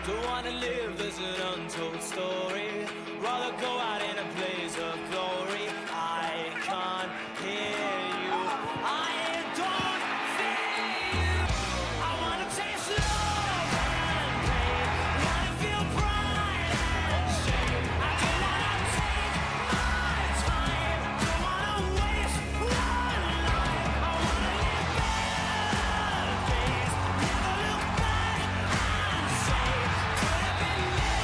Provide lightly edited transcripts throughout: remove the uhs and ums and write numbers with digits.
Don't wanna live as an untold story. Rather go out in a blaze of glory. I can't hear you. I don't feel you. I wanna taste love and pain. Wanna feel pride and shame. I don't wanna take my time. Don't wanna waste one life. I wanna live better days. Never look back and say, could have been me.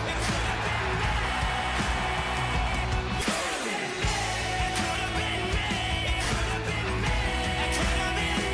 It could have been me. Could have been me. It could have been me. Could have been me. It could have been me.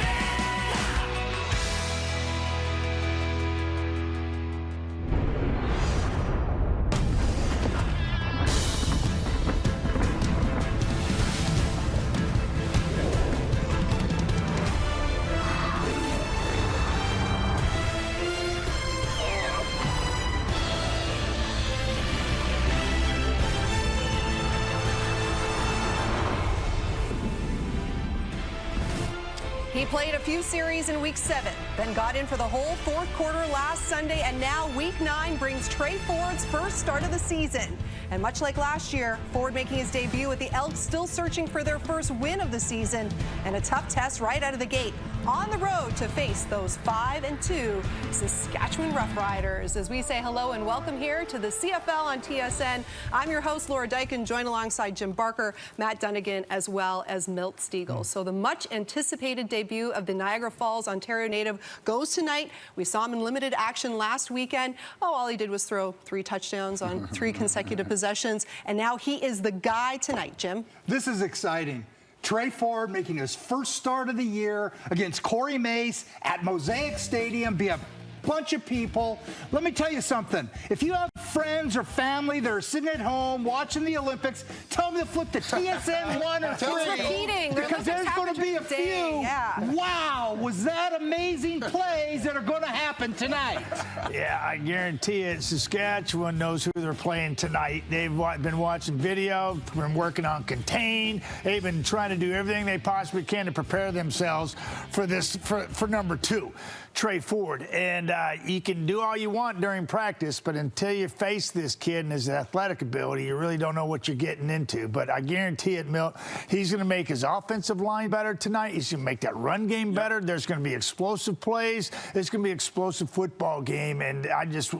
He played a few series in Week 7, then got in for the whole fourth quarter last Sunday, and now Week 9 brings Trey Ford's first start of the season. And much like last year, Ford making his debut with the Elks, still searching for their first win of the season, and a tough test right out of the gate on the road to face those 5-2 Saskatchewan Roughriders. As we say hello and welcome here to the CFL on TSN, I'm your host, Laura Dykin, joined alongside Jim Barker, Matt Dunnigan, as well as Milt Stiegel. So the much anticipated debut of the Niagara Falls, Ontario native goes tonight. We saw him in limited action last weekend. All he did was throw 3 touchdowns on 3 consecutive possessions, and now he is the guy tonight, Jim. This is exciting. Trey Ford making his first start of the year against Corey Mace at Mosaic Stadium. Be a bunch of people. Let me tell you something. If you have friends or family that are sitting at home watching the Olympics, tell them to flip to TSN 1 or 3. It's repeating. Because there's going to be a few. Yeah. Wow, was that amazing plays that are going to happen tonight. Yeah, I guarantee it. Saskatchewan knows who they're playing tonight. They've been watching video, been working on contain. They've been trying to do everything they possibly can to prepare themselves for this, for number 2, Trey Ford. And you can do all you want during practice, but until you face this kid and his athletic ability, you really don't know what you're getting into. But I guarantee it, Milt, he's going to make his offensive line better tonight. He's going to make that run game better. There's going to be explosive plays. It's going to be an explosive football game. And I'm just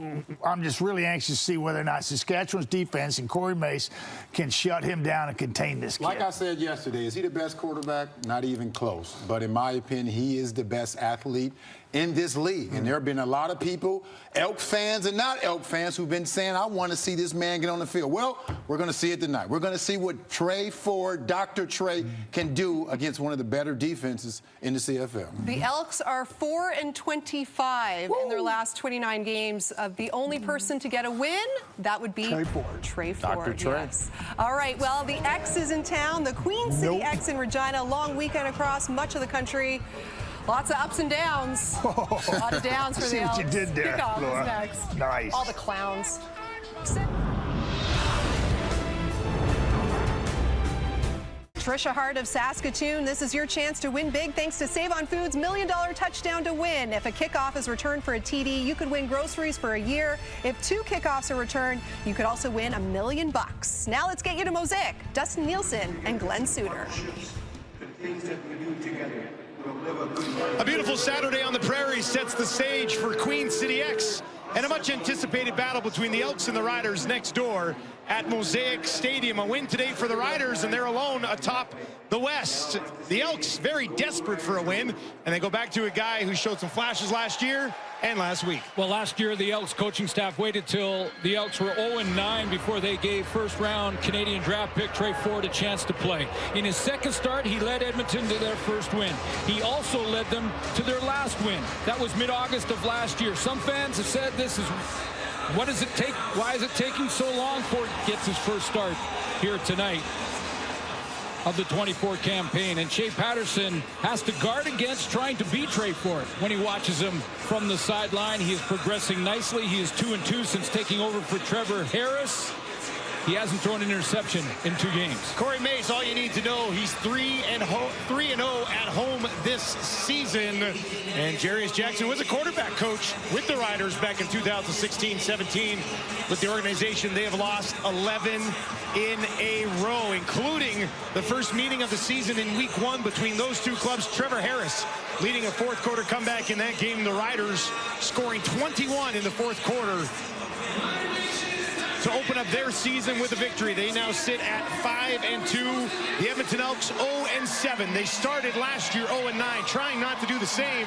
really anxious to see whether or not Saskatchewan's defense and Corey Mace can shut him down and contain this kid. Like I said yesterday, is he the best quarterback? Not even close. But in my opinion, he is the best athlete in this league. And there have been a lot of people, Elk fans and not Elk fans, who've been saying, I want to see this man get on the field. Well, we're going to see it tonight. We're going to see what Trey Ford, Dr. Trey, can do against one of the better defenses in the CFL. The Elks are 4-25 in their last 29 games. The only person to get a win, that would be Trey Ford. Dr. Trey. Yes. All right, well, the X is in town. The Queen City X in Regina. Long weekend across much of the country. Lots of ups and downs. A lot of downs for the Elks. See what you did there, Kickoff Laura. is next. Nice. All the clowns. Trisha Hart of Saskatoon, this is your chance to win big thanks to Save on Foods' $1 million touchdown to win. If a kickoff is returned for a TD, you could win groceries for a year. If 2 kickoffs are returned, you could also win $1 million. Now let's get you to Mosaic. Dustin Nielsen and Glenn Suter. A beautiful Saturday on the prairie sets the stage for Queen City X and a much anticipated battle between the Elks and the Riders next door at Mosaic Stadium. A win today for the Riders, and they're alone atop the West. The Elks very desperate for a win, and they go back to a guy who showed some flashes last year and last week. Well, last year, the Elks coaching staff waited till the Elks were 0-9 before they gave first-round Canadian draft pick Trey Ford a chance to play. In his second start, he led Edmonton to their first win. He also led them to their last win. That was mid-August of last year. Some fans have said this is, what does it take? Why is it taking so long? Ford gets his first start here tonight of the 24 campaign, and Shea Patterson has to guard against trying to beat Trey Ford. When he watches him from the sideline, he is progressing nicely. He is 2-2 since taking over for Trevor Harris. He hasn't thrown an interception in 2 games. Corey Mays, all you need to know, he's 3-0 at home this season. And Jarius Jackson was a quarterback coach with the Riders back in 2016-17. With the organization, they have lost 11 in a row, including the first meeting of the season in week 1 between those two clubs. Trevor Harris leading a fourth quarter comeback in that game. The Riders scoring 21 in the fourth quarter to open up their season with a victory. They now sit at 5-2. The Edmonton Elks 0-7. They started last year 0-9, trying not to do the same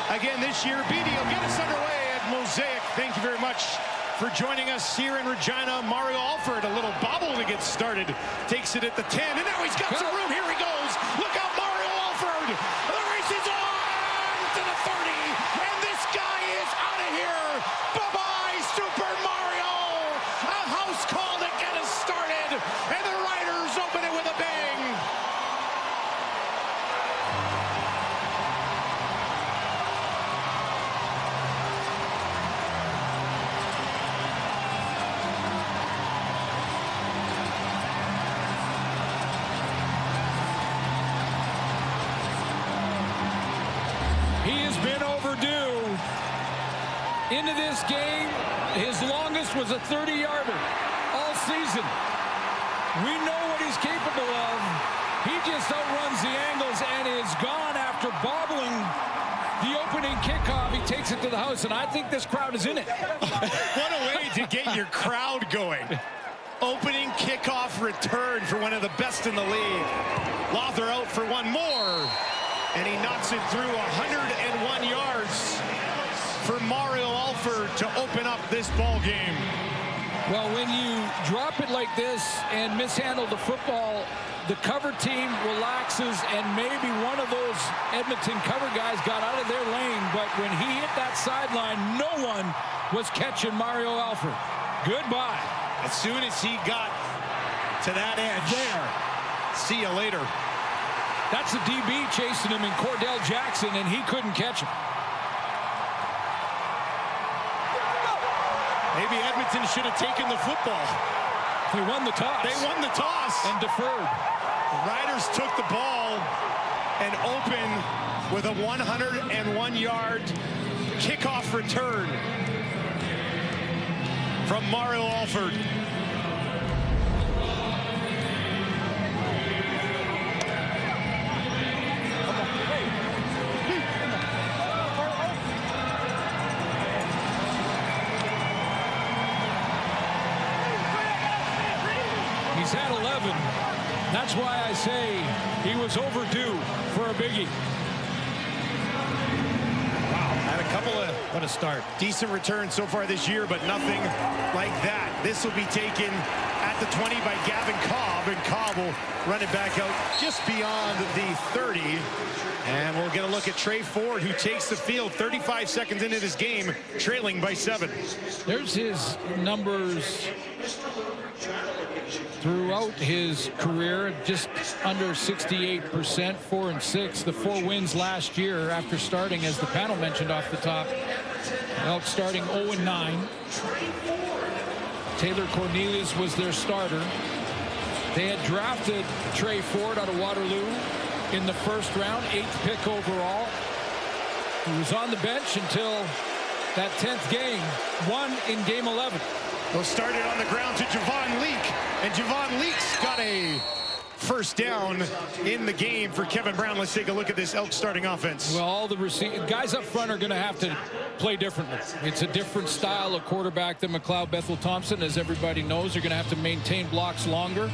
again this year. BD will get us underway at Mosaic. Thank you very much for joining us here in Regina. Mario Alford, a little bobble to get started, takes it at the 10, and now he's got some room. Here he goes. Look out, Mario Alford. The race is on to the 30, and this guy is out of here. Bye-bye, Super Mario. A house call to get us started, and the Riders open it with a bang. He has been overdue. Into this game, his longest was a 30-yarder all season. We know what he's capable of. He just outruns the angles and is gone after bobbling the opening kickoff. He takes it to the house, and I think this crowd is in it. What a way to get your crowd going. Opening kickoff return for one of the best in the league. Lawther out for one more, and he knocks it through 101 yards for Mario Alford to open up this ball game. Well, when you drop it like this and mishandle the football, the cover team relaxes, and maybe one of those Edmonton cover guys got out of their lane, but when he hit that sideline, no one was catching Mario Alford. Goodbye. As soon as he got to that edge, see you later. That's the DB chasing him in Cordell Jackson, and he couldn't catch him. Maybe Edmonton should have taken the football. They won the toss. They won the toss. And deferred. The Riders took the ball and opened with a 101-yard kickoff return from Mario Alford. He's had 11. That's why I say he was overdue for a biggie. Wow, had a couple of, what a start. Decent return so far this year, but nothing like that. This will be taken at the 20 by Gavin Cobb, and Cobb will run it back out just beyond the 30. And we'll get a look at Trey Ford, who takes the field 35 seconds into this game, trailing by 7. There's his numbers throughout his career, just under 68%, 4-6. The 4 wins last year after starting, as the panel mentioned off the top. Elks starting 0-9. Taylor Cornelius was their starter. They had drafted Trey Ford out of Waterloo in the first round, 8th pick overall. He was on the bench until that 10th game, won in game 11. Well, started on the ground to Javon Leake, and Javon Leake's got a first down in the game for Kevin Brown. Let's take a look at this Elks starting offense. Well, all the guys up front are going to have to play differently. It's a different style of quarterback than McLeod Bethel-Thompson, as everybody knows. They're going to have to maintain blocks longer,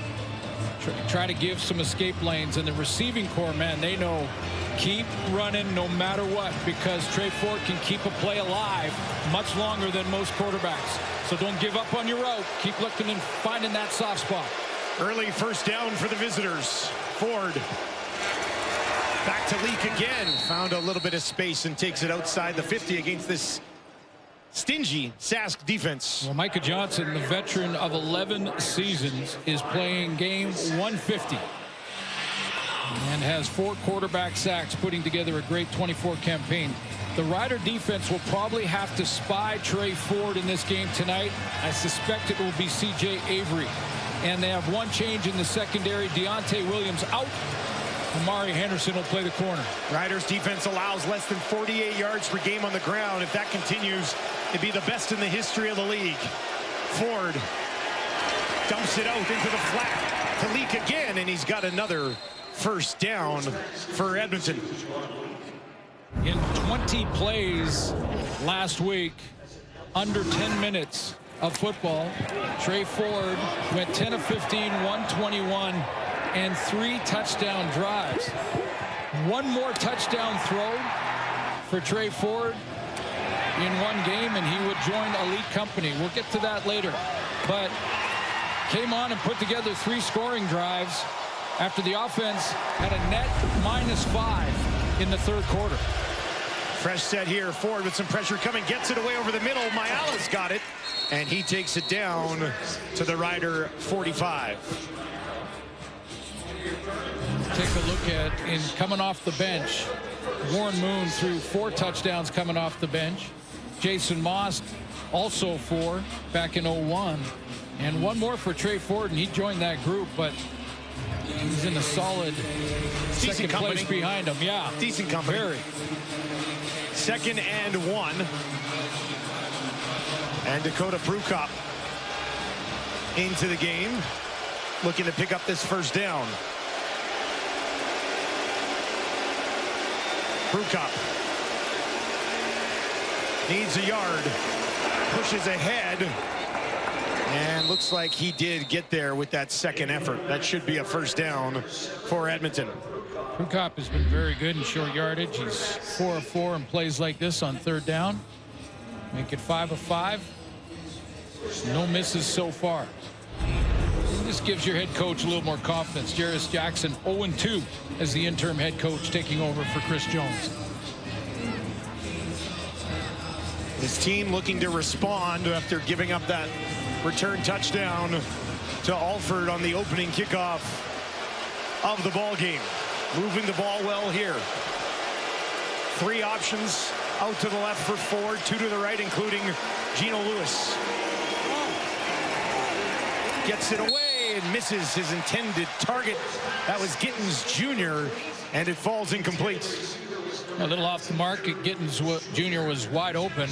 try to give some escape lanes. And the receiving corps, man, they know keep running no matter what, because Trey Ford can keep a play alive much longer than most quarterbacks. So don't give up on your route. Keep looking and finding that soft spot. Early first down for the visitors. Ford back to Leake again. Found a little bit of space and takes it outside the 50 against this stingy Sask defense. Well, Micah Johnson, the veteran of 11 seasons, is playing game 150 and has 4 quarterback sacks, putting together a great 24 campaign. The Rider defense will probably have to spy Trey Ford in this game tonight. I suspect it will be C.J. Avery and they have one change in the secondary. Deontay Williams out. Amari Henderson will play the corner. Riders defense allows less than 48 yards per game on the ground. If that continues, it'd be the best in the history of the league. Ford dumps it out into the flat to Leak again, and he's got another first down for Edmonton. In 20 plays last week, under 10 minutes of football, Trey Ford went 10 of 15, 121, and 3 touchdown drives. One more touchdown throw for Trey Ford in one game, and he would join elite company. We'll get to that later. But came on and put together 3 scoring drives after the offense had a net -5 in the third quarter. Fresh set here. Ford with some pressure coming, gets it away over the middle. Mayala's got it, and he takes it down to the Rider 45. Take a look at, in coming off the bench, Warren Moon threw 4 touchdowns coming off the bench. Jason Moss also 4 back in 01. And one more for Trey Ford, and he joined that group, but he's in a solid second place behind him. Yeah. Decent company. Very. 2nd and 1. And Dakota Prukop into the game, looking to pick up this first down. Prukop needs a yard, pushes ahead, and looks like he did get there with that second effort. That should be a first down for Edmonton. Prukop has been very good in short yardage. He's 4 of 4 in plays like this on third down. Make it 5 of 5. No misses so far. This gives your head coach a little more confidence. Jarris Jackson 0-2 as the interim head coach, taking over for Chris Jones. His team looking to respond after giving up that return touchdown to Alford on the opening kickoff of the ball game. Moving the ball well here. 3 options out to the left for Ford, 2 to the right, including Gino Lewis. Gets it away and misses his intended target. That was Gittens Jr., and it falls incomplete. A little off the mark. Gittens Jr. was wide open,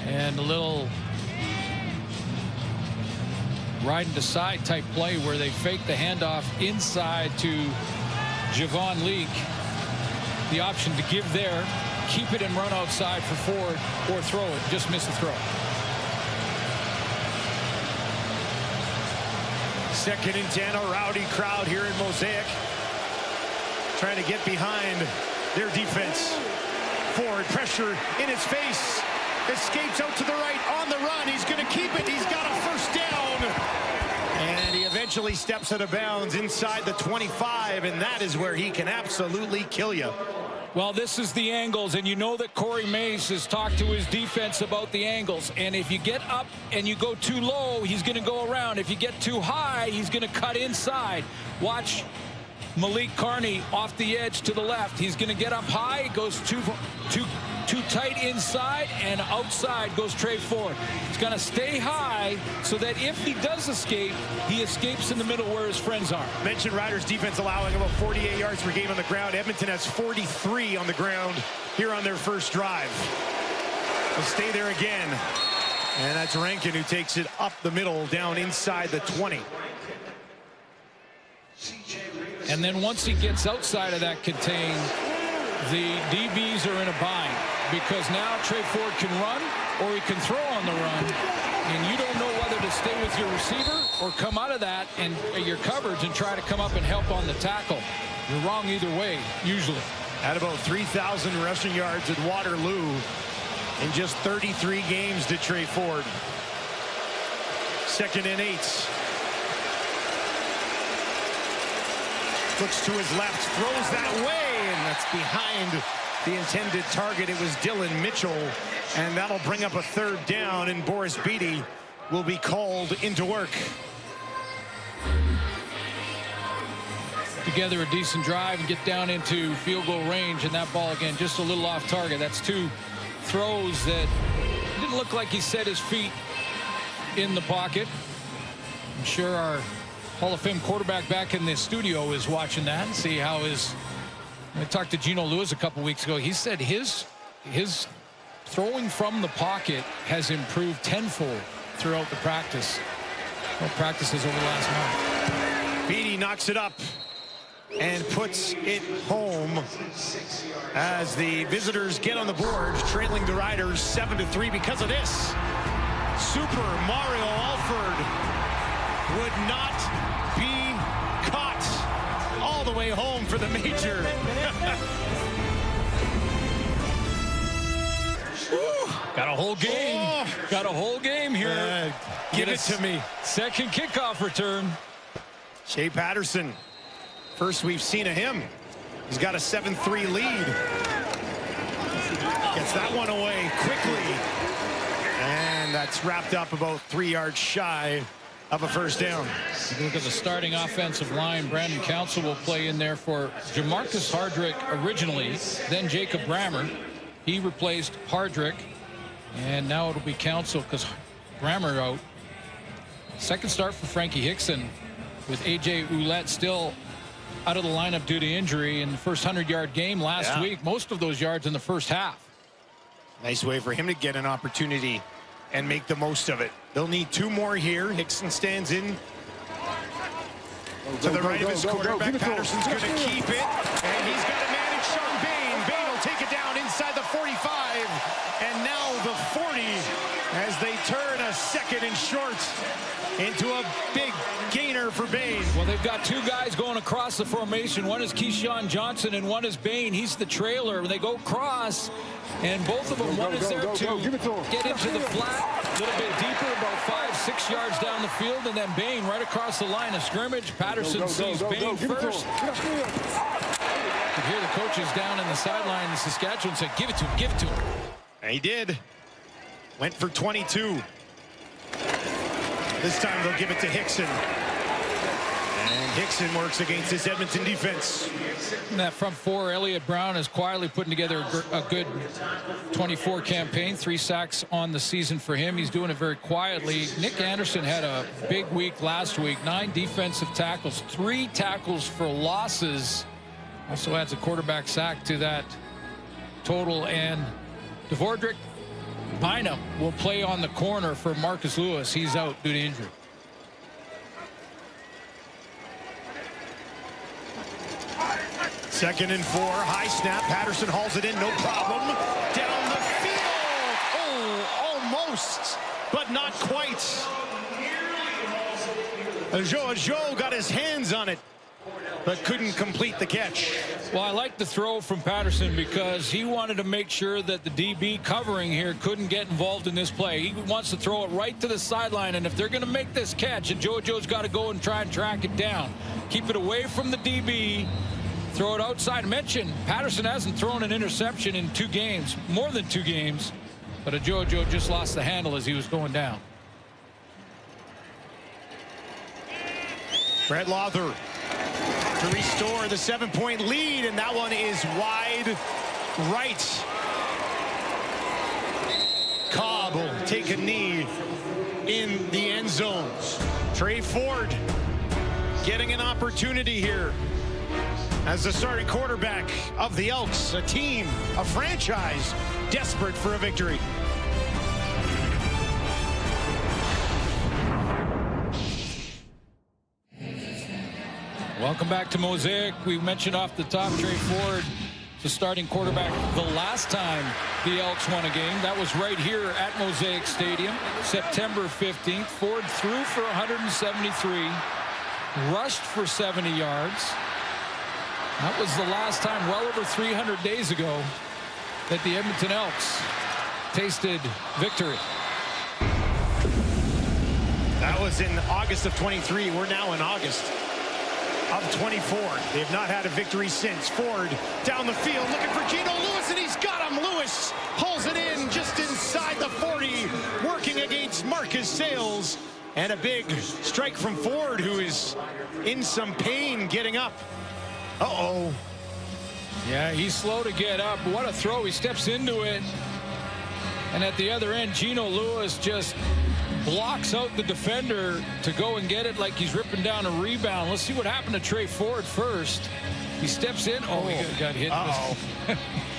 and a little riding to side type play where they fake the handoff inside to Javon Leak. The option to give there, keep it and run outside for Ford, or throw it. Just miss the throw. 2nd and 10, a rowdy crowd here in Mosaic, trying to get behind their defense. Ford, pressure in his face, escapes out to the right on the run. He's going to keep it. He's got a first down, and he eventually steps out of bounds inside the 25, and that is where he can absolutely kill you. Well, this is the angles, and you know that Corey Mace has talked to his defense about the angles. And if you get up and you go too low, he's going to go around. If you get too high, he's going to cut inside. Watch Malik Carney off the edge to the left. He's going to get up high, goes too tight inside, and outside goes Trey Ford. He's going to stay high so that if he does escape, he escapes in the middle where his friends are. Mentioned Riders defense allowing about 48 yards per game on the ground. Edmonton has 43 on the ground here on their first drive. They'll stay there again. And that's Rankin who takes it up the middle, down inside the 20. And then once he gets outside of that contain, the DBs are in a bind, because now Trey Ford can run or he can throw on the run, and you don't know whether to stay with your receiver or come out of that and your coverage and try to come up and help on the tackle. You're wrong either way, usually. At about 3,000 rushing yards at Waterloo in just 33 games to Trey Ford. 2nd and 8. Looks to his left, throws that way, and that's behind the intended target. It was Dylan Mitchell, and that'll bring up a third down, and Boris Beatty will be called into work. Together a decent drive and get down into field goal range, and that ball again just a little off target. That's 2 throws that didn't look like he set his feet in the pocket. I'm sure our Hall of Fame quarterback back in the studio is watching that and see how his. I talked to Geno Lewis a couple weeks ago. He said his throwing from the pocket has improved tenfold throughout the practices over the last month. Beatty knocks it up and puts it home as the visitors get on the board, trailing the Riders 7-3 because of this. Super Mario Alford would not be caught all the way home for the major. Got a whole game. Got a whole game here. Give it to me. Second kickoff return. Shea Patterson. First we've seen of him. He's got a 7-3 lead. Gets that one away quickly. And that's wrapped up about 3 yards shy of a first down. You look at the starting offensive line. Brandon Council will play in there for Jamarcus Hardrick originally, then Jacob Brammer. He replaced Hardrick, and now it'll be Council because Brammer out. Second start for Frankie Hickson with A.J. Ouellette still out of the lineup due to injury in the first 100-yard game last week. Most of those yards in the first half. Nice way for him to get an opportunity and make the most of it. They'll need 2 more here. Hickson stands in to the right of his quarterback. Patterson's going to keep it, and he's got to manage Sean Bain. Bain will take it down inside the 45, and now the 40 as they turn a second and short into a big gainer for Bain. Well, they've got 2 guys going across the formation. One is Keyshawn Johnson and one is Bain. He's the trailer. They go cross, and both of them, one is there to get into the flat, a little bit deeper, about 5-6 yards down the field, and then Bain right across the line of scrimmage. Patterson sees Bain first. You could hear the coaches down in the sideline in Saskatchewan say, give it to him, give it to him. And he did. Went for 22. This time they'll give it to Hickson. And Hickson works against this Edmonton defense. And that front 4, Elliott Brown is quietly putting together a good 24 campaign. 3 sacks on the season for him. He's doing it very quietly. Nick Anderson had a big week last week. 9 defensive tackles, 3 tackles for losses. Also adds a quarterback sack to that total. And Devordrick Bynum will play on the corner for Marcus Lewis. He's out due to injury. Second and 4, high snap. Patterson hauls it in, no problem. Down the field. Oh, almost, but not quite. Joe got his hands on it, but couldn't complete the catch. Well, I like the throw from Patterson because he wanted to make sure that the DB covering here couldn't get involved in this play. He wants to throw it right to the sideline, and if they're going to make this catch, and JoJo's got to go and try and track it down. Keep it away from the DB. Throw it outside. Mention Patterson hasn't thrown an interception in 2 games, more than 2 games, but JoJo just lost the handle as he was going down. Brett Lawther to restore the 7-point lead, and that one is wide right. Cobb will take a knee in the end zone. Trey Ford getting an opportunity here as the starting quarterback of the Elks, a team, a franchise desperate for a victory. Welcome back to Mosaic. We mentioned off the top, Trey Ford, the starting quarterback the last time the Elks won a game. That was right here at Mosaic Stadium, September 15th. Ford threw for 173, rushed for 70 yards. That was the last time, well over 300 days ago, that the Edmonton Elks tasted victory. That was in August of 23. We're now in August of 24. They have not had a victory since. Ford down the field looking for Geno Lewis, and he's got him. Lewis hauls it in just inside the 40, working against Marcus Sales. And a big strike from Ford, who is in some pain getting up. Uh-oh. Yeah, he's slow to get up. What a throw. He steps into it. And at the other end, Geno Lewis just blocks out the defender to go and get it like he's ripping down a rebound. Let's see what happened to Trey Ford first. He steps in. Oh, he got hit. Uh-oh.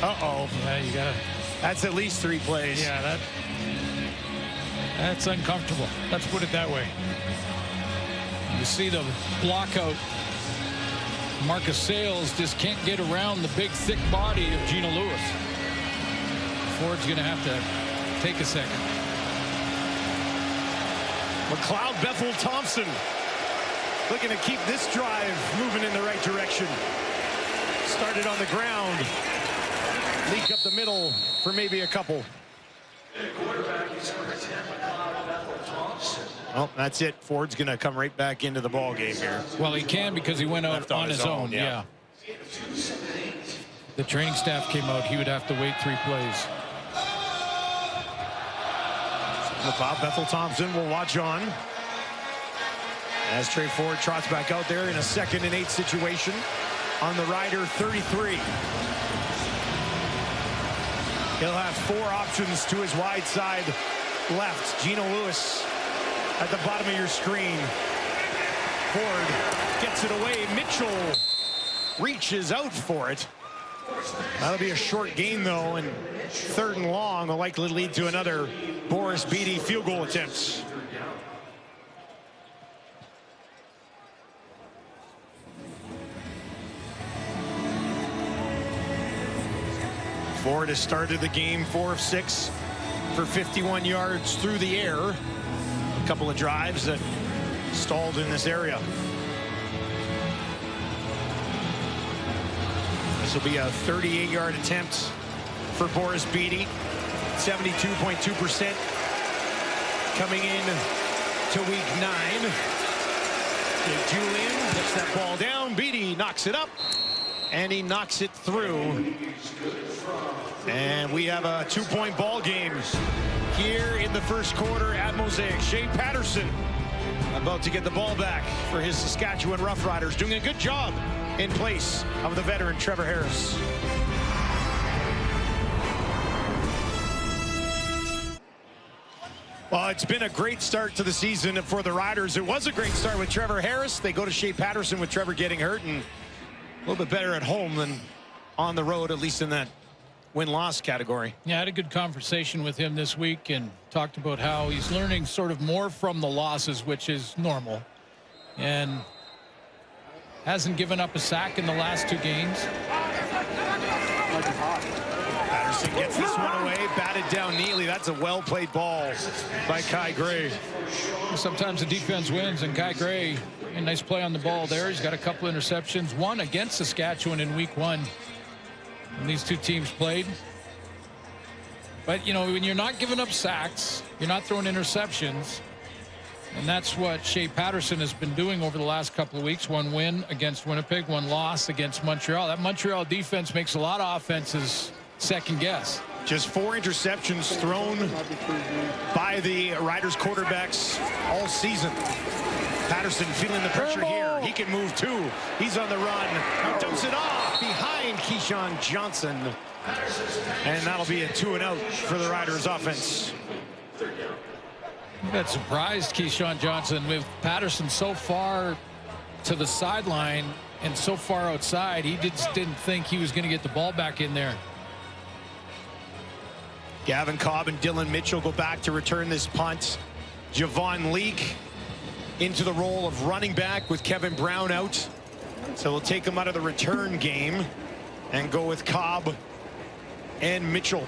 Uh-oh. Yeah, you got to. That's at least 3 plays. Yeah, that's uncomfortable. Let's put it that way. You see the block out. Marcus Sales just can't get around the big, thick body of Gino Lewis. Ford's going to have to take a second. McLeod Bethel Thompson looking to keep this drive moving in the right direction. Started on the ground. Leak up the middle for maybe a couple. Well, that's it. Ford's going to come right back into the ball game here. Well, he can because he went out on his own. Yeah. The training staff came out. He would have to wait 3 plays. McLeod Bethel Thompson will watch on as Trey Ford trots back out there in a 2nd and 8 situation on the Rider 33. He'll have 4 options to his wide side left. Gino Lewis at the bottom of your screen. Ford gets it away. Mitchell reaches out for it. That'll be a short gain, though, and 3rd and long will likely lead to another Boris Beatty field goal attempt. Ford has started the game 4 of 6 for 51 yards through the air. A couple of drives that stalled in this area. This will be a 38-yard attempt for Boris Beatty. 72.2% coming in to week 9. Julian puts that ball down. Beatty knocks it up, and he knocks it through. And we have a 2-point ball game here in the first quarter at Mosaic. Shea Patterson about to get the ball back for his Saskatchewan Roughriders, doing a good job in place of the veteran Trevor Harris. Well, it's been a great start to the season for the Riders. It was a great start with Trevor Harris. They go to Shea Patterson with Trevor getting hurt, and a little bit better at home than on the road, at least in that win-loss category. Yeah, I had a good conversation with him this week and talked about how he's learning sort of more from the losses, which is normal, and hasn't given up a sack in the last 2 games. Patterson gets this one away, batted down neatly. That's a well-played ball by Kai Gray. Sometimes the defense wins, and Kai Gray, a nice play on the ball there. He's got a couple interceptions, one against Saskatchewan in week 1. And these 2 teams played. But, you know, when you're not giving up sacks, you're not throwing interceptions. And that's what Shea Patterson has been doing over the last couple of weeks. 1 win against Winnipeg, 1 loss against Montreal. That Montreal defense makes a lot of offenses second guess. Just 4 interceptions thrown by the Riders quarterbacks all season. Patterson feeling the pressure here. He can move too. He's on the run. He dumps it off behind Keyshawn Johnson. And that'll be a 2-and-out for the Riders offense. That surprised Keyshawn Johnson with Patterson so far to the sideline and so far outside. He just didn't think he was going to get the ball back in there. Gavin Cobb and Dylan Mitchell go back to return this punt. Javon Leake into the role of running back with Kevin Brown out. So we'll take him out of the return game and go with Cobb and Mitchell.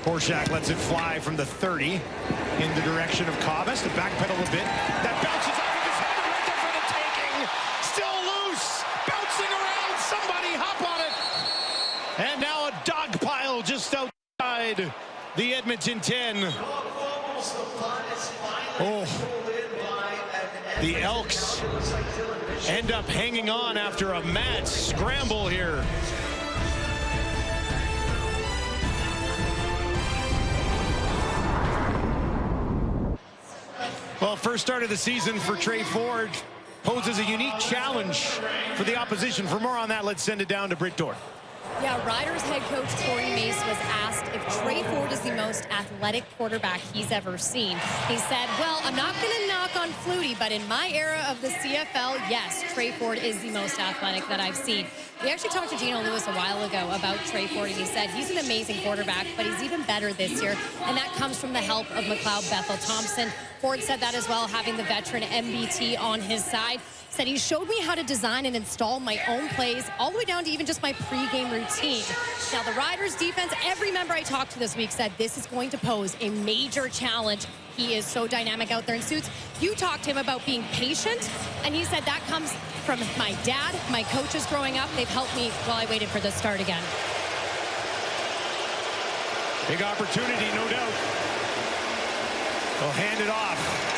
Horshak lets it fly from the 30 in the direction of Cobb. Has to backpedal a bit. That bounces off of his helmet right there for the taking. Still loose. Bouncing around. Somebody hop on it. And now a dog pile just outside the Edmonton 10. Oh, the Elks end up hanging on after a mad scramble here. Well, first start of the season for Trey Ford poses a unique challenge for the opposition. For more on that, let's send it down to Britt Dorr. Yeah, Riders head coach Corey Mace was asked if Trey Ford is the most athletic quarterback he's ever seen. He said, well, I'm not going to knock on Flutie, but in my era of the CFL, yes, Trey Ford is the most athletic that I've seen. We actually talked to Gino Lewis a while ago about Trey Ford, and he said he's an amazing quarterback, but he's even better this year, and that comes from the help of McLeod Bethel-Thompson. Ford said that as well, having the veteran MBT on his side. Said he showed me how to design and install my own plays, all the way down to even just my pregame routine. Now, the Riders defense, every member I talked to this week said this is going to pose a major challenge. He is so dynamic out there in suits. You talked to him about being patient, and he said that comes from my dad, my coaches growing up. They've helped me while I waited for the start again. Big opportunity, no doubt. They'll hand it off.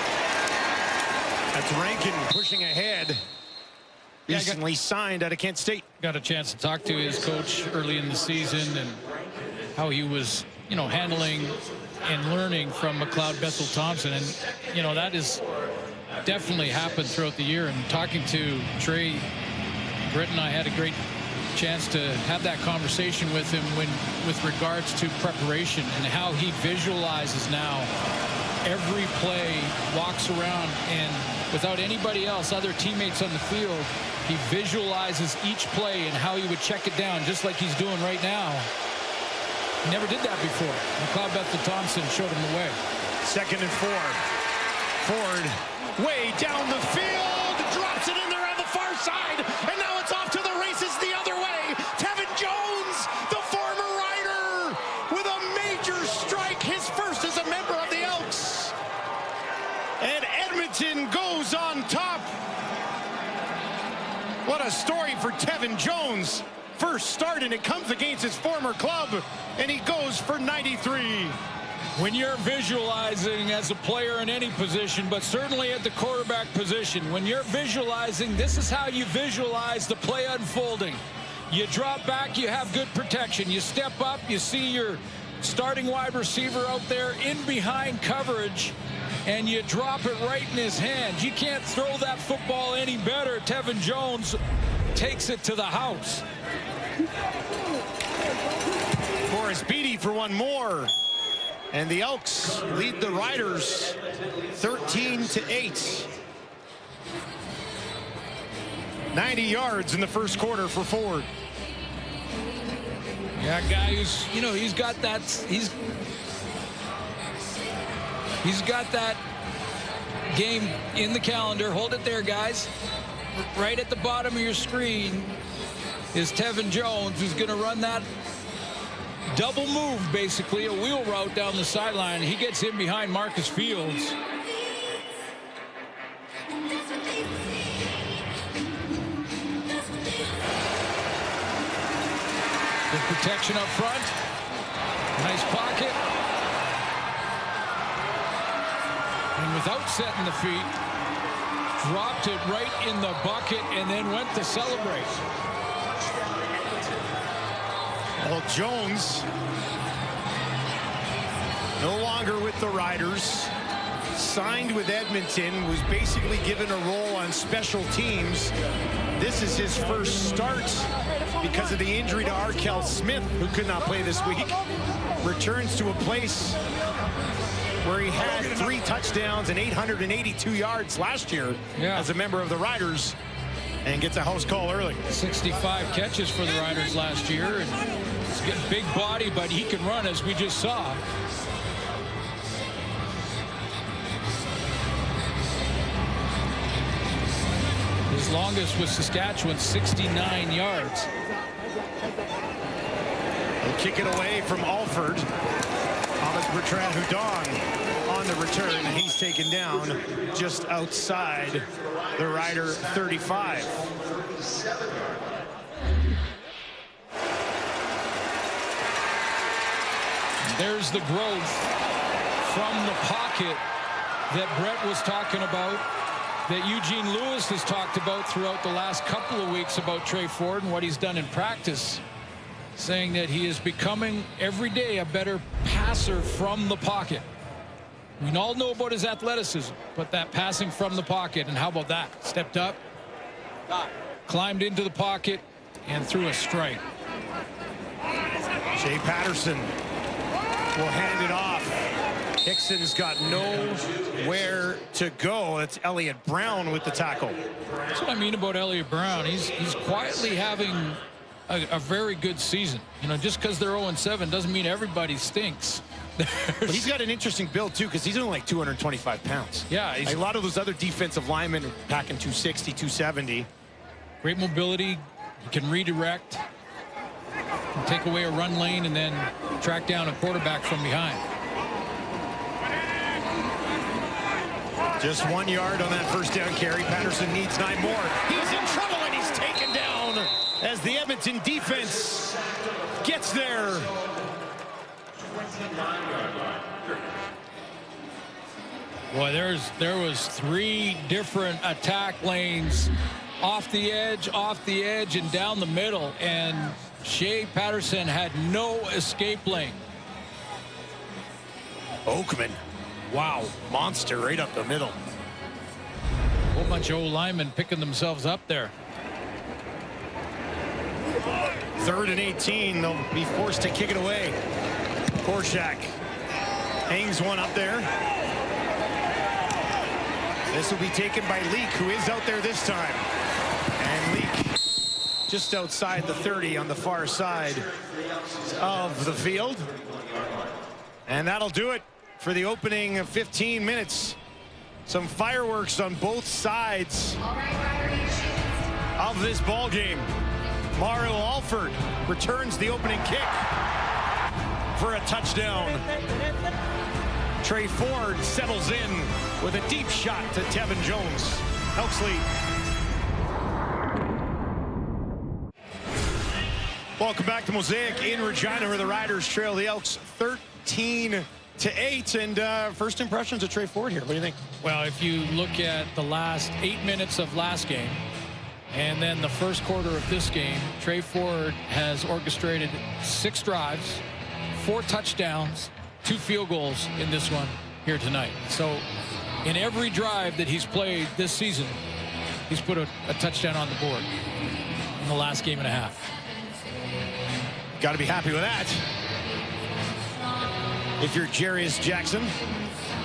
That's Rankin pushing ahead. Recently signed out of Kent State. Got a chance to talk to his coach early in the season and how he was, handling and learning from McLeod Bethel-Thompson. And, that has definitely happened throughout the year. And talking to Trey, Britt and I had a great chance to have that conversation with him with regards to preparation and how he visualizes now every play, walks around, and without anybody else, other teammates on the field, he visualizes each play and how he would check it down, just like he's doing right now. He never did that before. McLeod Bethel-Thompson showed him the way. 2nd and 4. Ford way down the field, drops it in there on the far side, and now it's off to the races the other way. Tevin Jones, the former Rider, with a major strike, his first as a member of the Elks. And Edmonton goes on top. What a story for Tevin Jones. First start, and it comes against his former club, and he goes for 93. When you're visualizing as a player in any position, but certainly at the quarterback position, when you're visualizing, this is how you visualize the play unfolding. You drop back, you have good protection. You step up, you see your starting wide receiver out there in behind coverage, and you drop it right in his hands. You can't throw that football any better. Tevin Jones takes it to the house. Forrest Beatty for one more. And the Elks lead the Riders 13-8. 90 yards in the first quarter for Ford. Yeah, guy who's, he's got that, he's got that game in the calendar. Hold it there, guys. Right at the bottom of your screen is Tevin Jones, who's going to run that double move, basically, a wheel route down the sideline. He gets in behind Marcus Fields. Good protection up front. Nice pocket. And without setting the feet, dropped it right in the bucket and then went to celebrate. Well, Jones no longer with the Riders, signed with Edmonton, was basically given a role on special teams. This is his first start because of the injury to Arkel Smith, who could not play this week. Returns to a place where he had 3 touchdowns and 882 yards last year as a member of the Riders, and gets a house call early. 65 catches for the Riders last year. And he's got a big body, but he can run, as we just saw. His longest was Saskatchewan, 69 yards. They'll kick it away from Alford. Thomas Bertrand Hudon on the return, and he's taken down just outside the Rider 35. There's the growth from the pocket that Brett was talking about, that Eugene Lewis has talked about throughout the last couple of weeks about Trey Ford and what he's done in practice, saying that he is becoming every day a better passer from the pocket. We all know about his athleticism, but that passing from the pocket, and how about that? Stepped up, climbed into the pocket, and threw a strike. Shea Patterson will hand it off. Hickson's got nowhere to go. It's Elliott Brown with the tackle. That's what I mean about Elliott Brown. He's quietly having a very good season. You know, just because they're 0-7 doesn't mean everybody stinks. But he's got an interesting build, too, because he's only like 225 pounds. Yeah. A lot of those other defensive linemen are packing 260, 270. Great mobility. He can redirect, can take away a run lane, and then track down a quarterback from behind. Just 1 yard on that first down carry. Patterson needs 9 more. He's in trouble, and he's taken down as the Edmonton defense gets there. Boy, there was 3 different attack lanes, off the edge, and down the middle, and Shea Patterson had no escape lane. Oakman, wow, monster right up the middle. A whole bunch of old linemen picking themselves up there. 3rd and 18, they'll be forced to kick it away. Korshak hangs one up there. This will be taken by Leak, who is out there this time. And Leak just outside the 30 on the far side of the field. And that'll do it for the opening of 15 minutes. Some fireworks on both sides of this ball game. Mario Alford returns the opening kick for a touchdown. Trey Ford settles in with a deep shot to Tevin Jones. Elks lead. Welcome back to Mosaic in Regina, where the Riders trail the Elks 13-8. And first impressions of Trey Ford here. What do you think? Well, if you look at the last 8 minutes of last game and then the first quarter of this game, Trey Ford has orchestrated 6 drives, 4 touchdowns, 2 field goals in this one here tonight. So in every drive that he's played this season, he's put a touchdown on the board in the last game and a half. Got to be happy with that. If you're Jarius Jackson.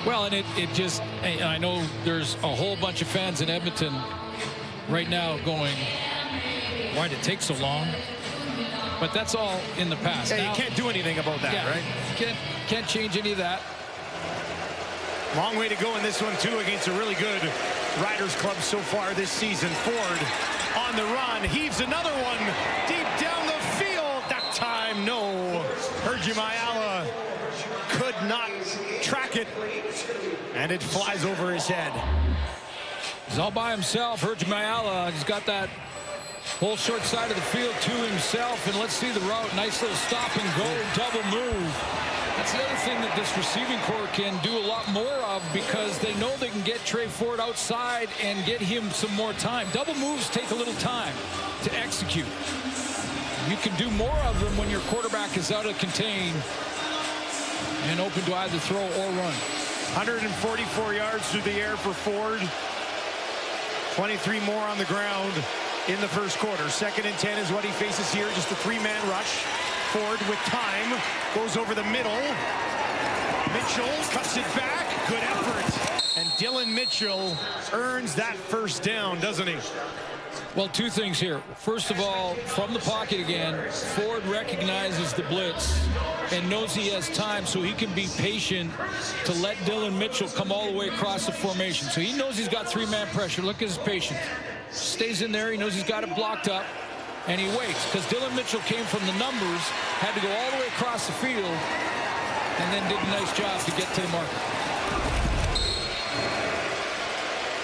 Well, and it just, I know there's a whole bunch of fans in Edmonton right now going, why did it take so long? But that's all in the past. Yeah, now, you can't do anything about that, right? Can't change any of that. Long way to go in this one, too, against a really good Riders club so far this season. Ford on the run, heaves another one deep down the field. That time, no. Herjimayala could not track it, and it flies over his head. He's all by himself. Herjimayala, he's got that whole short side of the field to himself, and let's see the route. Nice little stop and go, double move. That's the other thing that this receiving corps can do a lot more of, because they know they can get Trey Ford outside and get him some more time. Double moves take a little time to execute. You can do more of them when your quarterback is out of contain and open to either throw or run. 144 yards through the air for Ford. 23 more on the ground in the first quarter. 2nd and 10 is what he faces here. Just a 3-man rush. Ford with time goes over the middle. Mitchell cuts it back. Good effort. And Dylan Mitchell earns that first down, doesn't he? Well, 2 things here. First of all, from the pocket again, Ford recognizes the blitz and knows he has time, so he can be patient to let Dylan Mitchell come all the way across the formation. So he knows he's got 3-man pressure. Look at his patience. Stays in there. He knows he's got it blocked up, and he waits, because Dylan Mitchell came from the numbers, had to go all the way across the field, and then did a nice job to get to the marker.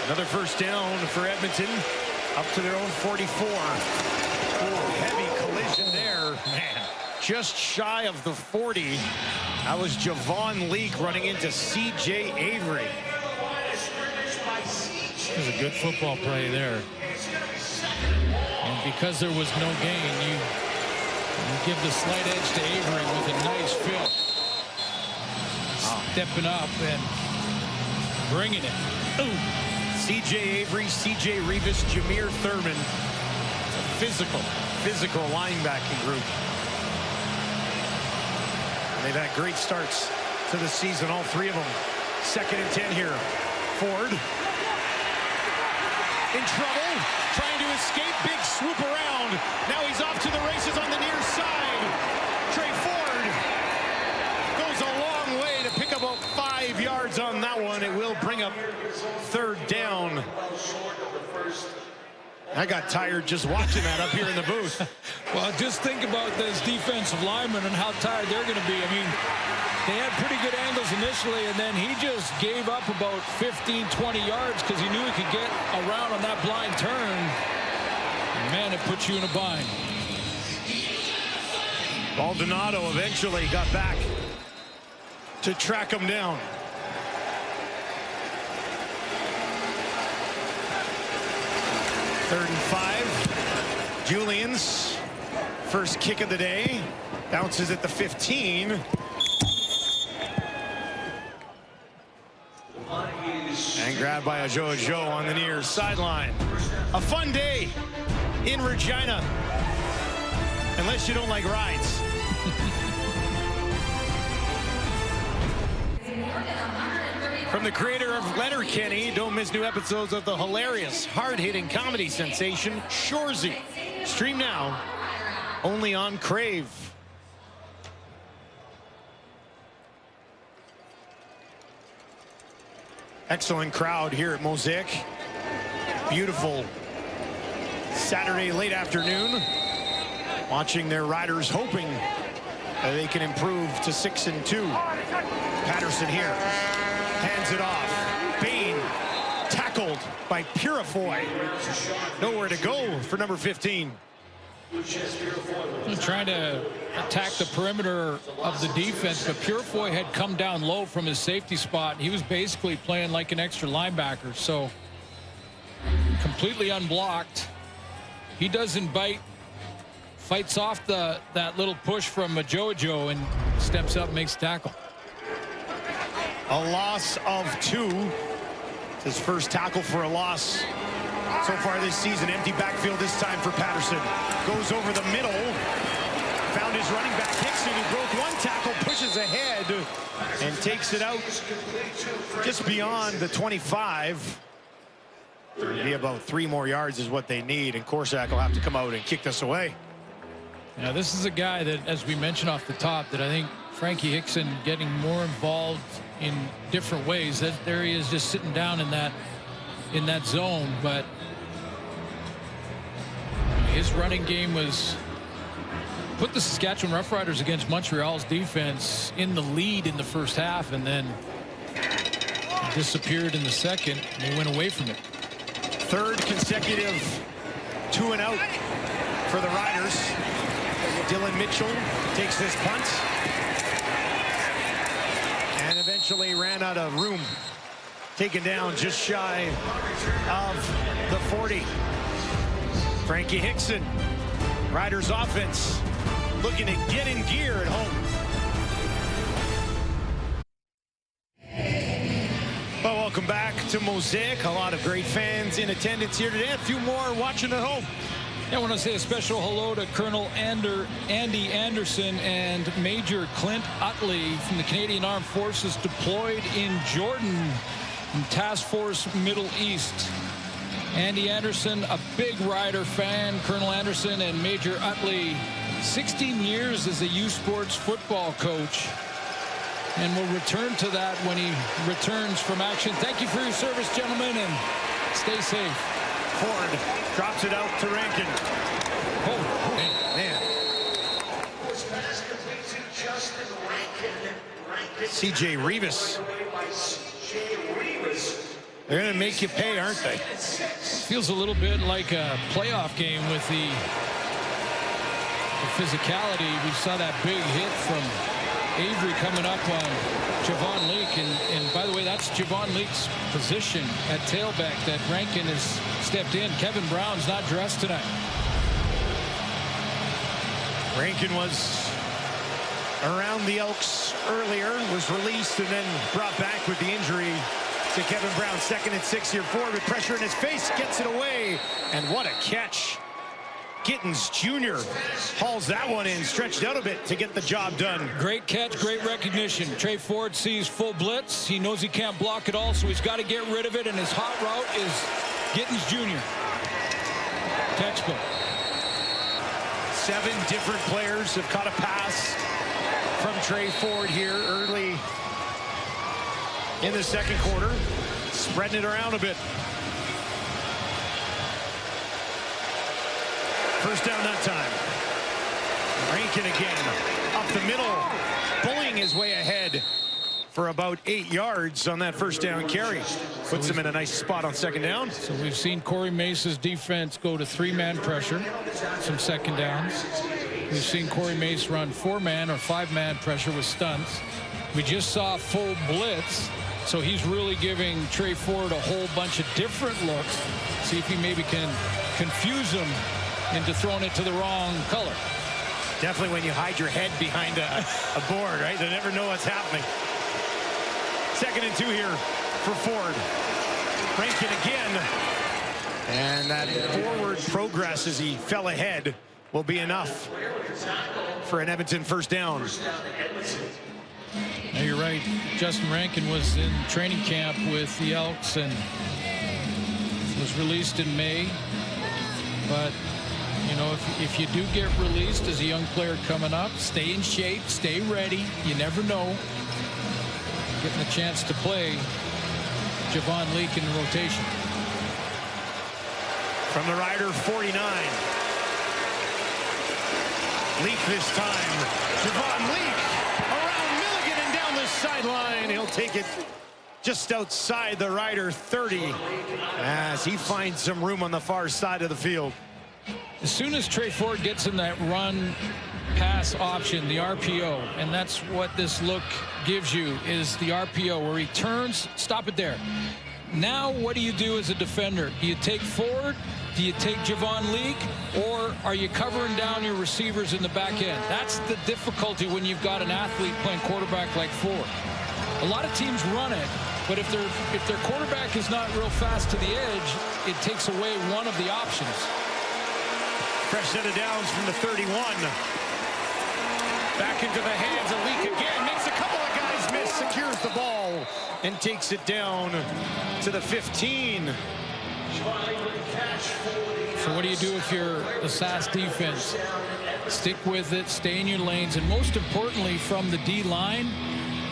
Another first down for Edmonton. Up to their own 44. Oh, heavy collision there. Man, just shy of the 40. That was Javon Leak running into C.J. Avery. It was a good football play there. And because there was no gain, you give the slight edge to Avery with a nice fill. Stepping up and bringing it. Ooh. C.J. Avery, C.J. Revis, Jameer Thurman. It's a physical linebacking group. they've had great starts to the season, all three of them. 2nd and 10 here. Ford in trouble, trying to escape, big swoop around. Now he's off to the races on the near side. Trey Ford goes a long way to pick up about 5 yards on that one. It will bring up 3rd down. I got tired just watching that up here in the booth. Well, just think about this defensive lineman and how tired they're going to be. I mean, they had pretty good angles initially, and then he just gave up about 15, 20 yards because he knew he could get around on that blind turn. And man, it puts you in a bind. Baldonado eventually got back to track him down. Third and 5. Julian's first kick of the day. Bounces at the 15. And grabbed by a Joe on the near sideline. A fun day in Regina. Unless you don't like rides. From the creator of Letterkenny, don't miss new episodes of the hilarious, hard-hitting comedy sensation, Shoresy. Stream now, only on Crave. Excellent crowd here at Mosaic. Beautiful Saturday late afternoon. Watching their Riders, hoping that they can improve to 6-2. Patterson here. Hands it off. Bain tackled by Purifoy. Nowhere to go for number 15. Trying to attack the perimeter of the defense, but Purifoy had come down low from his safety spot. He was basically playing like an extra linebacker, so completely unblocked. He doesn't bite. Fights off that little push from Jojo and steps up, makes tackle. A loss of 2. It's his first tackle for a loss so far this season. Empty backfield this time for Patterson. Goes over the middle. Found his running back Hickson, who broke 1 tackle, pushes ahead and takes it out just beyond the 25. It'll be about 3 more yards is what they need, and Korsak will have to come out and kick this away. Now, this is a guy that, as we mentioned off the top, that I think Frankie Hickson getting more involved in different ways. That there he is, just sitting down in that zone, but his running game was put the Saskatchewan Roughriders against Montreal's defense in the lead in the first half, and then disappeared in the second, and they went away from it. 3rd consecutive 2-and-out for the Riders. Dylan Mitchell takes this punt and eventually ran out of room. Taken down just shy of the 40. Frankie Hickson, Riders offense, looking to get in gear at home. Well, welcome back to Mosaic. A lot of great fans in attendance here today. A few more watching at home. I want to say a special hello to Colonel Andy Anderson and Major Clint Utley from the Canadian Armed Forces deployed in Jordan in Task Force Middle East. Andy Anderson, a big Rider fan. Colonel Anderson and Major Utley, 16 years as a youth sports football coach. And we'll return to that when he returns from action. Thank you for your service, gentlemen, and stay safe. Ford drops it out to Rankin. Oh, man. C.J. Rivas. They're going to make you pay, aren't they? Feels a little bit like a playoff game with the physicality. We saw that big hit from Avery coming up on Javon Leake, and by the way, that's Javon Leake's position at tailback that Rankin has stepped in. Kevin Brown's not dressed tonight. Rankin was around the Elks earlier, was released and then brought back with the injury to Kevin Brown. 2nd and 6 here. Ford with pressure in his face, gets it away, and what a catch. Gittins Jr. hauls that one in, stretched out a bit to get the job done. Great catch, great recognition. Trey Ford sees full blitz. He knows he can't block it all, so he's got to get rid of it, and his hot route is Gittins Jr. Textbook. 7 different players have caught a pass from Trey Ford here early in the second quarter, spreading it around a bit. First down that time. Rankin again up the middle, bullying his way ahead for about 8 yards on that first down carry. Puts him in a nice spot on second down. So we've seen Corey Mace's defense go to 3-man pressure, some second downs. We've seen Corey Mace run 4-man or 5-man pressure with stunts. We just saw full blitz, so he's really giving Trey Ford a whole bunch of different looks. See if he maybe can confuse him into throwing it to the wrong color. Definitely when you hide your head behind a board, right? They never know what's happening. 2nd and 2 here for Ford. Rankin again. And that forward progress as he fell ahead will be enough for an Edmonton first down. Yeah, you're right. Justin Rankin was in training camp with the Elks and was released in May. But, you know, if you do get released as a young player coming up, stay in shape, stay ready. You never know. Getting a chance to play Javon Leake in the rotation. From the Rider 49. Leak this time. Javon Leake around Milligan and down the sideline. He'll take it just outside the Rider 30 as he finds some room on the far side of the field. As soon as Trey Ford gets in that run pass option, the RPO, and that's what this look gives you, is the RPO where he turns. Stop it there. Now what do you do as a defender? Do you take Ford? Do you take Javon Leake? Or are you covering down your receivers in the back end? That's the difficulty when you've got an athlete playing quarterback like Ford. A lot of teams run it, but if their quarterback is not real fast to the edge, it takes away one of the options. Fresh set of downs from the 31. Back into the hands of Leake again. Makes a couple of guys miss. Secures the ball and takes it down to the 15. So what do you do if you're the SAS defense? Stick with it, stay in your lanes, and most importantly from the D-line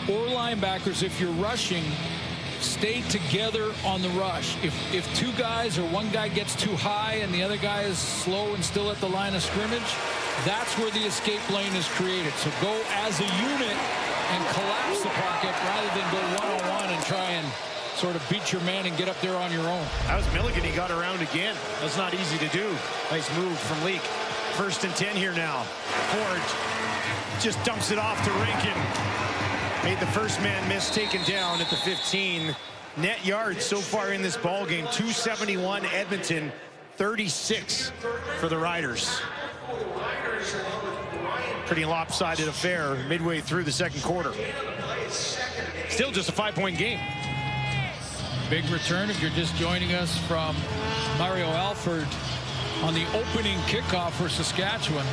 or linebackers, if you're rushing, stay together on the rush. If 2 guys or 1 guy gets too high and the other guy is slow and still at the line of scrimmage, that's where the escape lane is created. So go as a unit and collapse the pocket rather than go one-on-one and try and sort of beat your man and get up there on your own. That was Milligan. He got around again. That's not easy to do. Nice move from Leake. 1st and 10 here now. Ford just dumps it off to Rankin. Made the first man miss, taken down at the 15. Net yards so far in this ball game, 271 Edmonton, 36 for the Riders. Pretty lopsided affair midway through the second quarter. Still just a 5-point game. Big return if you're just joining us from Mario Alford on the opening kickoff for Saskatchewan.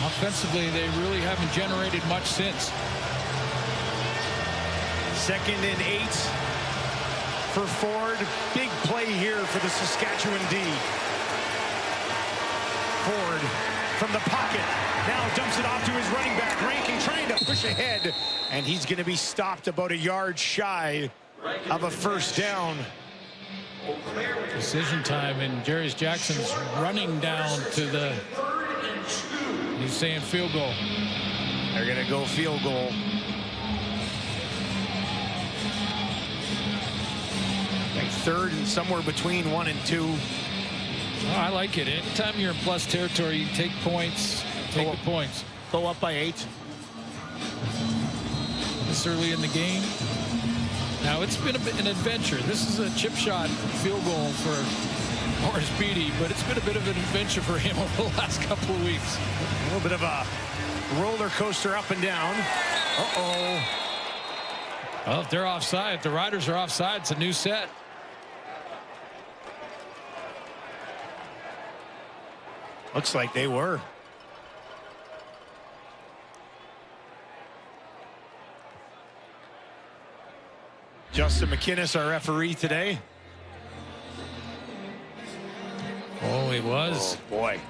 Offensively, they really haven't generated much since. 2nd and 8 for Ford. Big play here for the Saskatchewan D. Ford from the pocket. Now dumps it off to his running back. Rankin trying to push ahead. And he's going to be stopped about a yard shy of a first down. Decision time, and Jarius Jackson's running down to the, he's saying field goal. They're going to go field goal. Like 3rd and somewhere between 1 and 2. Oh, I like it. Anytime you're in plus territory, you take points. Take the points. Go up by 8. This early in the game. Now, it's been an adventure. This is a chip shot field goal for Morris Beatty, but it's been a bit of an adventure for him over the last couple of weeks. A little bit of a roller coaster up and down. Uh-oh. Well, if they're offside, if the Riders are offside, it's a new set. Looks like they were. Justin McInnes, our referee today. Oh, it was. Oh, boy.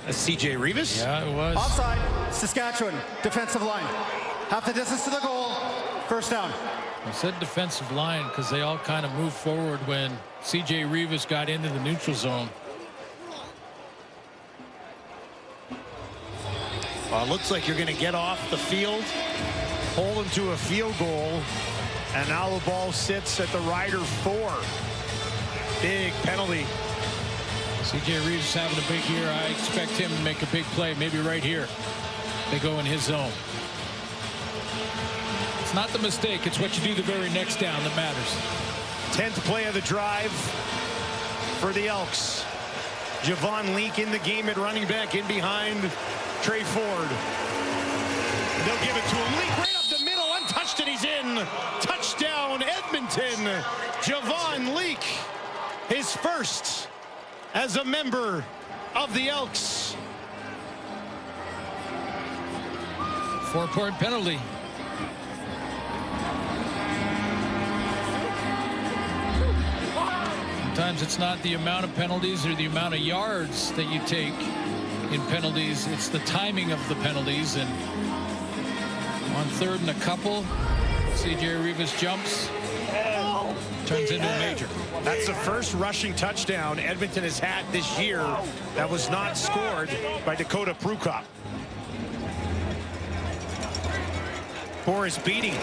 That's CJ Rivas? Yeah, it was. Offside, Saskatchewan, defensive line. Half the distance to the goal, first down. I said defensive line because they all kind of moved forward when CJ Rivas got into the neutral zone. Well, it looks like you're going to get off the field, hold them to a field goal, and now the ball sits at the Rider 4. Big penalty. CJ Reeves is having a big year. I expect him to make a big play, maybe right here. They go in his zone. It's not the mistake, it's what you do the very next down that matters. 10th play of the drive for the Elks. Javon Leak in the game at running back, in behind Trey Ford. They'll give it to him. Leak right up the middle, untouched, and he's in. Touchdown, Edmonton. Javon Leak, his first as a member of the Elks. 4-point penalty. Sometimes it's not the amount of penalties or the amount of yards that you take in penalties. It's the timing of the penalties. And on 3rd and a couple, CJ Rivas jumps, turns into a major. That's the first rushing touchdown Edmonton has had this year that was not scored by Dakota Prukop. Boris Beatty.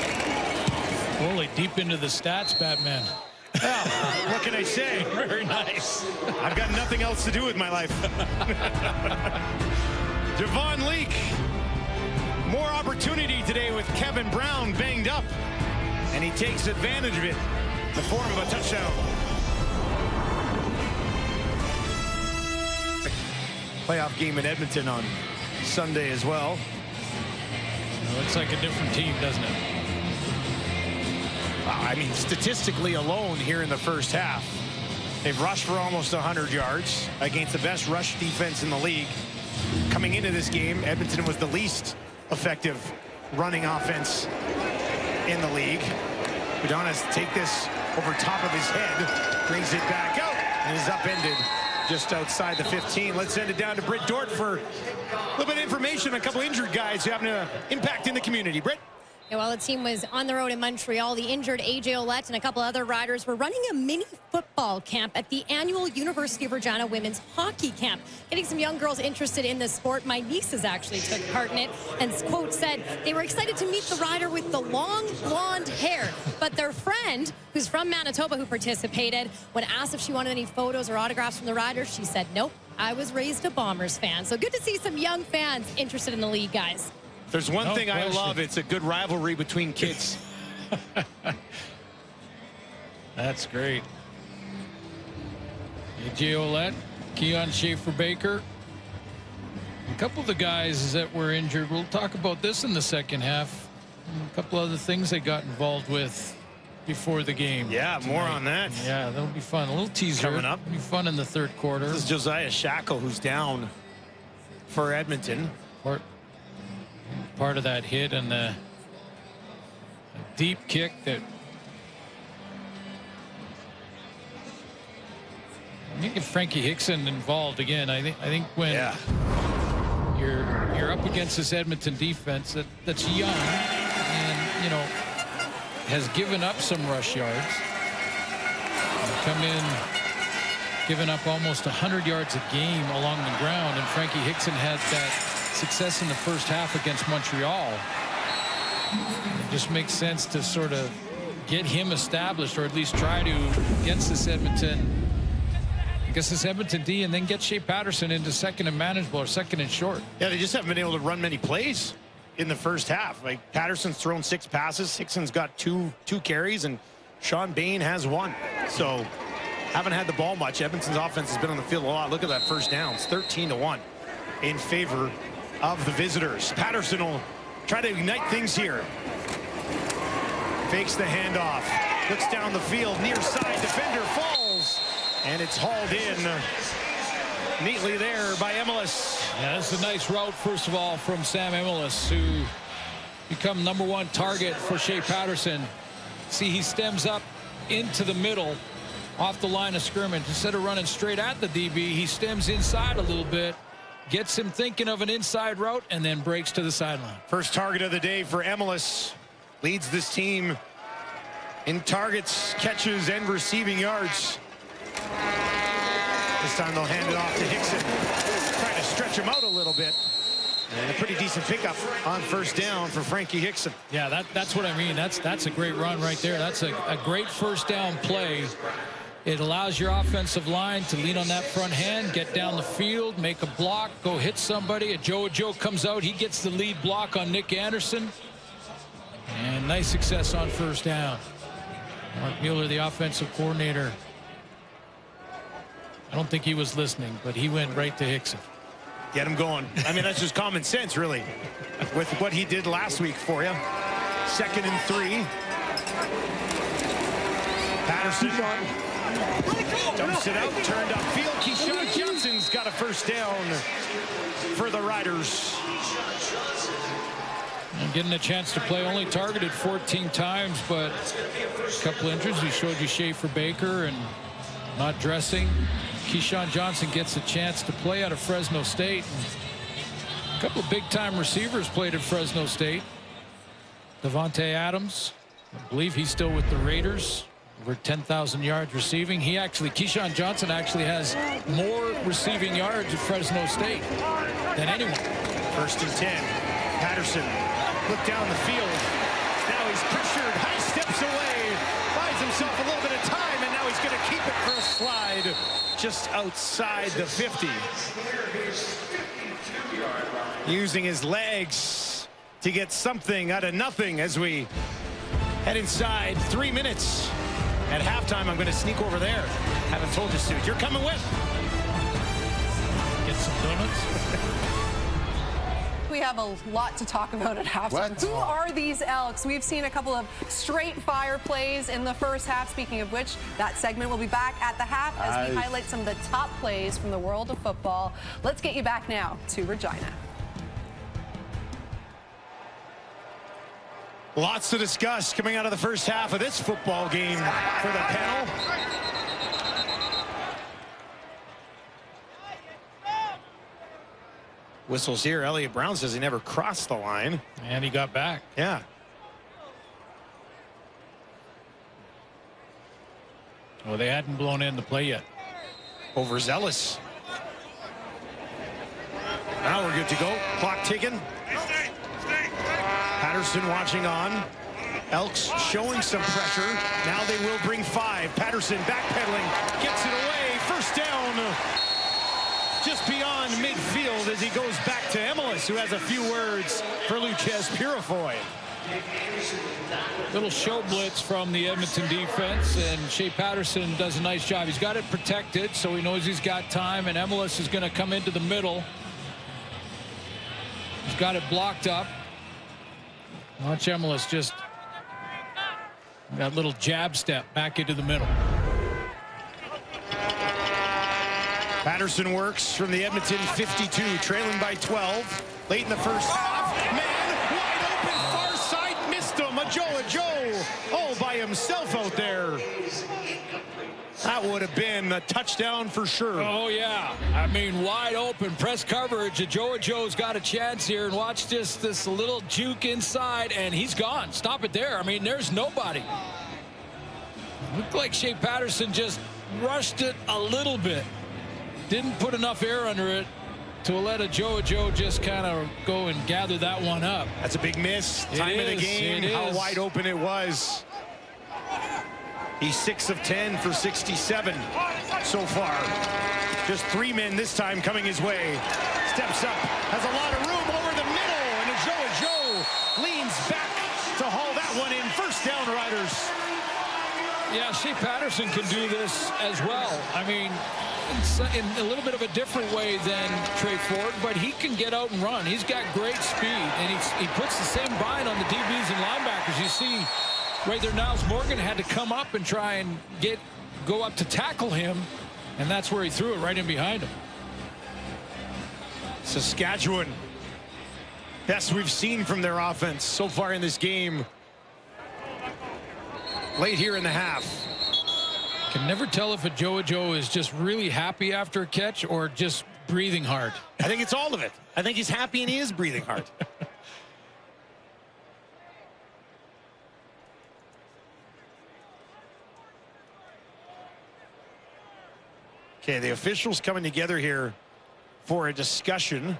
Holy, deep into the stats, Batman. Well, what can I say? Very nice. I've got nothing else to do with my life. Javon Leak. More opportunity today with Kevin Brown banged up. And he takes advantage of it in the form of a touchdown. Playoff game in Edmonton on Sunday as well. It looks like a different team, doesn't it? I mean, statistically alone here in the first half, they've rushed for almost 100 yards against the best rush defense in the league. Coming into this game, Edmonton was the least effective running offense in the league. Udonis take this over top of his head, brings it back out, and is upended just outside the 15. Let's send it down to Britt Dort for a little bit of information on a couple injured guys who having an impact in the community. Britt? Yeah, while the team was on the road in Montreal, the injured A.J. Ouellette and a couple other riders were running a mini football camp at the annual University of Regina Women's Hockey Camp, getting some young girls interested in the sport. My nieces actually took part in it and, quote, said they were excited to meet the rider with the long blonde hair. But their friend, who's from Manitoba, who participated, when asked if she wanted any photos or autographs from the riders, she said, nope, I was raised a Bombers fan. So good to see some young fans interested in the league, guys. There's one thing I love, it's a good rivalry between kids. That's great. A.J. Ouellette, Keon Schaefer-Baker. A couple of the guys that were injured, we'll talk about this in the second half. A couple other things they got involved with before the game. Yeah, tonight. more on that. Yeah, that'll be fun. A little teaser. Coming up. It'll be fun in the third quarter. This is Josiah Shackle, who's down for Edmonton. Part of that hit and the deep kick that I think if Frankie Hickson involved again, I think when you're up against this Edmonton defense that's young and has given up some rush yards, come in giving up almost 100 yards a game along the ground, and Frankie Hickson had that success in the first half against Montreal. It just makes sense to sort of get him established, or at least try to against this Edmonton D, and then get Shea Patterson into second and manageable or second and short. Yeah, they just haven't been able to run many plays in the first half. Like, Patterson's thrown 6 passes, Hickson's got two carries, and Sean Bain has 1. So haven't had the ball much. Edmonton's offense has been on the field a lot. Look at that first down. It's 13-1 in favor of the visitors. Patterson will try to ignite things here. Fakes the handoff. Looks down the field. Near side defender falls. And it's hauled in neatly there by Emilus. Yeah, that's a nice route, first of all, from Sam Emilus, who become #1 target for Shea Patterson. See, he stems up into the middle off the line of scrimmage. Instead of running straight at the DB, he stems inside a little bit, gets him thinking of an inside route, and then breaks to the sideline. First target of the day for Emilus. Leads this team in targets, catches, and receiving yards. This time they'll hand it off to Hickson. Trying to stretch him out a little bit. And a pretty decent pickup on first down for Frankie Hickson. Yeah, that's what I mean. That's a great run right there. That's a great first down play. It allows your offensive line to lean on that front hand, get down the field, make a block, go hit somebody. A Joe comes out. He gets the lead block on Nick Anderson. And nice success on first down. Mark Mueller, the offensive coordinator. I don't think he was listening, but he went right to Hickson. Get him going. I mean, that's just common sense, really, with what he did last week for you. 2nd and 3. Patterson dumps it out, turned upfield. Keyshawn Johnson's got a first down for the Riders. And getting a chance to play, only targeted 14 times, but a couple injuries. We showed you Schaefer Baker and not dressing. Keyshawn Johnson gets a chance to play out of Fresno State. And a couple of big-time receivers played at Fresno State. Devontae Adams, I believe he's still with the Raiders. Over 10,000 yards receiving. Keyshawn Johnson actually has more receiving yards at Fresno State than anyone. 1st and 10. Patterson look down the field. Now he's pressured, high steps away, buys himself a little bit of time, and now he's going to keep it for a slide just outside the 50. Using his legs to get something out of nothing as we head inside. 3 minutes at halftime. I'm going to sneak over there. Haven't told you, Stu. You're coming with. Get some donuts. We have a lot to talk about at halftime. What? Who are these Elks? We've seen a couple of straight fire plays in the first half. Speaking of which, that segment will be back at the half as we highlight some of the top plays from the world of football. Let's get you back now to Regina. Lots to discuss coming out of the first half of this football game for the panel. Whistles here. Elliott Brown says he never crossed the line. And he got back. Yeah. Well, they hadn't blown in the play yet. Overzealous. Now we're good to go. Clock ticking. Patterson watching on. Elks showing some pressure. Now they will bring 5. Patterson backpedaling. Gets it away. First down. Just beyond midfield as he goes back to Emilus, who has a few words for Luchez Purifoy. Little show blitz from the Edmonton defense, and Shea Patterson does a nice job. He's got it protected, so he knows he's got time, and Emilus is going to come into the middle. He's got it blocked up. Watch Emilus just that little jab step back into the middle. Patterson works from the Edmonton 52, trailing by 12. Late in the first half. Man, wide open, far side, missed him. A Joe, all by himself out there. That would have been a touchdown for sure. Oh, yeah. I mean, wide open press coverage. Joe's got a chance here. And watch this little juke inside, and he's gone. Stop it there. I mean, there's nobody. Looked like Shea Patterson just rushed it a little bit. Didn't put enough air under it to let a Joe just kind of go and gather that one up. That's a big miss. Time of the game, how wide open it was. He's 6 of 10 for 67 so far. Just 3 men this time coming his way. Steps up, has a lot of room over the middle, and a Joe leans back to haul that one in. First down, Riders. Yeah, Shea Patterson can do this as well. I mean, in a little bit of a different way than Trey Ford, but he can get out and run. He's got great speed, and he puts the same bind on the DBs and linebackers. You see right there, Niles Morgan had to come up and try and go up to tackle him, and that's where he threw it right in behind him. Saskatchewan, best we've seen from their offense so far in this game. Late here in the half. Can never tell if a Joe is just really happy after a catch or just breathing hard. I think it's all of it. I think he's happy and he is breathing hard. Okay, the officials coming together here for a discussion. I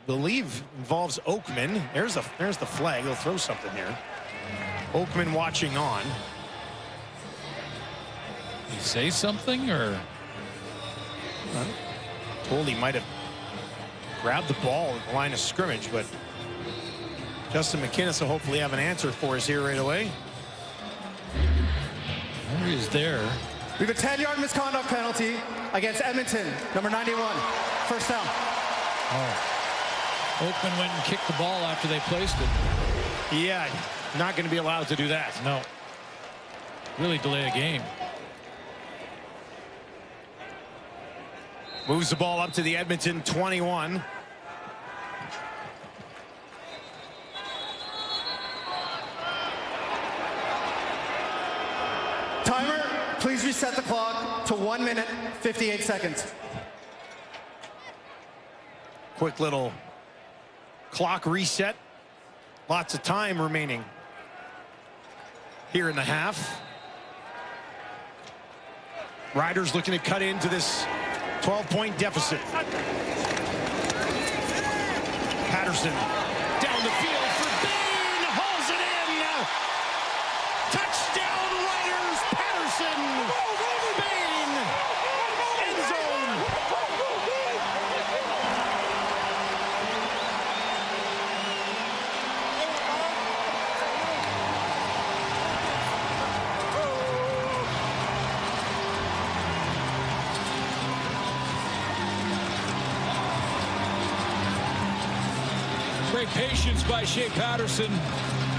believe involves Oakman. There's the flag. They'll throw something here. Oakman watching on. Did he say something or? Told he might have grabbed the ball at the line of scrimmage, but Justin McInnes will hopefully have an answer for us here right away. There he is there. We have a 10-yard misconduct penalty against Edmonton, number 91. First down. Oh. Oakman went and kicked the ball after they placed it. Yeah, not going to be allowed to do that. No. Really delay a game. Moves the ball up to the Edmonton 21. Timer, please reset the clock to 1 minute, 58 seconds. Quick little clock reset. Lots of time remaining here in the half. Riders looking to cut into this 12-point deficit. Patterson down the field for Bain, hauls it in. Touchdown Riders, Patterson. Bain, end zone. Great patience by Shea Patterson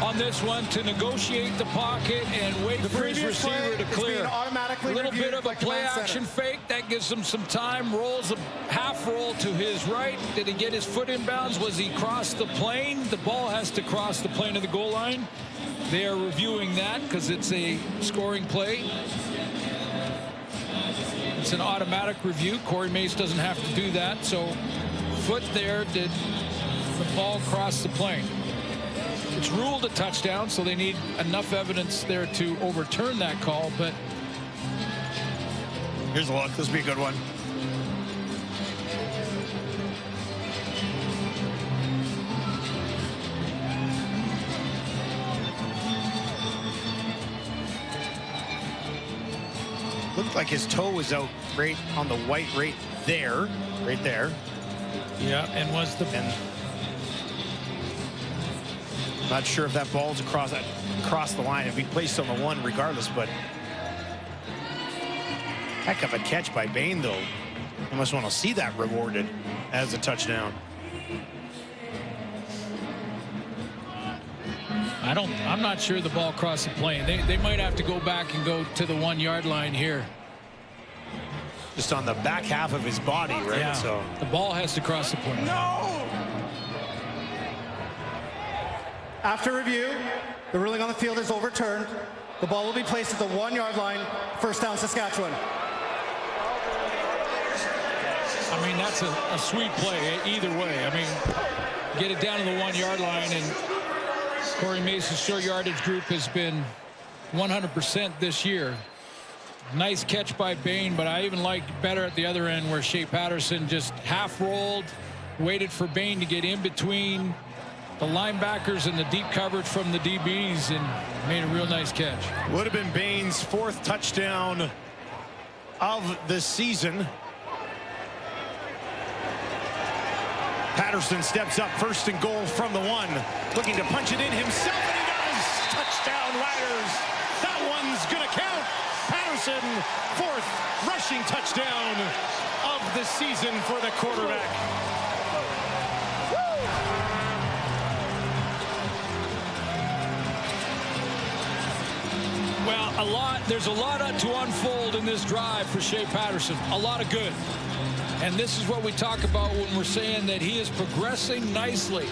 on this one to negotiate the pocket and wait for his receiver to clear. A little bit of a play action fake that gives him some time. Rolls a half roll to his right. Did he get his foot in bounds? Was he cross the plane? The ball has to cross the plane of the goal line. They are reviewing that because it's a scoring play. It's an automatic review. Corey Mace doesn't have to do that. So foot there, did the ball cross the plane? It's ruled a touchdown, so they need enough evidence there to overturn that call, but here's a look. This will be a good one. Looked like his toe was out right on the white right there. Yeah, and was the not sure if that ball's across the line. It'd be placed on the one regardless, but heck of a catch by Bain, though. You must want to see that rewarded as a touchdown. I'm not sure the ball crossed the plane. They might have to go back and go to the 1 yard line here. Just on the back half of his body, right? Yeah. So the ball has to cross the plane. No! After review, the ruling on the field is overturned. The ball will be placed at the 1 yard line. First down, Saskatchewan. I mean, that's a sweet play either way. I mean, get it down to the 1 yard line, and Corey Mace's short yardage group has been 100% this year. Nice catch by Bain, but I even liked better at the other end where Shea Patterson just half rolled, waited for Bain to get in between the linebackers and the deep coverage from the DBs and made a real nice catch. Would have been Bain's 4th touchdown of the season. Patterson steps up, 1st and goal from the 1, looking to punch it in himself, and he does. Touchdown Riders. That one's gonna count. Patterson, 4th rushing touchdown of the season for the quarterback. Well, there's a lot to unfold in this drive for Shea Patterson. A lot of good. And this is what we talk about when we're saying that he is progressing nicely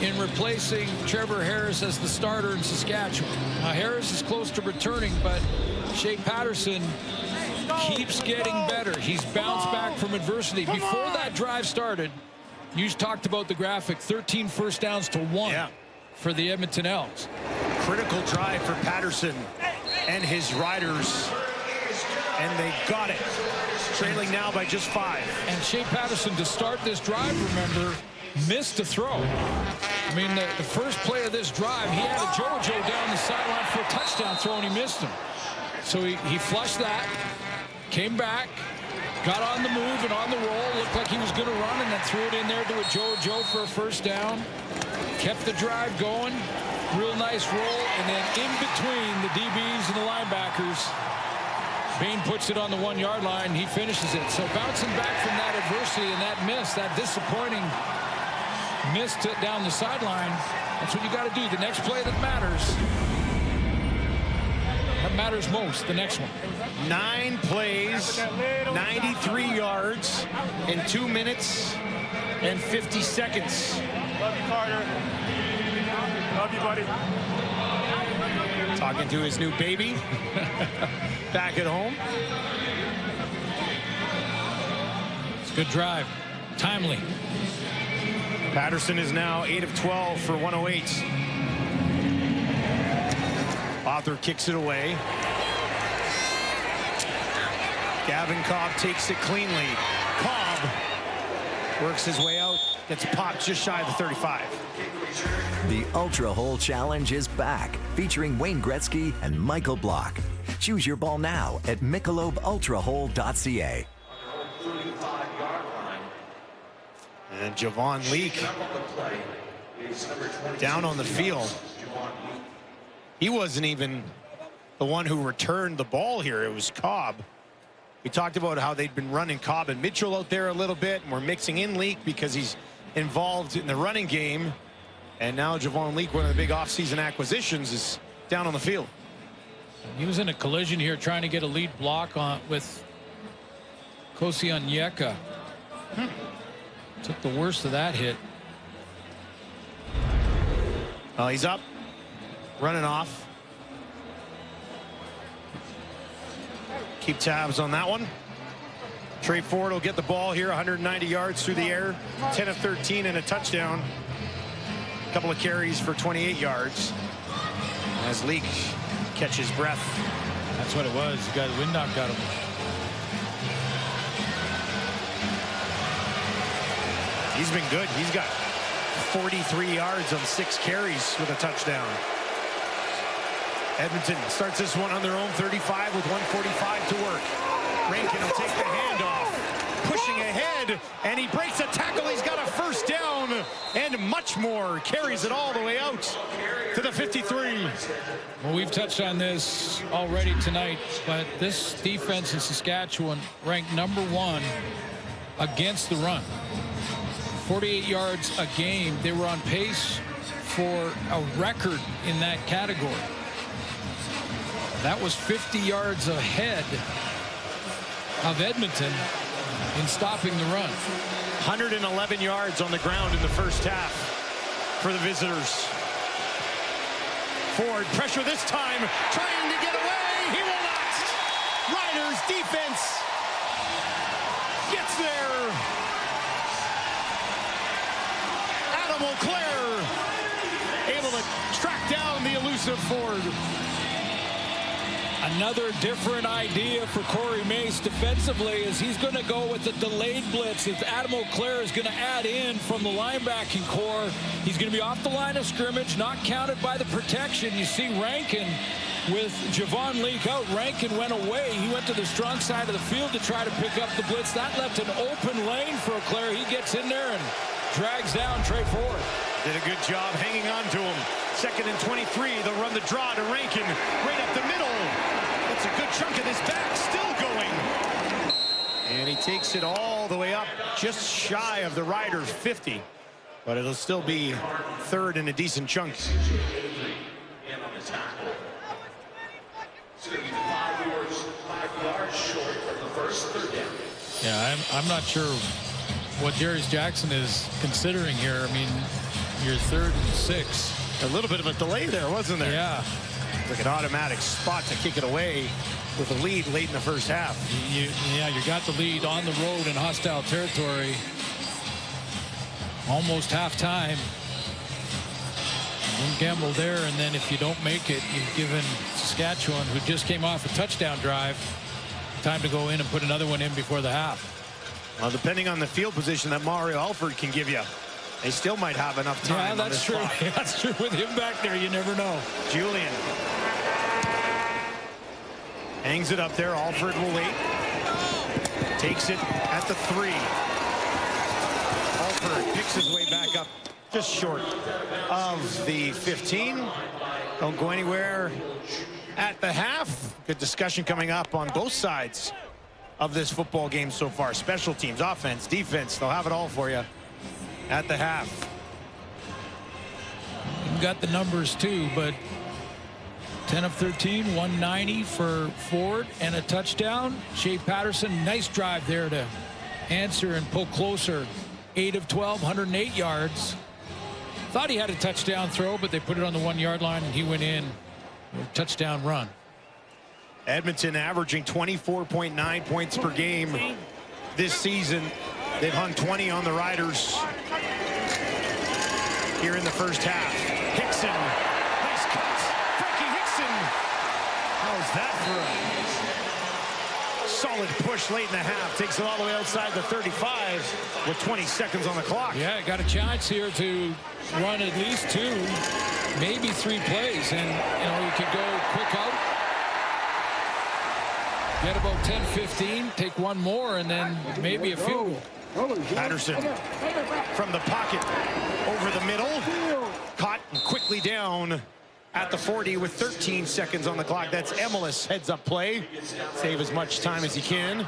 in replacing Trevor Harris as the starter in Saskatchewan. Now, Harris is close to returning, but Shea Patterson keeps getting better. He's bounced back from adversity. Before that drive started, you talked about the graphic, 13 first downs to 1 for the Edmonton Elks. Critical drive for Patterson and his Riders, and they got it. Trailing now by just 5. And Shea Patterson, to start this drive, remember, missed a throw. I mean, the first play of this drive, he had a JoJo down the sideline for a touchdown throw, and he missed him. So he flushed that, came back, got on the move and on the roll, looked like he was going to run, and then threw it in there to a JoJo for a first down. Kept the drive going, real nice roll, and then in between the DBs and the linebackers, Bain puts it on the 1-yard line. He finishes it. So bouncing back from that adversity and that miss, that disappointing miss down the sideline, that's what you got to do. The next play that matters, that matters most, the next one. 9 plays, 93 yards in 2 minutes and 50 seconds. Love you, Carter. Love you, buddy. Talking to his new baby back at home. It's a good drive. Timely. Patterson is now 8 of 12 for 108. Author kicks it away. Gavin Cobb takes it cleanly. Cobb works his way out, gets popped just shy of the 35. The Ultra Hole Challenge is back, featuring Wayne Gretzky and Michael Block. Choose your ball now at MichelobUltraHole.ca. And Javon Leake down on the field. He wasn't even the one who returned the ball here. It was Cobb. We talked about how they'd been running Cobb and Mitchell out there a little bit, and we're mixing in Leake because he's involved in the running game. And now Javon Leake, one of the big offseason acquisitions, is down on the field. He was in a collision here trying to get a lead block on with Kosi Onyeka. Took the worst of that hit. Oh, he's up, running off. Keep tabs on that one. Trey Ford will get the ball here, 190 yards through the air, 10 of 13 and a touchdown. A couple of carries for 28 yards. As Leake catches breath. That's what it was. The guy, the wind knock got him. He's been good. He's got 43 yards on 6 carries with a touchdown. Edmonton starts this one on their own 35 with 1:45 to work. Rankin will take the handoff, pushing ahead, and he breaks a tackle. He's got a first down and much more. Carries it all the way out to the 53. Well, we've touched on this already tonight, but this defense in Saskatchewan ranked #1 against the run. 48 yards a game. They were on pace for a record in that category. That was 50 yards ahead of Edmonton in stopping the run. 111 yards on the ground in the first half for the visitors. Ford, pressure this time, trying to get away. He will not. Riders defense gets there. Adam O'Clair able to track down the elusive Ford. Another different idea for Corey Mace defensively is he's going to go with the delayed blitz. If Adam O'Clair is going to add in from the linebacking core, he's going to be off the line of scrimmage, not counted by the protection. You see Rankin with Javon Leake out. Rankin went away. He went to the strong side of the field to try to pick up the blitz. That left an open lane for O'Clair. He gets in there and drags down Trey Ford. Did a good job hanging on to him. 2nd and 23. They'll run the draw to Rankin right up the middle. That's a good chunk of this back still going. And he takes it all the way up just shy of the Riders 50. But it'll still be 3rd and a decent chunk. It's going to be 5 yards short of the first 3rd down. Yeah, I'm not sure what Darius Jackson is considering here. I mean, you're 3rd and 6. A little bit of a delay there, wasn't there? Yeah. It's like an automatic spot to kick it away with a lead late in the first half. You got the lead on the road in hostile territory. Almost halftime. One gamble there, and then if you don't make it, you've given Saskatchewan, who just came off a touchdown drive, time to go in and put another one in before the half. Well, depending on the field position that Mario Alford can give you, they still might have enough time. Yeah, that's true. That's true. With him back there, you never know. Julian hangs it up there. Alford will wait. Takes it at the 3. Alford picks his way back up just short of the 15. Don't go anywhere at the half. Good discussion coming up on both sides of this football game so far. Special teams, offense, defense, they'll have it all for you at the half. You've got the numbers too, but 10 of 13, 190 for Ford and a touchdown. Shea Patterson, nice drive there to answer and pull closer. 8 of 12, 108 yards. Thought he had a touchdown throw, but they put it on the 1-yard line and he went in. Touchdown run. Edmonton averaging 24.9 points per game this season. They've hung 20 on the Riders here in the first half. Hickson, nice cut. Frankie Hickson. How's that for a solid push late in the half? Takes it all the way outside the 35 with 20 seconds on the clock. Yeah, got a chance here to run at least 2, maybe 3 plays, and you could go quick out, get about 10-15, take one more, and then maybe a field goal. Patterson from the pocket over the middle, caught and quickly down at the 40 with 13 seconds on the clock. That's Emelis heads up play. Save as much time as he can.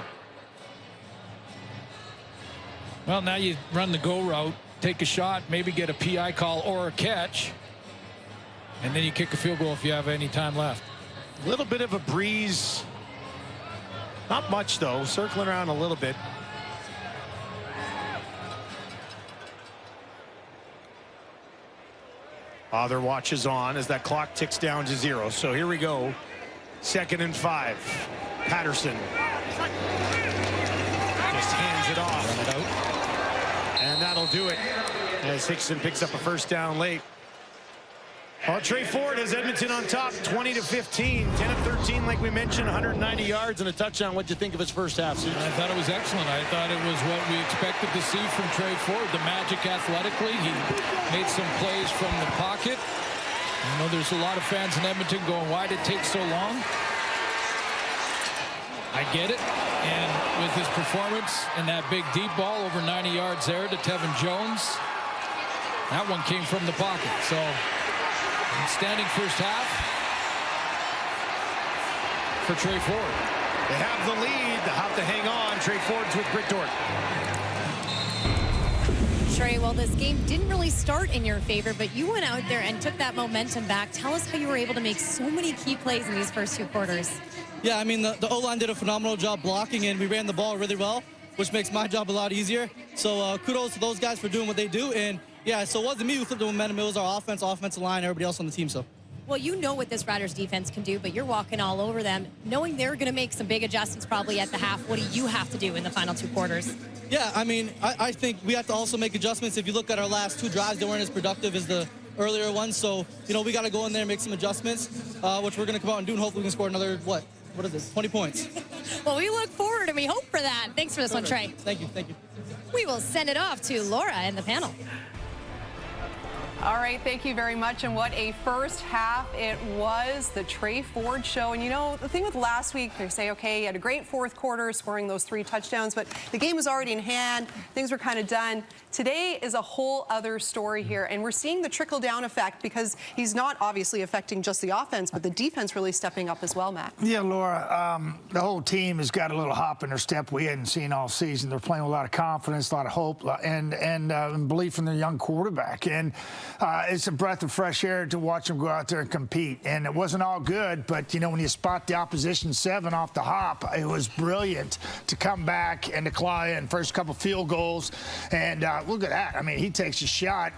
Well, now you run the go route, take a shot, maybe get a PI call or a catch, and then you kick a field goal if you have any time left. A little bit of a breeze. Not much, though. Circling around a little bit. Father watches on as that clock ticks down to 0. So here we go. 2nd and 5. Patterson just hands it off. Run it out. And that'll do it as Hickson picks up a first down late. Well, Trey Ford has Edmonton on top, 20-15, 10 of 13, like we mentioned, 190 yards and a touchdown. What'd you think of his first half, Susan? I thought it was excellent. I thought it was what we expected to see from Trey Ford. The magic athletically. He made some plays from the pocket. I know there's a lot of fans in Edmonton going, why did it take so long? I get it. And with his performance and that big deep ball over 90 yards there to Tevin Jones, that one came from the pocket. So, standing first half for Trey Ford. They have the lead. They have to hang on. Trey Ford's with Brickdorf. Trey, well, this game didn't really start in your favor, but you went out there and took that momentum back. Tell us how you were able to make so many key plays in these first 2 quarters. Yeah, I mean, the O-line did a phenomenal job blocking, and we ran the ball really well, which makes my job a lot easier. So kudos to those guys for doing what they do. And yeah, so it wasn't me who flipped the momentum. It was our offensive line, everybody else on the team. So. Well, you know what this Riders defense can do, but you're walking all over them. Knowing they're going to make some big adjustments probably at the half, what do you have to do in the final 2 quarters? Yeah, I mean, I think we have to also make adjustments. If you look at our last 2 drives, they weren't as productive as the earlier ones. So, we got to go in there and make some adjustments, which we're going to come out and do, and hopefully we can score another, what is it, 20 points. Well, we look forward and we hope for that. Thanks for this one, Trey. Thank you. We will send it off to Laura and the panel. All right, thank you very much. And what a first half it was, the Trey Ford show. And the thing with last week, they say, okay, he had a great 4th quarter, scoring those 3 touchdowns, but the game was already in hand. Things were kind of done. Today is a whole other story here, and we're seeing the trickle-down effect because he's not obviously affecting just the offense, but the defense really stepping up as well, Matt. Yeah, Laura, the whole team has got a little hop in their step we hadn't seen all season. They're playing with a lot of confidence, a lot of hope, and belief in their young quarterback. And it's a breath of fresh air to watch them go out there and compete. And it wasn't all good, but, you know, when you spot the opposition 7 off the hop, it was brilliant to come back and to claw in first couple field goals. And look at that. I mean, he takes a shot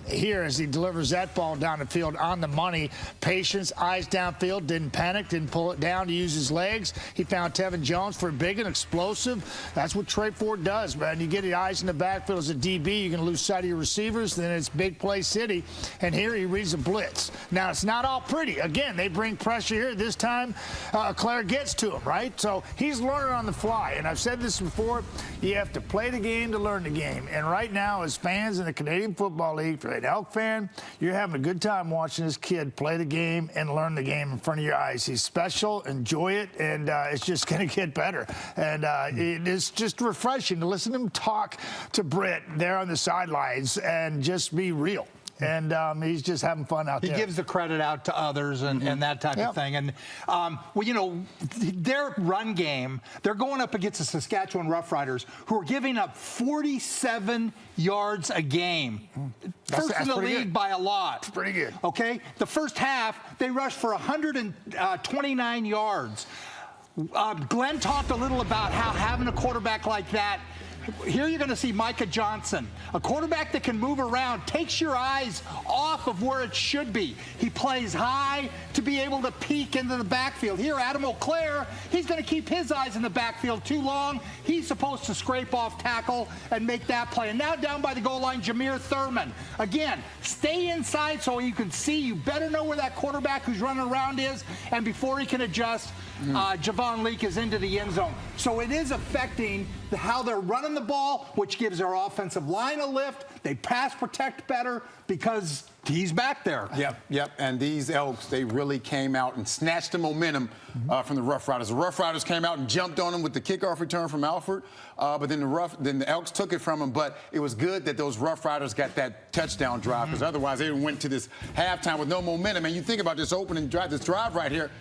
here as he delivers that ball down the field on the money. Patience, eyes downfield, didn't panic, didn't pull it down to use his legs. He found Tevin Jones for a big and explosive. That's what Trey Ford does, man. You get the eyes in the backfield as a DB, you're going to lose sight of your receivers, then it's big play city. And here he reads a blitz. Now, it's not all pretty. Again, they bring pressure here. This time, Claire gets to him, right? So he's learning on the fly. And I've said this before, you have to play the game to learn the game. And right now, as fans in the Canadian Football League, if you're an Elk fan, you're having a good time watching this kid play the game and learn the game in front of your eyes. He's special, enjoy it, and it's just going to get better. And it's just refreshing to listen to him talk to Britt there on the sidelines and just be real. And he's just having fun out there. He gives the credit out to others and that type of thing. And, well, you know, their run game, they're going up against the Saskatchewan Roughriders, who are giving up 47 yards a game. First in the league by a lot. That's pretty good. Okay? The first half, they rushed for 129 yards. Glenn talked a little about how having a quarterback like that, here you're going to see Micah Johnson, a quarterback that can move around, takes your eyes off of where it should be. He plays high to be able to peek into the backfield. Here, Adam O'Clair, he's going to keep his eyes in the backfield too long. He's supposed to scrape off tackle and make that play. And now down by the goal line, Jameer Thurman. Again, stay inside so you can see. You better know where that quarterback who's running around is. And before he can adjust, Javon Leake is into the end zone. So it is affecting how they're running the ball, which gives our offensive line a lift. They pass protect better because he's back there. Yep. And these Elks, they really came out and snatched the momentum from the Roughriders. The Roughriders came out and jumped on them with the kickoff return from Alford, but then the Elks took it from them. But it was good that those Roughriders got that touchdown drive, because otherwise they went to this halftime with no momentum. And you think about this opening drive, this drive right here.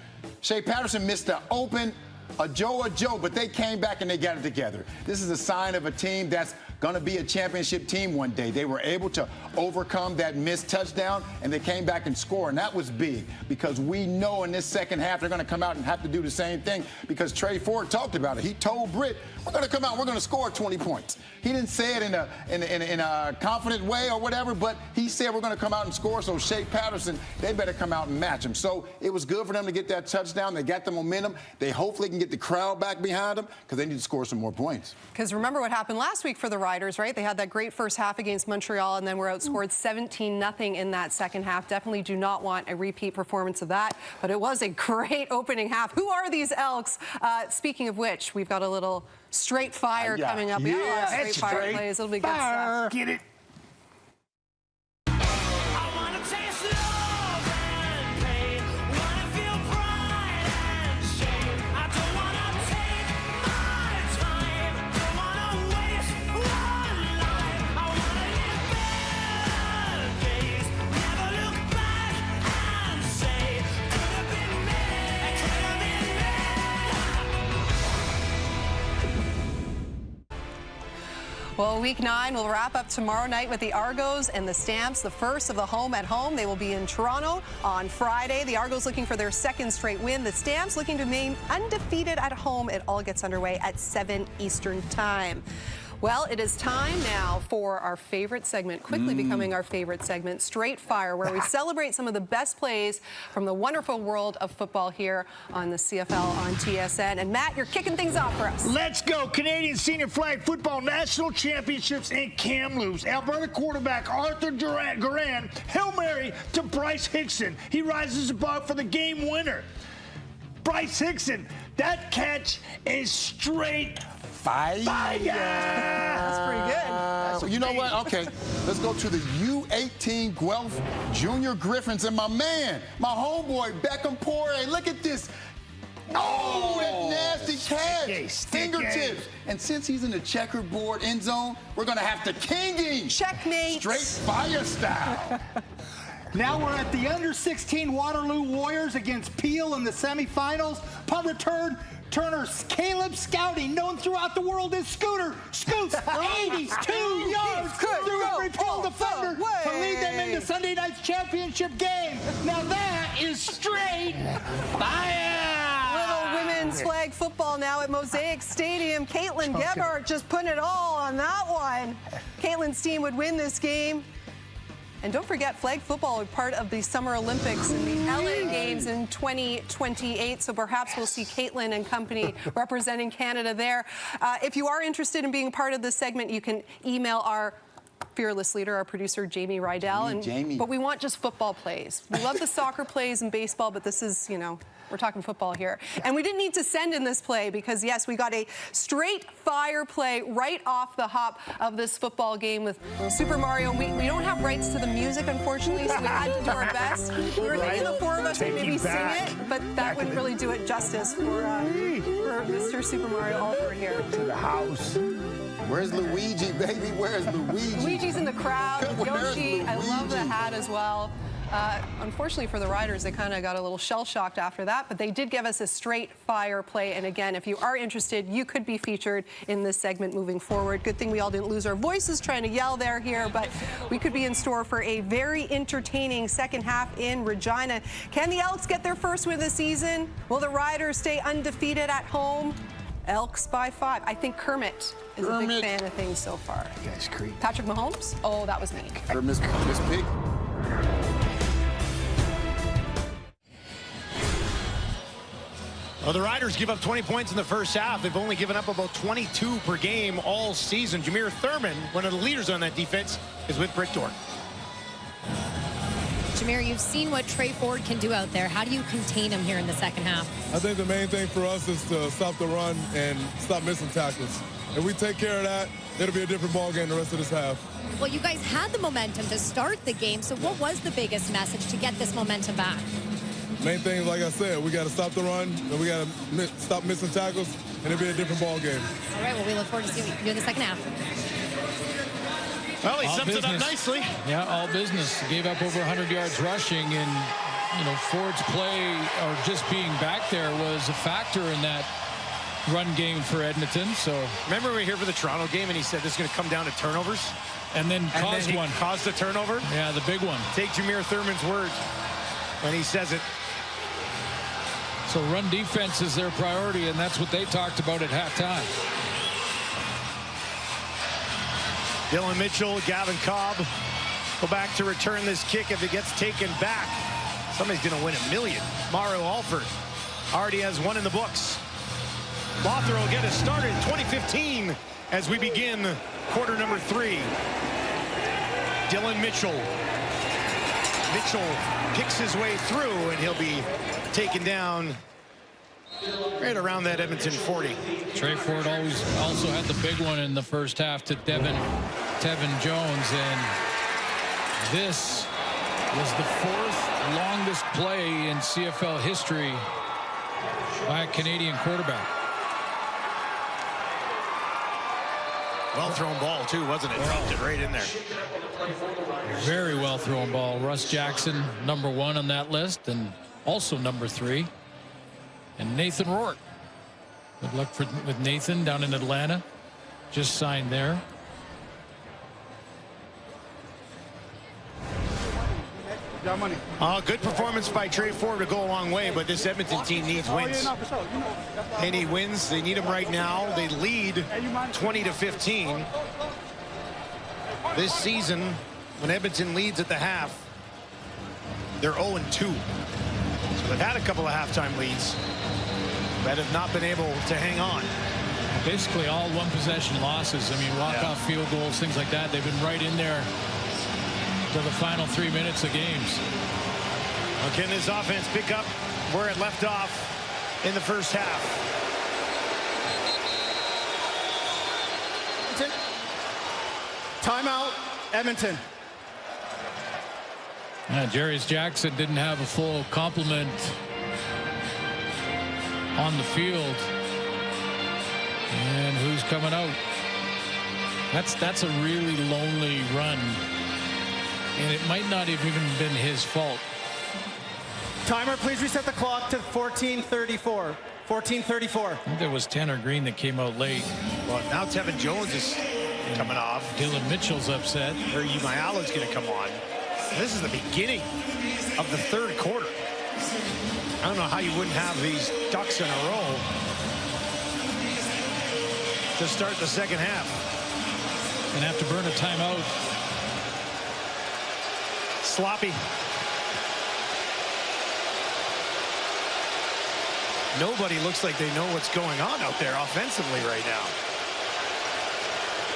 Shea Patterson missed the open a Joe, but they came back and they got it together. This is a sign of a team that's going to be a championship team one day. They were able to overcome that missed touchdown, and they came back and scored, and that was big, because we know in this second half they're going to come out and have to do the same thing, because Trey Ford talked about it. He told Britt, we're going to come out, we're going to score 20 points. He didn't say it in a confident way or whatever, but he said we're going to come out and score, so Shea Patterson, they better come out and match him. So it was good for them to get that touchdown. They got the momentum. They hopefully can get the crowd back behind them, because they need to score some more points. Because remember what happened last week for the Riders, right? They had that great first half against Montreal and then were outscored 17-0 in that second half. Definitely do not want a repeat performance of that, but it was a great opening half. Who are these Elks? Speaking of which, we've got a little straight fire coming up. We got a lot of straight fire plays. It'll be good stuff. Get it. Well, Week 9 will wrap up tomorrow night with the Argos and the Stamps, the first of the home at home. They will be in Toronto on Friday. The Argos looking for their second straight win. The Stamps looking to remain undefeated at home. It all gets underway at 7 Eastern Time. Well, it is time now for our favorite segment, quickly becoming our favorite segment, Straight Fire, where we celebrate some of the best plays from the wonderful world of football here on the CFL on TSN. And Matt, you're kicking things off for us. Let's go. Canadian Senior Flag Football National Championships in Kamloops. Alberta quarterback Arthur Duran, Hail Mary to Bryce Hickson. He rises above for the game winner. Bryce Hickson, that catch is straight fire. That's pretty good. That's you know what? Okay, let's go to the U18 Guelph Junior Griffins and my man, my homeboy Beckham Poirier. Look at this. Oh, that nasty catch. Sticky. Fingertips. And since he's in the checkerboard end zone, we're going to have to king him. Checkmate. Straight fire style. Now we're at the under-16 Waterloo Warriors against Peel in the semifinals. Punt return, Turner Caleb Scouting, known throughout the world as Scooter, scoots 82 yards through every Peel defender to lead them into Sunday night's championship game. Now that is straight fire! Little women's flag football now at Mosaic Stadium. Caitlin Gebhardt just putting it all on that one. Caitlin's team would win this game. And don't forget, flag football is part of the Summer Olympics and the LA Games in 2028. So perhaps we'll see Caitlin and company representing Canada there. If you are interested in being part of this segment, you can email our fearless leader, our producer, Jamie Rydell. But we want just football plays. We love the soccer plays and baseball, but this is, you know, we're talking football here. And we didn't need to send in this play because, yes, we got a straight fire play right off the hop of this football game with Super Mario. We don't have rights to the music, unfortunately, so we had to do our best. We were thinking the four of us would maybe sing it, but that wouldn't really do it justice for Mr. Super Mario Alford here. To the house. Where's Luigi, baby? Where's Luigi? Luigi's in the crowd. Yoshi, I love the Luigi? hat as well. Unfortunately for the Riders, they kind of got a little shell-shocked after that, but they did give us a straight fire play. And again, if you are interested, you could be featured in this segment moving forward. Good thing we all didn't lose our voices trying to yell here, but we could be in store for a very entertaining second half in Regina. Can the Elks get their first win of the season? Will the Riders stay undefeated at home? Elks by 5. I think Kermit is a big fan of things so far. You guys creep. Patrick Mahomes? Oh, that was me. Or Miss Pig. Well, the Riders give up 20 points in the first half. They've only given up about 22 per game all season. Jameer Thurman, one of the leaders on that defense, is with Brickdorf. Jameer, you've seen what Trey Ford can do out there. How do you contain him here in the second half? I think the main thing for us is to stop the run and stop missing tackles. If we take care of that, it'll be a different ball game the rest of this half. Well, you guys had the momentum to start the game, so what was the biggest message to get this momentum back? Main thing, like I said, we got to stop the run, and we got to stop missing tackles, and it'll be a different ball game. All right, well, we look forward to seeing what you can do in the second half. Well, he All sums it up nicely. Yeah, all business. Gave up over 100 yards rushing, and, you know, Ford's play, or just being back there, was a factor in that run game for Edmonton. So remember we were here for the Toronto game, and he said this is going to come down to turnovers? And then caused one. Caused a turnover? Yeah, the big one. Take Jameer Thurman's words when he says it. So run defense is their priority, and that's what they talked about at halftime. Dylan Mitchell, Gavin Cobb go back to return this kick if it gets taken back. Somebody's going to win $1 million. Mario Alford already has one in the books. Lothar will get us started in 2015 as we begin quarter number 3. Dylan Mitchell. Mitchell picks his way through, and he'll be taken down right around that Edmonton 40. Trey Ford also had the big one in the first half to Tevin Jones, and this was the 4th longest play in CFL history by a Canadian quarterback. Well thrown ball too, wasn't it? Dropped it right in there. Very well thrown ball. Russ Jackson, number 1 on that list, and also number 3. And Nathan Rourke. Good luck with Nathan down in Atlanta. Just signed there. Good performance by Trey Ford to go a long way, but this Edmonton team needs wins. They need wins. They need them right now. They lead 20-15. This season, when Edmonton leads at the half, they're 0-2. So they've had a couple of halftime leads, but have not been able to hang on. Basically all one-possession losses. I mean, walk-off field goals, things like that. They've been right in there to the final 3 minutes of games. Well, can this offense pick up where it left off in the first half? Timeout, Edmonton. Jarius Jackson didn't have a full complement on the field. And who's coming out? That's a really lonely run. And it might not have even been his fault. Timer, please reset the clock to 14:34. 14:34. I think there was Tanner Green that came out late. Well, now Tevin Jones is coming off. Dylan Mitchell's upset. Or Umayala's going to come on. This is the beginning of the third quarter. I don't know how you wouldn't have these ducks in a row to start the second half. And have to burn a timeout. Sloppy. Nobody looks like they know what's going on out there offensively right now.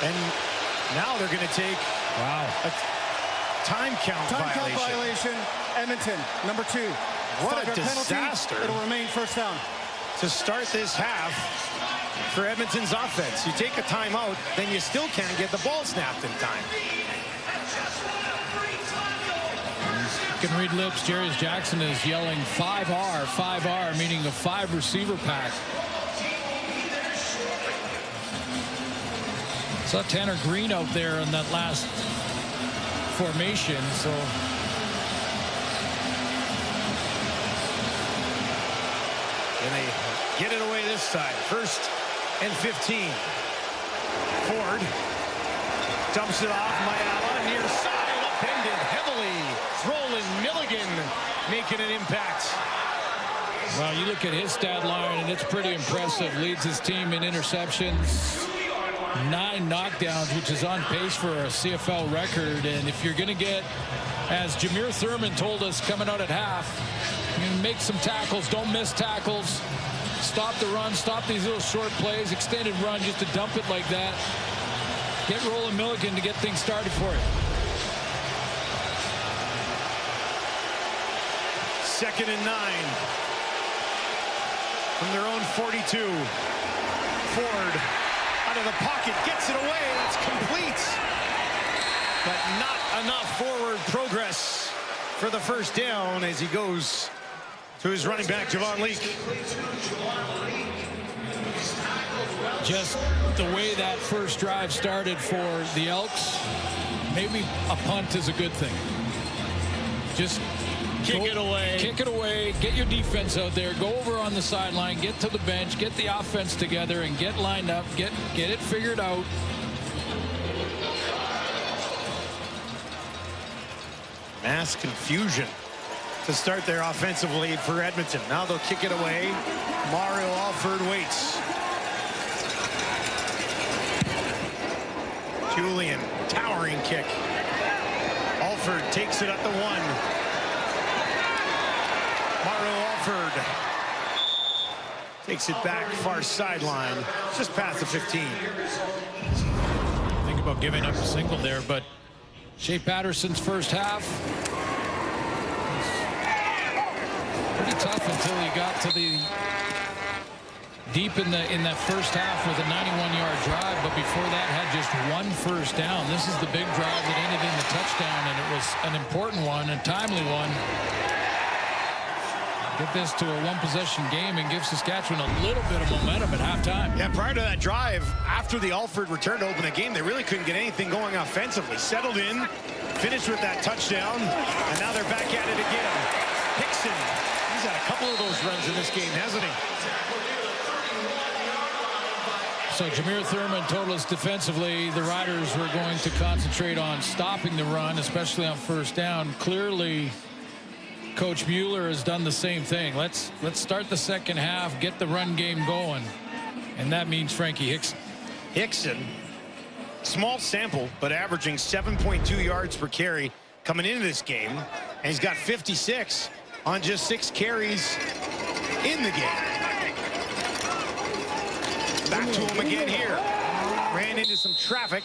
And now they're going to take a time count violation. Edmonton, number 2. What a Penalty. disaster. It'll remain first down. To start this half for Edmonton's offense. You take a timeout, then you still can't get the ball snapped in time. You can read lips. Jarius Jackson is yelling 5R, meaning a 5 receiver pack. Saw Tanner Green out there in that last formation, so. And they get it away this time. 1st and 15. Ford dumps it off. Mayala near side, upended heavily. Roland Milligan making an impact. Well, you look at his stat line, and it's pretty impressive. Leads his team in interceptions. 9 knockdowns, which is on pace for a CFL record. And if you're going to get, as Jameer Thurman told us coming out at half, you make some tackles, don't miss tackles, stop the run, stop these little short plays, extended run, just to dump it like that. Get Roland Milligan to get things started for you. 2nd and 9. From their own 42. Ford out of the pocket, gets it away. That's complete. But not enough forward progress for the first down as he goes to his running back, Javon Leake. Just the way that first drive started for the Elks, maybe a punt is a good thing. Just kick it away, get your defense out there, go over on the sideline, get to the bench, get the offense together, and get lined up, get it figured out. Mass confusion to start their offensive lead for Edmonton. Now they'll kick it away. Mario Alford waits. Julian, towering kick. Alford takes it at the 1. Mario Alford takes it back far sideline, just past the 15. Think about giving up a single there, but Shea Patterson's first half was pretty tough until he got to the deep in that first half with a 91-yard drive, but before that had just 1 first down. This is the big drive that ended in the touchdown, and it was an important one, a timely one. Get this to a 1-possession game and give Saskatchewan a little bit of momentum at halftime. Yeah, prior to that drive, after the Alford return to open the game, they really couldn't get anything going offensively. Settled in, finished with that touchdown, and now they're back at it again. Hickson, he's had a couple of those runs in this game, hasn't he? So Jameer Thurman told us defensively the Riders were going to concentrate on stopping the run, especially on first down. Clearly, Coach Mueller has done the same thing. Let's start the second half, get the run game going, and that means Frankie Hickson. Hickson, small sample, but averaging 7.2 yards per carry coming into this game, and he's got 56 on just 6 carries in the game. Back to him again here. Ran into some traffic,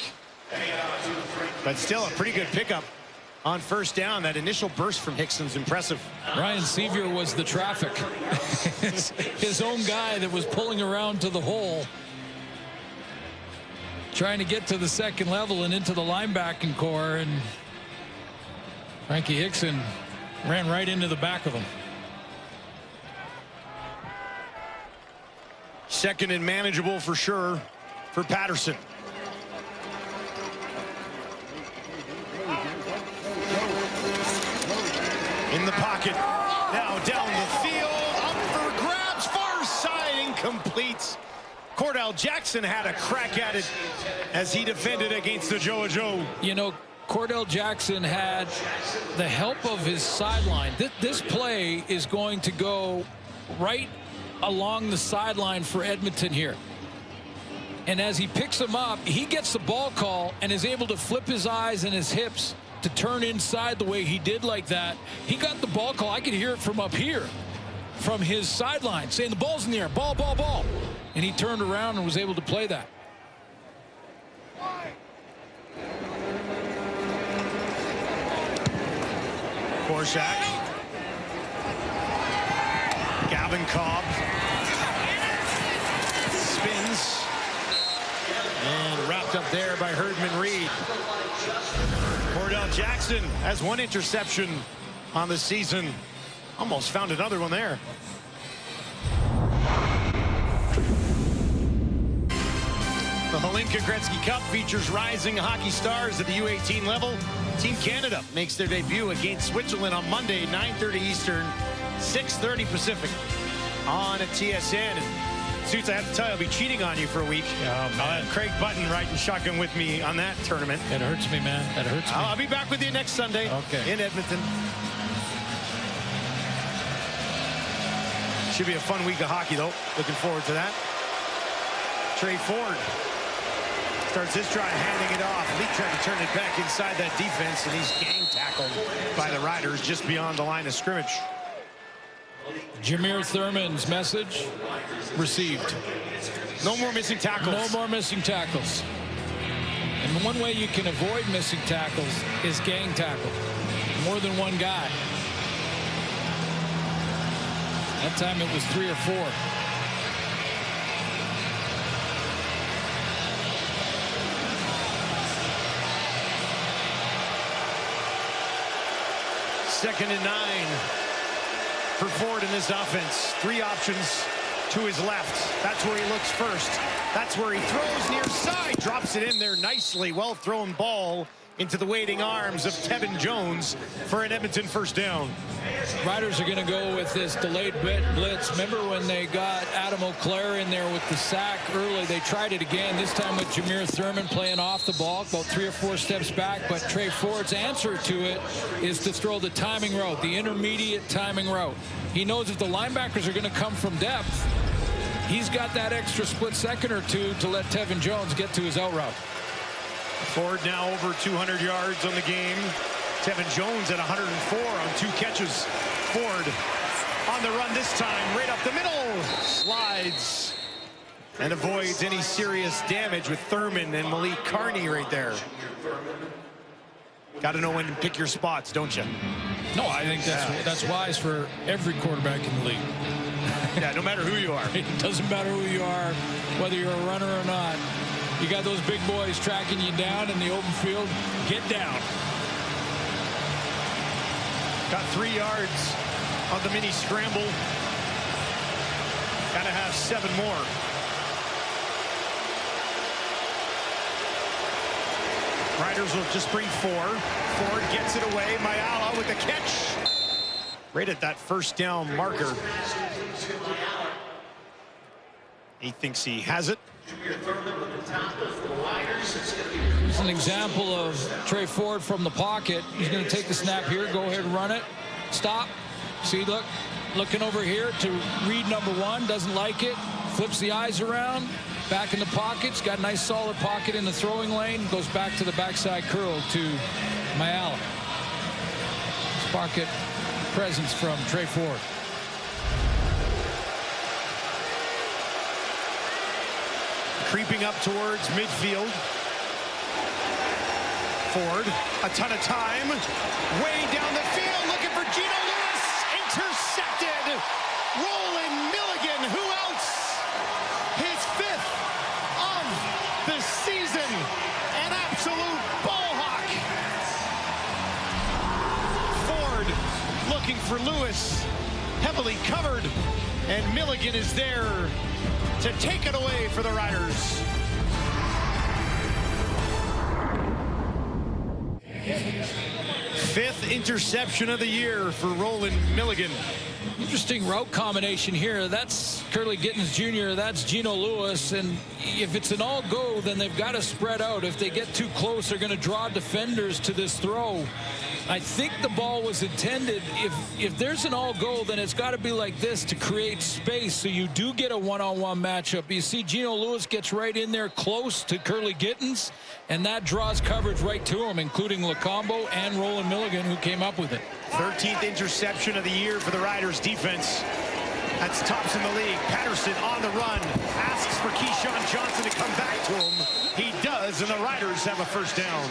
but still a pretty good pickup on first down. That initial burst from Hickson's impressive. Ryan Sevier was the traffic. His own guy that was pulling around to the hole, trying to get to the second level and into the linebacking core, and Frankie Hickson ran right into the back of him. Second and manageable for sure for Patterson. In the pocket, now down the field, up for grabs, far side, incomplete. Cordell Jackson had a crack at it as he defended against the Joe. You know, Cordell Jackson had the help of his sideline. This play is going to go right along the sideline for Edmonton here. And as he picks him up, he gets the ball call and is able to flip his eyes and his hips to turn inside the way he did like that. He got the ball call. I could hear it from up here, from his sideline, saying the ball's in the air, ball, ball, ball. And he turned around and was able to play that. Korshak. Gavin Cobb. Spins. And wrapped up there by Herdman Reed. Cordell Jackson has one interception on the season. Almost found another one there. The Holinka Gretzky Cup features rising hockey stars at the U18 level. Team Canada makes their debut against Switzerland on Monday, 9:30 Eastern, 6:30 Pacific on a TSN. And Suits, I have to tell you, I'll be cheating on you for a week. I'll have Craig Button riding shotgun with me on that tournament. It hurts me, man. That hurts me. I'll be back with you next Sunday in Edmonton. Should be a fun week of hockey, though. Looking forward to that. Trey Ford starts this drive, handing it off. Lee trying to turn it back inside that defense, and he's gang tackled by the Riders just beyond the line of scrimmage. Jameer Thurman's message received. No more missing tackles. No more missing tackles. And one way you can avoid missing tackles is gang tackle. More than one guy. That time it was 3 or 4. Second and 9 for Ford in this offense. 3 options to his left. That's where he looks first. That's where he throws near side. Drops it in there nicely. Well thrown ball into the waiting arms of Tevin Jones for an Edmonton first down. Riders are going to go with this delayed blitz. Remember when they got Adam O'Clair in there with the sack early? They tried it again, this time with Jameer Thurman playing off the ball, about 3 or 4 steps back. But Trey Ford's answer to it is to throw the timing route, the intermediate timing route. He knows if the linebackers are going to come from depth, he's got that extra split second or two to let Tevin Jones get to his out route. Ford now over 200 yards on the game. Tevin Jones at 104 on 2 catches. Ford on the run this time, right up the middle. Slides and avoids any serious damage with Thurman and Malik Carney right there. Got to know when to pick your spots, don't you? No, I think that's wise for every quarterback in the league. Yeah, no matter who you are. It doesn't matter who you are, whether you're a runner or not. You got those big boys tracking you down in the open field. Get down. Got 3 yards on the mini scramble. Got to have 7 more. Riders will just bring 4. Ford gets it away. Mayala with the catch. Right at that first down marker. He thinks he has it. It's an example of Trey Ford from the pocket. He's going to take the snap here. Go ahead and run it. Stop. See, looking over here to read number 1. Doesn't like it. Flips the eyes around. Back in the pockets. Got a nice solid pocket in the throwing lane. Goes back to the backside curl to Mayala. Pocket presence from Trey Ford. Creeping up towards midfield. Ford, a ton of time. Way down the field, looking for Gino Lewis. Intercepted. Roland Milligan, who else? His 5th of the season. An absolute ball hawk. Ford looking for Lewis. Heavily covered. And Milligan is there to take it away for the Riders. Fifth interception of the year for Roland Milligan. Interesting route combination here. That's Curly Gittens Jr., that's Gino Lewis, and if it's an all-go, then they've got to spread out. If they get too close, they're going to draw defenders to this throw. I think the ball was intended, if there's an all-go, then it's got to be like this to create space, so you do get a one-on-one matchup. You see Gino Lewis gets right in there close to Curly Gittens, and that draws coverage right to him, including Lacombo and Roland Milligan, who came up with it. 13th interception of the year for the Riders defense. That's tops in the league. Patterson on the run, asks for Keyshawn Johnson to come back to him. He does, and the Riders have a first down.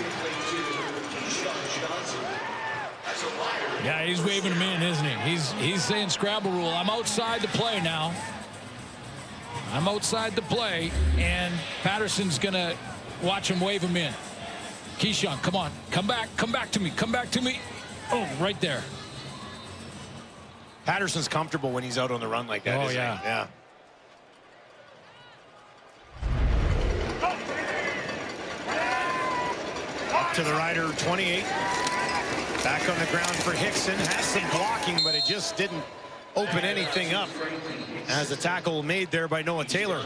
Yeah, he's waving him in, isn't he? He's saying scramble rule. I'm outside the play now. I'm outside the play, and Patterson's going to watch him wave him in. Keyshawn, come on. Come back to me. Come back to me. Oh, right there. Patterson's comfortable when he's out on the run like that. Oh, isn't yeah. He? Yeah. Up to the Rider 28. Back on the ground for Hickson. Has some blocking, but it just didn't open anything up as a tackle made there by Noah Taylor.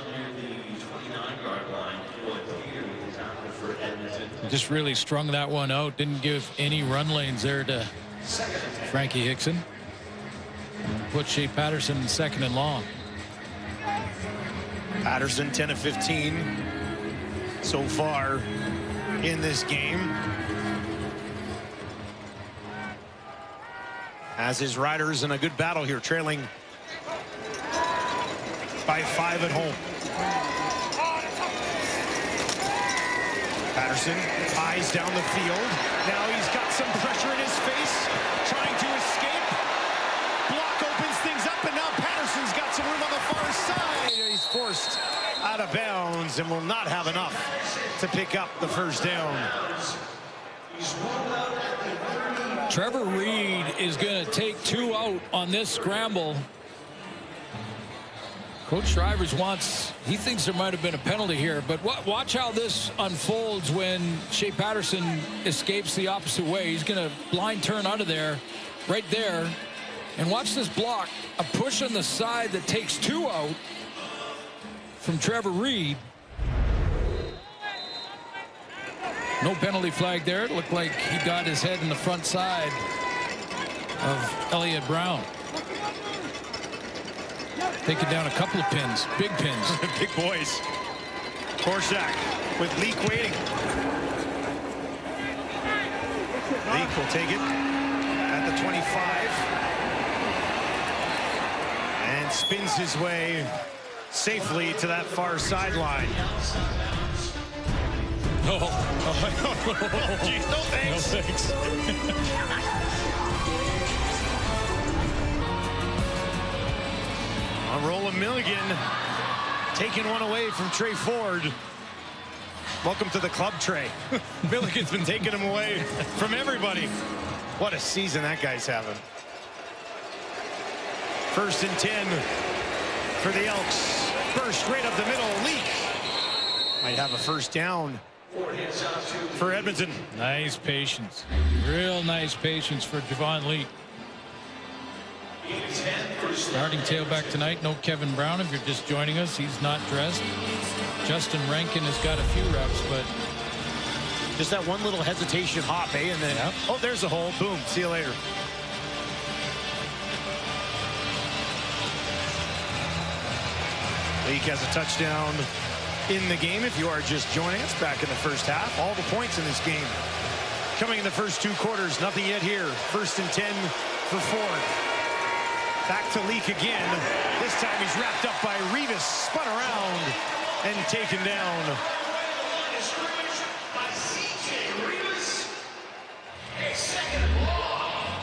Just really strung that one out. Didn't give any run lanes there to Frankie Hickson. Put Shea Patterson in second and long. Patterson 10 of 15 so far in this game. As his Riders in a good battle here, trailing by 5 at home. Patterson eyes down the field. Now he's got some pressure in his face, trying to escape. Block opens things up, and now Patterson's got some room on the far side. He's forced out of bounds and will not have enough to pick up the first down. Trevor Reed is going to take 2 out on this scramble. Coach Shivers he thinks there might have been a penalty here, but watch how this unfolds when Shea Patterson escapes the opposite way. He's going to blind turn out of there, right there, and watch this block. A push on the side that takes 2 out from Trevor Reed. No penalty flag there. It looked like he got his head in the front side of Elliott Brown. Taking down a couple of pins, big pins. Big boys. Korshak with Leak waiting. Leak will take it at the 25. And spins his way safely to that far sideline. No. Geez, no thanks. No thanks. Roland Milligan taking one away from Trey Ford. Welcome to the club, Trey. Milligan's been taking him away from everybody. What a season that guy's having. 1st and 10 for the Elks. Burst right up the middle. Leak might have a first down for Edmonton. Nice patience. Real nice patience for Javon Leak. Starting tailback tonight, no Kevin Brown. If you're just joining us, he's not dressed. Justin Rankin has got a few reps, but just that one little hesitation hop, eh? And then, oh, there's a hole. Boom. See you later. Leak has a touchdown in the game. If you are just joining us, back in the first half, all the points in this game coming in the first 2 quarters. Nothing yet here. 1st and 10 for Ford. Back to Leak again. This time he's wrapped up by Revis, spun around and taken down.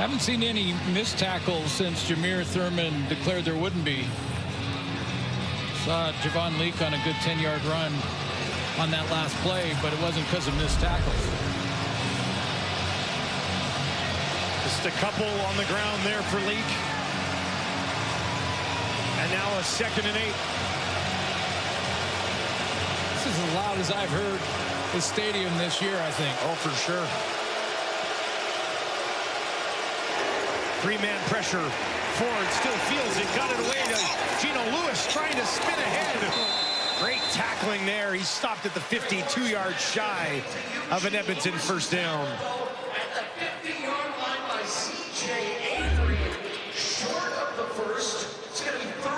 haven't seen any missed tackles since Jameer Thurman declared there wouldn't be. Saw Javon Leak on a good 10-yard run on that last play, but it wasn't because of missed tackles. Just a couple on the ground there for Leak. And now a 2nd and 8. as loud as I've heard the stadium this year, I think. Oh, for sure. Three-man pressure. Ford still feels it. Got it away to Gino Lewis trying to spin ahead. Great tackling there. He stopped at the 52-yard shy of an Edmonton first down.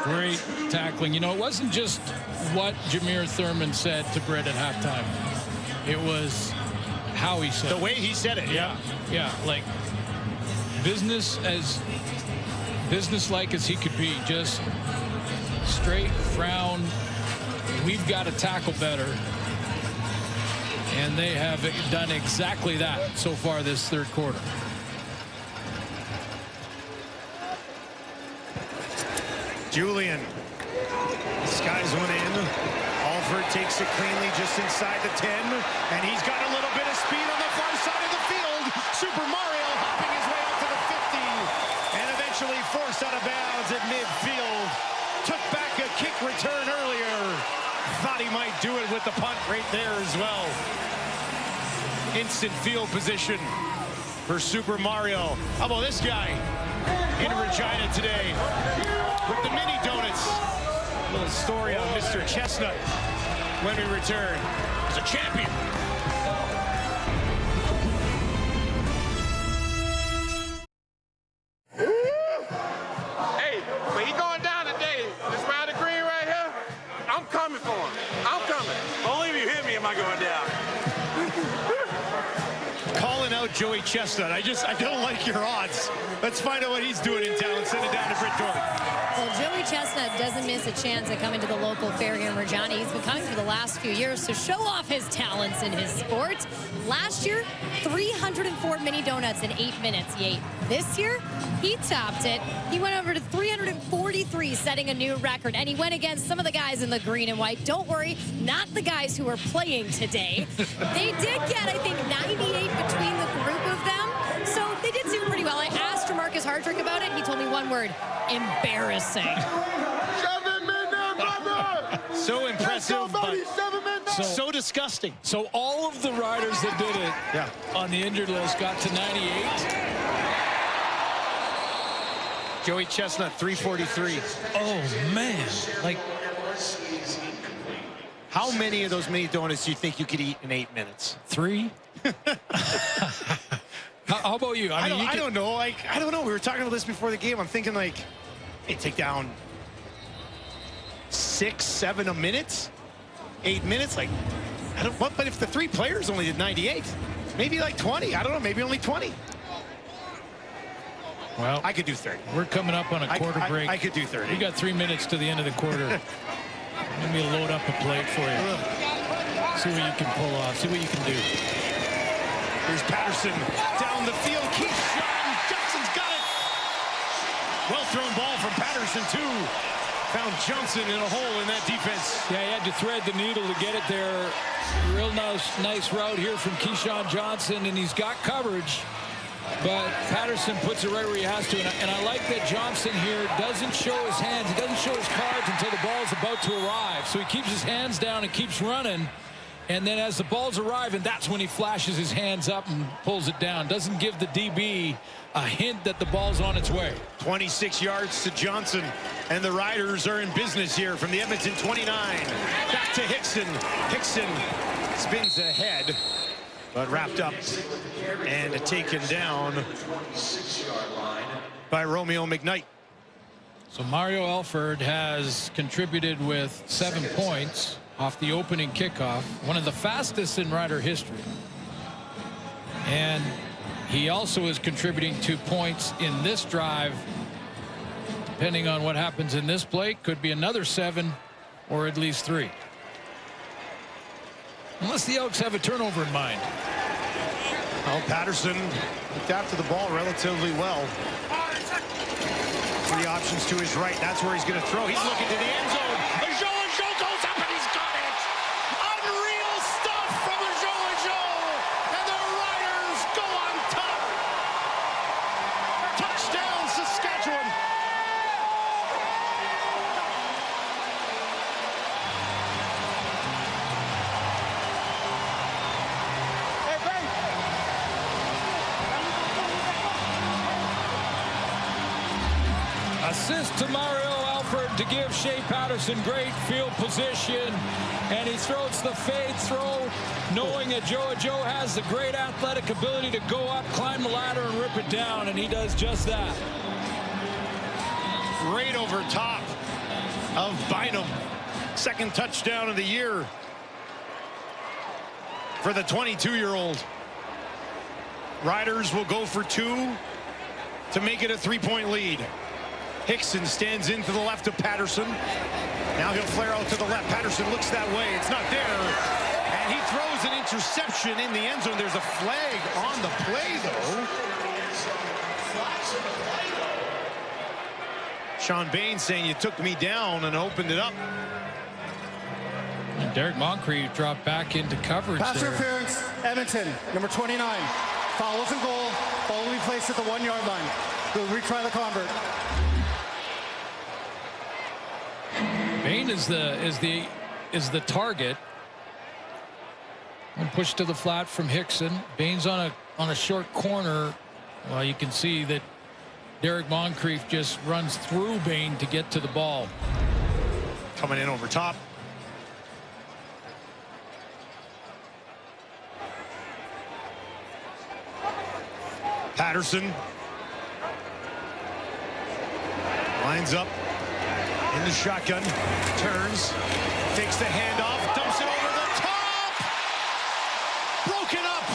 Great tackling. You know, it wasn't just what Jameer Thurman said to Brett at halftime. It was how he said it. The way he said it. Yeah. Yeah. Like business-like as he could be. Just straight frown. We've got to tackle better. And they have done exactly that so far this third quarter. Julian skies one in. Alford takes it cleanly just inside the 10, and he's got a little bit of speed on the far side of the field. Super Mario hopping his way up to the 50 and eventually forced out of bounds at midfield. Took back a kick return earlier. Thought he might do it with the punt right there as well. Instant field position for Super Mario. How about this guy in Regina today with the mini donuts? A little story on Mr. Chestnut when we return. He's a champion. Hey, when he going down today, this round of green right here, I'm coming for him. I'm coming. Believe you hit me, am I going down? Calling out Joey Chestnut. I don't like your odds. Let's find out what he's doing in town. Send it down to Britt Dorn. Well, Joey Chestnut doesn't miss a chance at coming to the local fair here in Regina. He's been coming for the last few years to show off his talents in his sport. Last year, 304 mini donuts in 8 minutes he ate. This year, he topped it. He went over to 343, setting a new record. And he went against some of the guys in the green and white. Don't worry, not the guys who are playing today. They did get, I think, 98 between the group of them. So they did seem pretty well. I asked Marcus Hardrick about it. He told me one word: embarrassing. 7 men there, brother! So impressive, but so disgusting. So all of the riders that did it on the injured list got to 98. Joey Chestnut, 343. Oh, man. Like, how many of those mini donuts do you think you could eat in 8 minutes? 3? How about you? I don't know. Like, I don't know. We were talking about this before the game. I'm thinking, like, hey, take down 6, 7 a minute, 8 minutes. Like, I don't. What? But if the 3 players only did 98, maybe like 20. I don't know. Maybe only 20. Well, I could do 30. We're coming up on a quarter break. I could do 30. We got 3 minutes to the end of the quarter. Let me load up a plate for you. See what you can pull off. See what you can do. Here's Patterson down the field. Keyshawn Johnson's got it. Well thrown ball from Patterson, too. Found Johnson in a hole in that defense. Yeah, he had to thread the needle to get it there. Real nice route here from Keyshawn Johnson, and he's got coverage. But Patterson puts it right where he has to. And I like that Johnson here doesn't show his hands. He doesn't show his cards until the ball's about to arrive. So he keeps his hands down and keeps running. And then as the ball's arriving, that's when he flashes his hands up and pulls it down. Doesn't give the DB a hint that the ball's on its way. 26 yards to Johnson. And the Riders are in business here from the Edmonton 29. Back to Hickson. Hickson spins ahead, but wrapped up and taken down by Romeo McKnight. So Mario Alford has contributed with 7 points off the opening kickoff, one of the fastest in Rider history. And he also is contributing 2 points in this drive. Depending on what happens in this play, could be another 7 or at least 3. Unless the Elks have a turnover in mind. Well, Patterson looked after the ball relatively well. 3 options to his right. That's where he's going to throw. He's looking to the end zone. Joe goes up and he's got it. Unreal stuff from Joe. And the Riders go on top. Touchdown, Saskatchewan. assist to Mario Alford to give Shea Patterson great field position. And he throws the fade throw, knowing that Joe has the great athletic ability to go up, climb the ladder, and rip it down. And he does just that. Right over top of Bynum. Second touchdown of the year for the 22-year-old. Riders will go for 2 to make it a 3-point lead. Hickson stands into the left of Patterson. Now he'll flare out to the left. Patterson looks that way. It's not there. And he throws an interception in the end zone. There's a flag on the play, though. Sean Bain saying you took me down and opened it up. And Derek Moncrief dropped back into coverage. Pass interference, Edmonton, number 29. Foul wasn't goal. Ball will be placed at the 1-yard line. We'll retry the convert. Bain is the target. And pushed to the flat from Hickson. Bain's on a short corner. Well, you can see that Derek Moncrief just runs through Bain to get to the ball. Coming in over top. Patterson lines up in the shotgun, turns, takes the handoff, dumps it over the top. Broken up.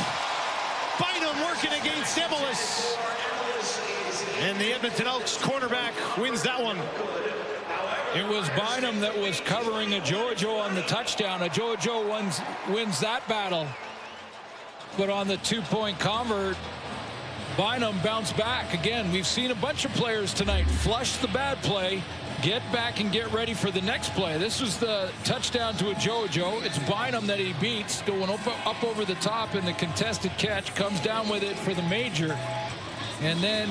Bynum working against Ebelis. And the Edmonton Elks cornerback wins that one. It was Bynum that was covering Joe on the touchdown. Joe wins that battle. But on the 2-point convert, Bynum bounced back. Again, we've seen a bunch of players tonight flush the bad play, get back and get ready for the next play. This was the touchdown to Joe. It's Bynum that he beats, going up over the top in the contested catch, comes down with it for the major. And then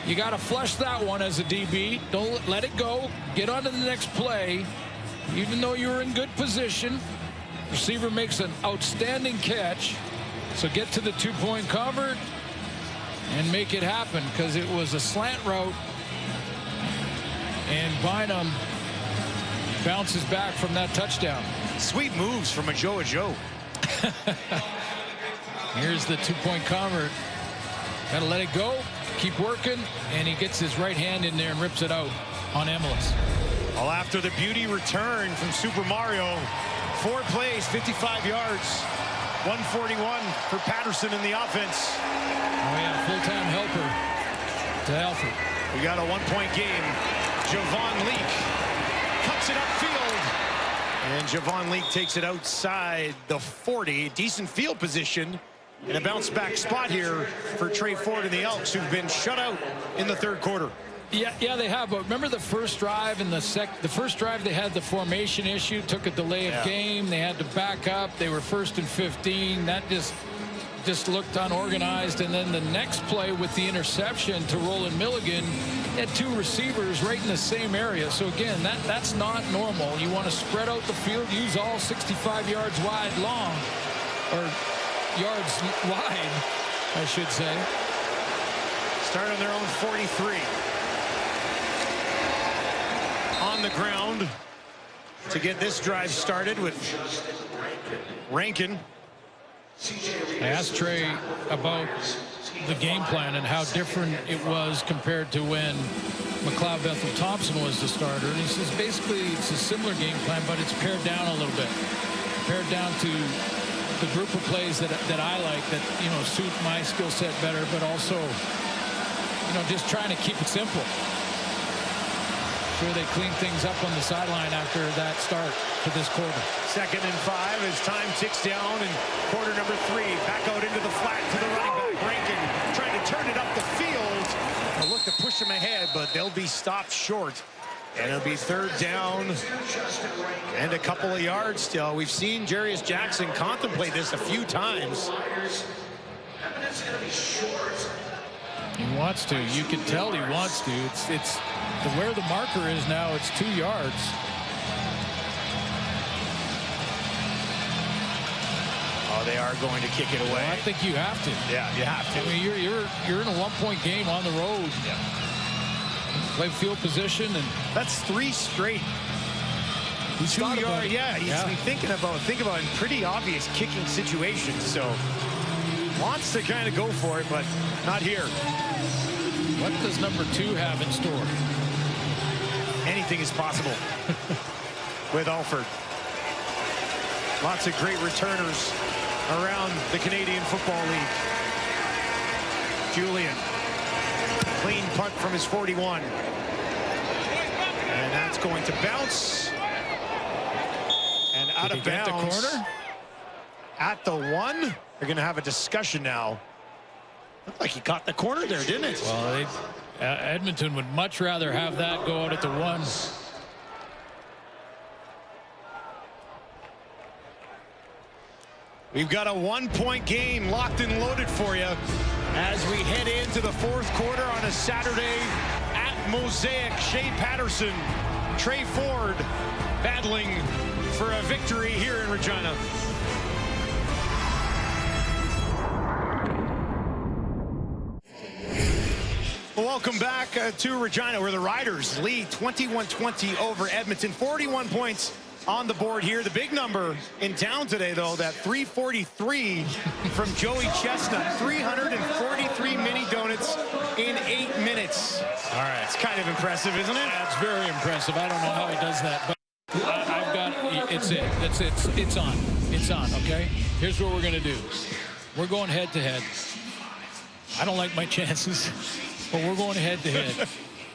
you got to flush that one as a DB. Don't let it go. Get on to the next play. Even though you're in good position, receiver makes an outstanding catch. So get to the 2-point convert and make it happen, because it was a slant route. And Bynum bounces back from that touchdown. Sweet moves from Joe. Here's the 2-point convert. Got to let it go, keep working, and he gets his right hand in there and rips it out on Ebelis. Well, after the beauty return from Super Mario, 4 plays, 55 yards, 141 for Patterson in the offense. Oh, yeah, full-time helper to Alfred. We got a 1-point game. Javon Leake cuts it upfield. And Javon Leake takes it outside the 40. Decent field position. And a bounce-back spot here for Trey Ford and the Elks, who've been shut out in the third quarter. Yeah, they have. But remember the first drive and the first drive, they had the formation issue, took a delay of game. They had to back up. They were 1st and 15. That just looked unorganized. And then the next play with the interception to Roland Milligan, had 2 receivers right in the same area. So again, that's not normal. You want to spread out the field, use all 65 yards wide long, or yards wide, I should say. Start on their own 43. On the ground to get this drive started with Rankin. I asked Trey about the game plan and how different it was compared to when McLeod Bethel-Thompson was the starter. And he says basically it's a similar game plan, but it's pared down a little bit. Pared down to the group of plays that I like, that, you know, suit my skill set better, but also, you know, just trying to keep it simple. Sure, they clean things up on the sideline after that start to this quarter. 2nd and 5 as time ticks down, and quarter number 3. Back out into the flat to the running back. Rankin trying to turn it up the field. They'll look to push him ahead, but they'll be stopped short. And it'll be 3rd down and a couple of yards still. We've seen Jarius Jackson contemplate this a few times. He wants to. You can tell he wants to. It's where the marker is now. It's 2 yards. Oh, they are going to kick it away. Well, I think you have to. Yeah, you have to. I mean, you're in a 1-point game on the road. Yeah. play field position, and that's 3 straight. 2 yard, yeah, he's been thinking about in pretty obvious kicking situations, so wants to kind of go for it, but not here. What does number 2 have in store? Anything is possible with Alford. Lots of great returners around the Canadian Football League. Julian, clean punt from his 41. And that's going to bounce. And out of bounds. The corner? At the 1. They're going to have a discussion now. Looked like he caught the corner there, didn't it? Well, Edmonton would much rather have that go out at the 1. We've got a 1-point game locked and loaded for you as we head into the 4th quarter on a Saturday at Mosaic. Shea Patterson, Trey Ford battling for a victory here in Regina. Welcome back to Regina, where the Riders lead 21-20 over Edmonton. 41 points on the board here. The big number in town today, though, that 343 from Joey Chestnut. 343 mini donuts in 8 minutes. All right. It's kind of impressive, isn't it? That's very impressive. I don't know how he does that, but I've got it's on. It's on, okay? Here's what we're going to do. We're going head-to-head. I don't like my chances, but we're going head-to-head.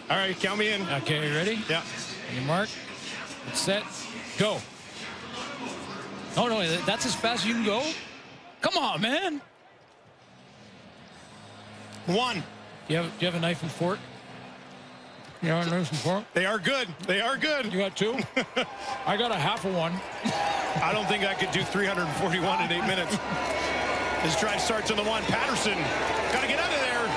All right, count me in. Okay, you ready? Yeah. On your mark, get set, go. No, that's as fast as you can go. Come on, man. 1. Do you have a knife and fork? You have a knife and fork? They are good. They are good. You got 2? I got a half of 1. I don't think I could do 341 in 8 minutes. This drive starts on the 1. Patterson got to get out of there.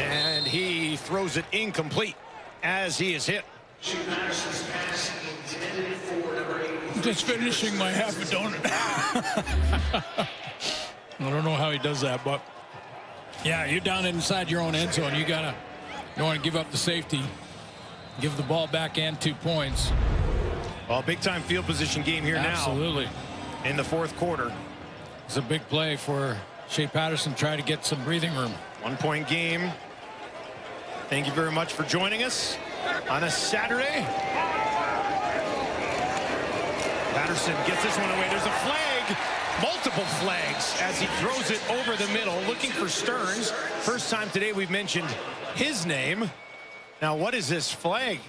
And he throws it incomplete as he is hit. Just finishing my half a donut. I don't know how he does that, but yeah, you're down inside your own end zone. You don't want to give up the safety. Give the ball back and 2 points. Well, big time field position game here now. Absolutely. In the 4th quarter. It's a big play for Shea Patterson, try to get some breathing room. 1-point game. Thank you very much for joining us on a Saturday. Patterson gets this one away. There's a flag, multiple flags, as he throws it over the middle, looking for Stearns. First time today we've mentioned his name. Now, what is this flag?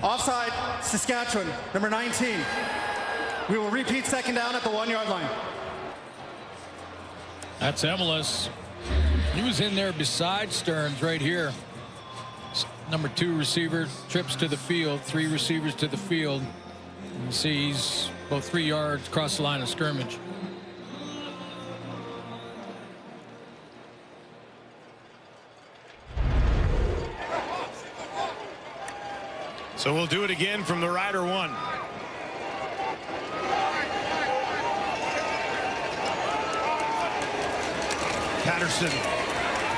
Offside, Saskatchewan, number 19. We will repeat 2nd down at the 1-yard line. That's Emelis. He was in there beside Stearns right here. Number 2 receiver trips to the field, 3 receivers to the field. You see he's about 3 yards across the line of scrimmage. So we'll do it again from the Rider 1. Patterson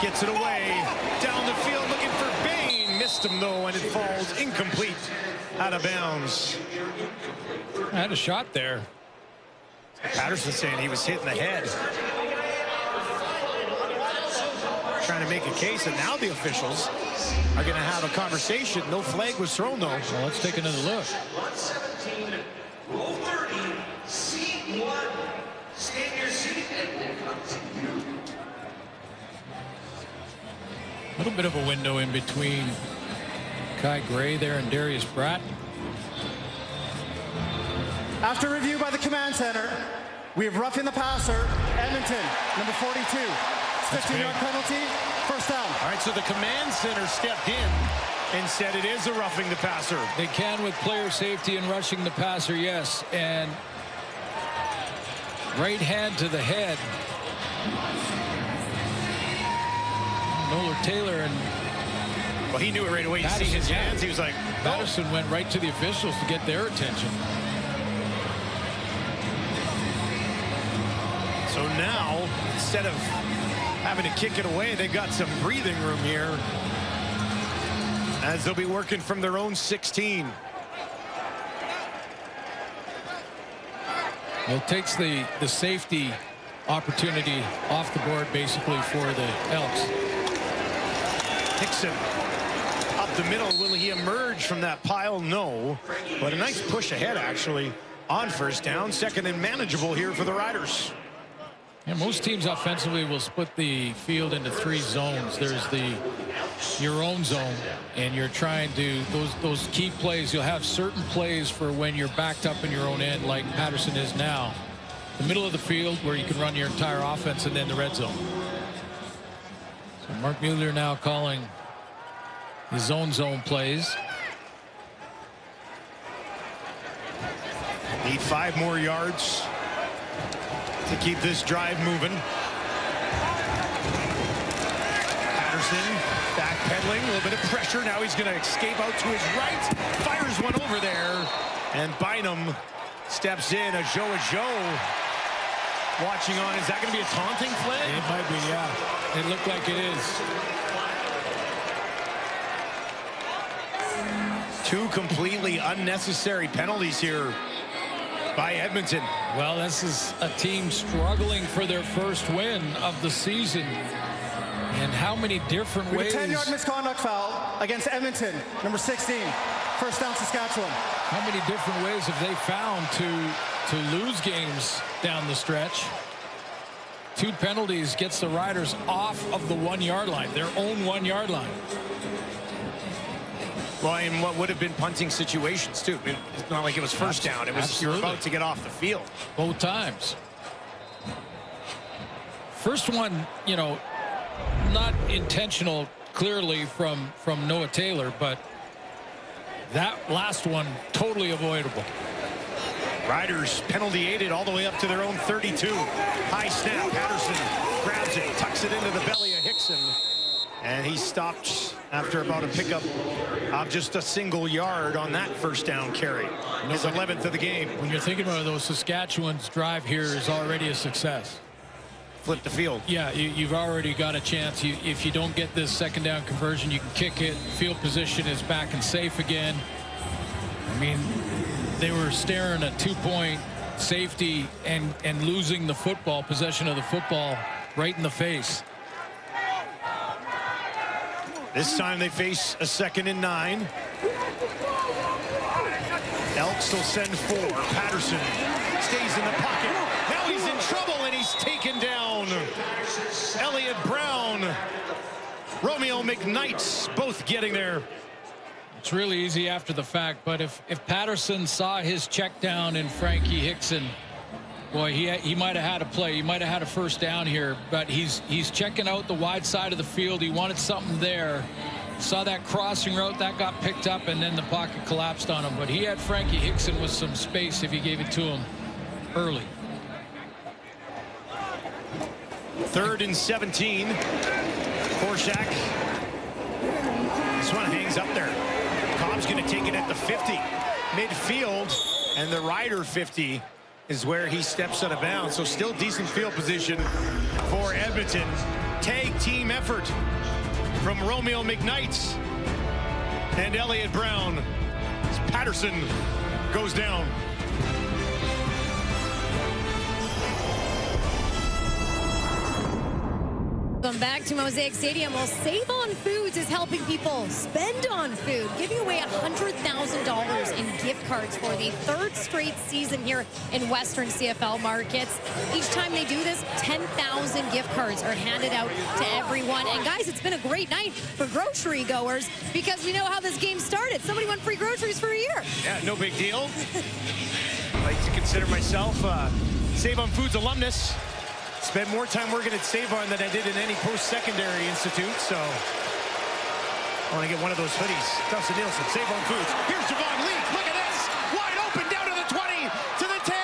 gets it away down the field looking for Bain. Missed him though, and it falls incomplete out of bounds. I had a shot there. Patterson saying he was hit in the head. Trying to make a case, and now the officials are going to have a conversation. No flag was thrown, though. Well, let's take another look. 117, row 30, seat 1. Stay in your seat and we'll continue. A little bit of a window in between Kai Gray there and Darius Bratt. After review by the command center, we have roughing the passer, Edmonton, number 42. 15-yard penalty, 1st down. All right, so the command center stepped in and said it is a roughing the passer. They can with player safety and rushing the passer, yes. And right hand to the head. Nolan Taylor and well, he knew it right away. You see his hands. He was like, Patterson went right to the officials to get their attention. So So now, instead of having to kick it away, they've got some breathing room here, as they'll be working from their own 16. Well, it takes the safety opportunity off the board, basically, for the Elks. Hickson up the middle. Will he emerge from that pile? No. But a nice push ahead, actually, on first down. Second and manageable here for the Riders. Yeah, most teams offensively will split the field into 3 zones. There's your own zone, and you're trying to those key plays. You'll have certain plays for when you're backed up in your own end, like Patterson is now. The middle of the field where you can run your entire offense, and then the red zone. So Mark Mueller now calling his zone plays. Need 5 more yards to keep this drive moving. Patterson backpedaling, a little bit of pressure. Now he's going to escape out to his right. Fires one over there. And Bynum steps in. A Joe watching on. Is that going to be a taunting flag? It might be, yeah. It looked like it is. 2 completely unnecessary penalties here by Edmonton. Well, this is a team struggling for their first win of the season. And how many different ways... A 10-yard misconduct foul against Edmonton, number 16. First down, Saskatchewan. How many different ways have they found to lose games down the stretch? 2 penalties gets the Riders off of the 1-yard line, their own 1-yard line. Well, in what would have been punting situations, too. It's not like it was first down. It was you're about to get off the field. Both times. First one, you know, not intentional, clearly, from Noah Taylor, but that last one, totally avoidable. Riders penalty-aided all the way up to their own 32. High snap. Patterson grabs it, tucks it into the belly of Hickson. And he stopped after about a pickup of just a single yard on that first down carry. His 11th of the game. When you're thinking about those, Saskatchewan's drive here is already a success. Flip the field. Yeah, you've already got a chance. If you don't get this second down conversion, you can kick it. Field position is back and safe again. I mean, they were staring a 2-point safety and losing the football, possession of the football, right in the face. This time they face a 2nd and 9. Elks will send 4. Patterson stays in the pocket. Now he's in trouble and he's taken down. Elliott Brown, Romeo McKnight, both getting there. It's really easy after the fact, but if Patterson saw his check down in Frankie Hickson, boy, he might have had a play. He might have had a first down here, but he's checking out the wide side of the field. He wanted something there. Saw that crossing route, that got picked up, and then the pocket collapsed on him. But he had Frankie Hickson with some space if he gave it to him early. 3rd and 17. Korshak. This one hangs up there. Cobb's going to take it at the 50. Midfield, and the Rider 50 is where he steps out of bounds. So still decent field position for Edmonton. Tag team effort from Romeo McKnight and Elliott Brown. As Patterson goes down. Welcome back to Mosaic Stadium. Well, Save on Foods is helping people spend on food, giving away $100,000 in gift cards for the 3rd straight season here in Western CFL markets. Each time they do this, 10,000 gift cards are handed out to everyone. And guys, it's been a great night for grocery goers because we know how this game started. Somebody won free groceries for a year. Yeah, no big deal. I like to consider myself a Save on Foods alumnus. Spent more time working at Save-On than I did in any post-secondary institute, so I want to get one of those hoodies. Dustin Nielsen, Save-On Foods. Here's Javon Leak. Look at this. Wide open, down to the 20, to the 10.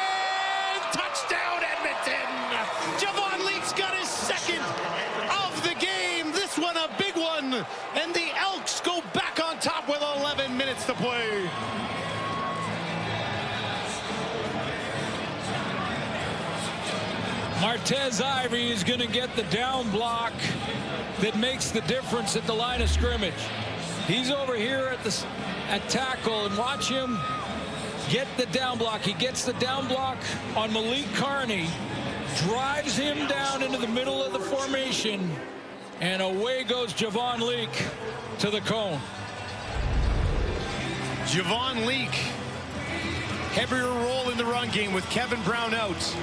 Touchdown, Edmonton. Javon Leak's got his 2nd of the game. This one a big one. And the Elks go back on top with 11 minutes to play. Martez Ivy is going to get the down block that makes the difference at the line of scrimmage. He's over here at tackle, and watch him get the down block. He gets the down block on Malik Carney, drives him down into the middle of the formation, and away goes Javon Leak to the cone. Javon Leak, heavier role in the run game with Kevin Brown out.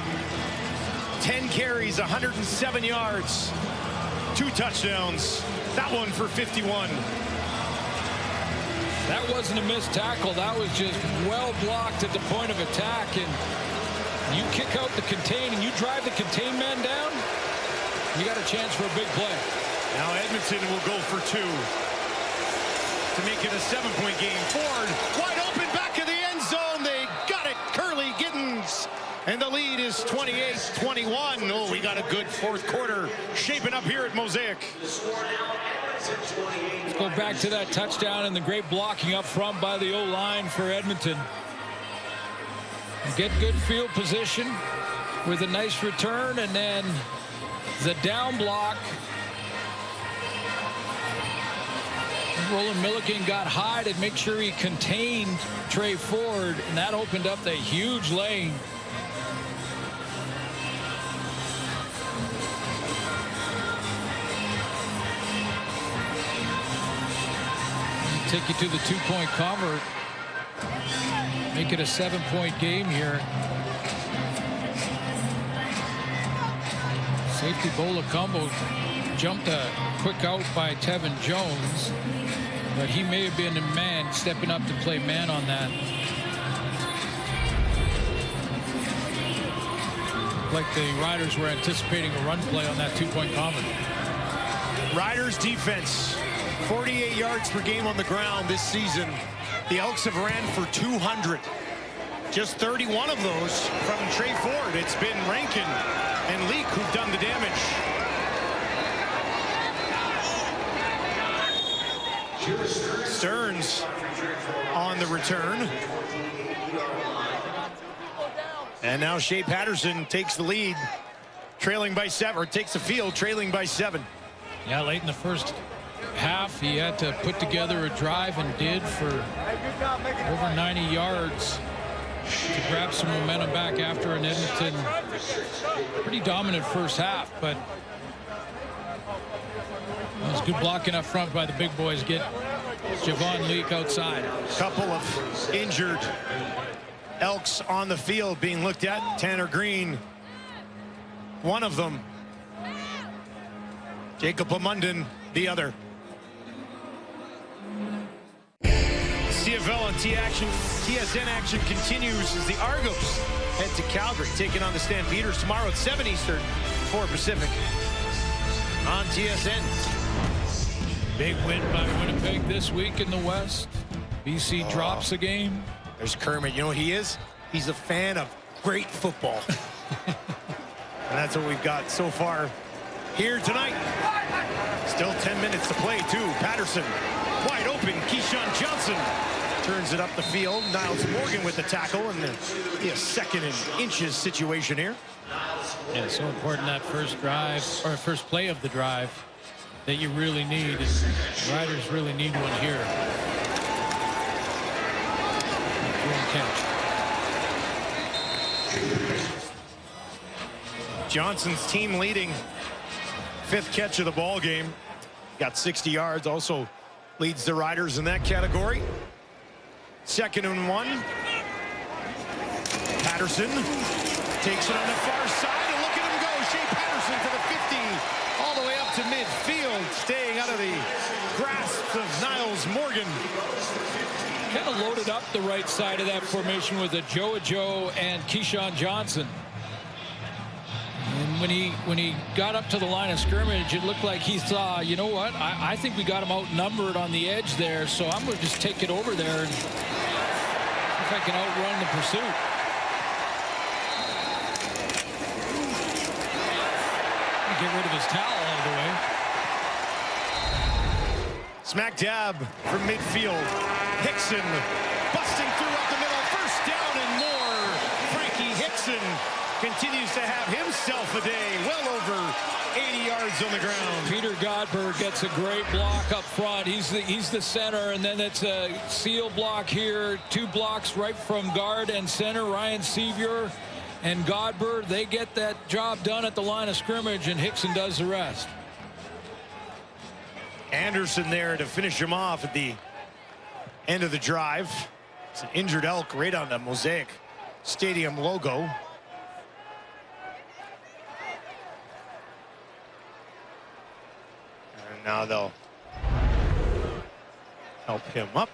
10 carries, 107 yards, 2 touchdowns. That one for 51. That wasn't a missed tackle. That was just well blocked at the point of attack. And you kick out the contain and you drive the contain man down, you got a chance for a big play. Now Edmonton will go for 2 to make it a 7-point game. Ford wide open back in the end zone. They got it. Curly Giddens. And the lead is 28-21. Oh, we got a good fourth quarter shaping up here at Mosaic. Let's go back to that touchdown and the great blocking up front by the O-line for Edmonton. Get good field position with a nice return, and then the down block. Roland Milliken got high to make sure he contained Trey Ford, and that opened up the huge lane. Take you to the 2-point convert. Make it a 7-point game here. Safety Bolacombo jumped a quick out by Tevin Jones, but he may have been a man stepping up to play man on that. Like the Riders were anticipating a run play on that 2-point convert. Riders defense, 48 yards per game on the ground this season. The Elks have ran for 200. Just 31 of those from Trey Ford. It's been Rankin and Leak who've done the damage. Stearns on the return. And now Shea Patterson takes the lead, trailing by 7, or takes the field, trailing by 7. Yeah, late in the first half, he had to put together a drive and did for over 90 yards to grab some momentum back after an Edmonton pretty dominant first half, but it was good blocking up front by the big boys. Get Javon Leak outside. Couple of injured Elks on the field being looked at. Tanner Green, one of them. Jacob Lamunden, the other. CFL and TSN action continues as the Argos head to Calgary, taking on the Stampeders tomorrow at 7 Eastern, 4 Pacific on TSN. Big win by Winnipeg this week in the West. BC drops a game. There's Kermit. You know what he is? He's a fan of great football. And that's what we've got so far here tonight. Still 10 minutes to play, too. Patterson wide open. Keyshawn Johnson turns it up the field. Niles Morgan with the tackle, and a second and inches situation here. Yeah, so important that first drive, or first play of the drive, that you really need. And Riders really need one here. Catch. Johnson's team leading, 5th catch of the ball game. Got 60 yards, also leads the Riders in that category. 2nd and 1. Patterson takes it on the far side, and look at him go. Shea Patterson to the 50, all the way up to midfield, staying out of the grasp of Niles Morgan. Kind of loaded up the right side of that formation with a Joe and Keyshawn Johnson. And when he got up to the line of scrimmage, it looked like he saw, you know what, I think we got him outnumbered on the edge there, so I'm going to just take it over there and see if I can outrun the pursuit. Get rid of his towel out of the way. Smack dab from midfield. Hickson busting through up the middle. First down and more. Frankie Hickson continues to have himself a day, well over 80 yards on the ground. Peter Godberg gets a great block up front. He's the center, and then it's a seal block here. 2 blocks right from guard and center. Ryan Sevier and Godberg, they get that job done at the line of scrimmage, and Hickson does the rest. Anderson there to finish him off at the end of the drive. It's an injured Elk right on the Mosaic Stadium logo. And now they'll help him up.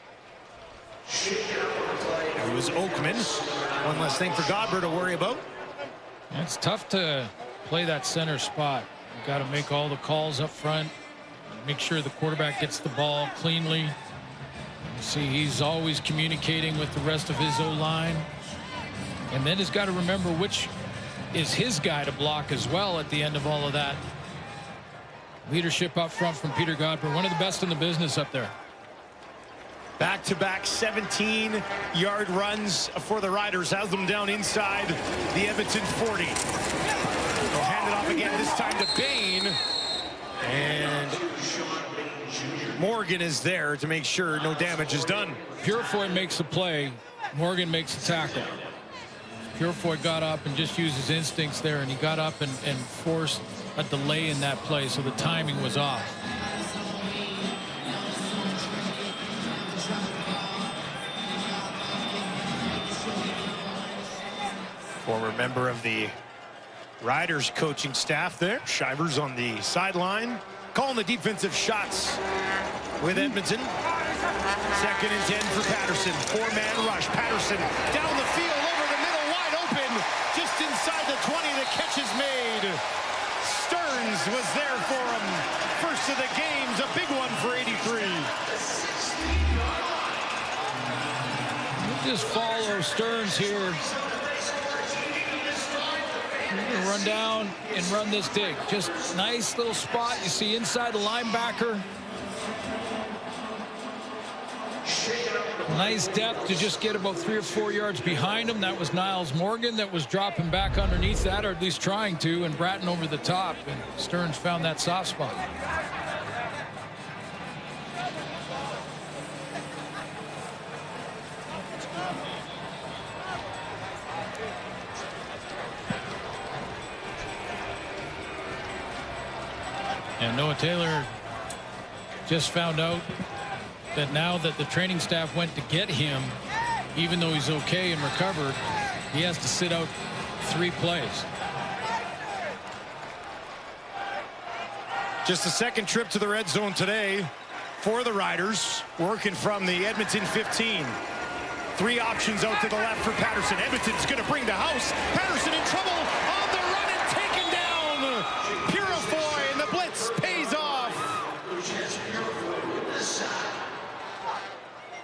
It was Oakman. One less thing for Godberg to worry about. It's tough to play that center spot. You've got to make all the calls up front. Make sure the quarterback gets the ball cleanly. You see, he's always communicating with the rest of his O-line. And then he's got to remember which is his guy to block as well at the end of all of that. Leadership up front from Peter Godberg, one of the best in the business up there. Back-to-back 17-yard runs for the Riders. Has them down inside the Edmonton 40. They'll hand it off again, this time to Bain. And Morgan is there to make sure no damage is done. Purefoy makes the play. Morgan makes the tackle. Purefoy got up and just used his instincts there, and he got up and forced a delay in that play, so the timing was off. Former member of the Riders coaching staff there. Shivers on the sideline, calling the defensive shots with Edmonton. 2nd and 10 for Patterson. 4-man rush. Patterson down the field, over the middle, wide open. Just inside the 20, the catch is made. Stearns was there for him. First of the game's a big one for 83. We'll just follow Stearns here. Run down and run this dig. Just nice little spot. You see inside the linebacker. Nice depth to just get about 3 or 4 yards behind him. That was Niles Morgan that was dropping back underneath that, or at least trying to, and Bratton over the top. And Stearns found that soft spot. And Noah Taylor just found out that now that the training staff went to get him, even though he's okay and recovered, he has to sit out 3 plays. Just the 2nd trip to the red zone today for the Riders, working from the Edmonton 15. 3 options out to the left for Patterson. Edmonton's going to bring the house. Patterson in trouble on the run and taken down. Purefoy, and the blitz pays off.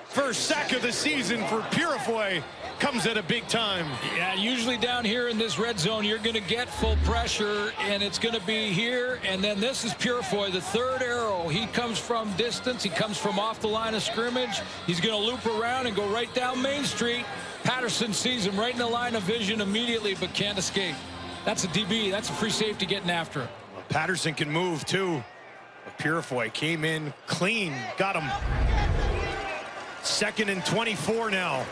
First sack of the season for Purefoy comes at a big time. Yeah, usually down here in this red zone, you're going to get full pressure, and it's going to be here. And then this is Purefoy, the 3rd arrow. He comes from distance. He comes from off the line of scrimmage. He's going to loop around and go right down Main Street. Patterson sees him right in the line of vision immediately, but can't escape. That's a DB. That's a free safety getting after him. Well, Patterson can move, too. But Purefoy came in clean. Got him. 2nd and 24 now.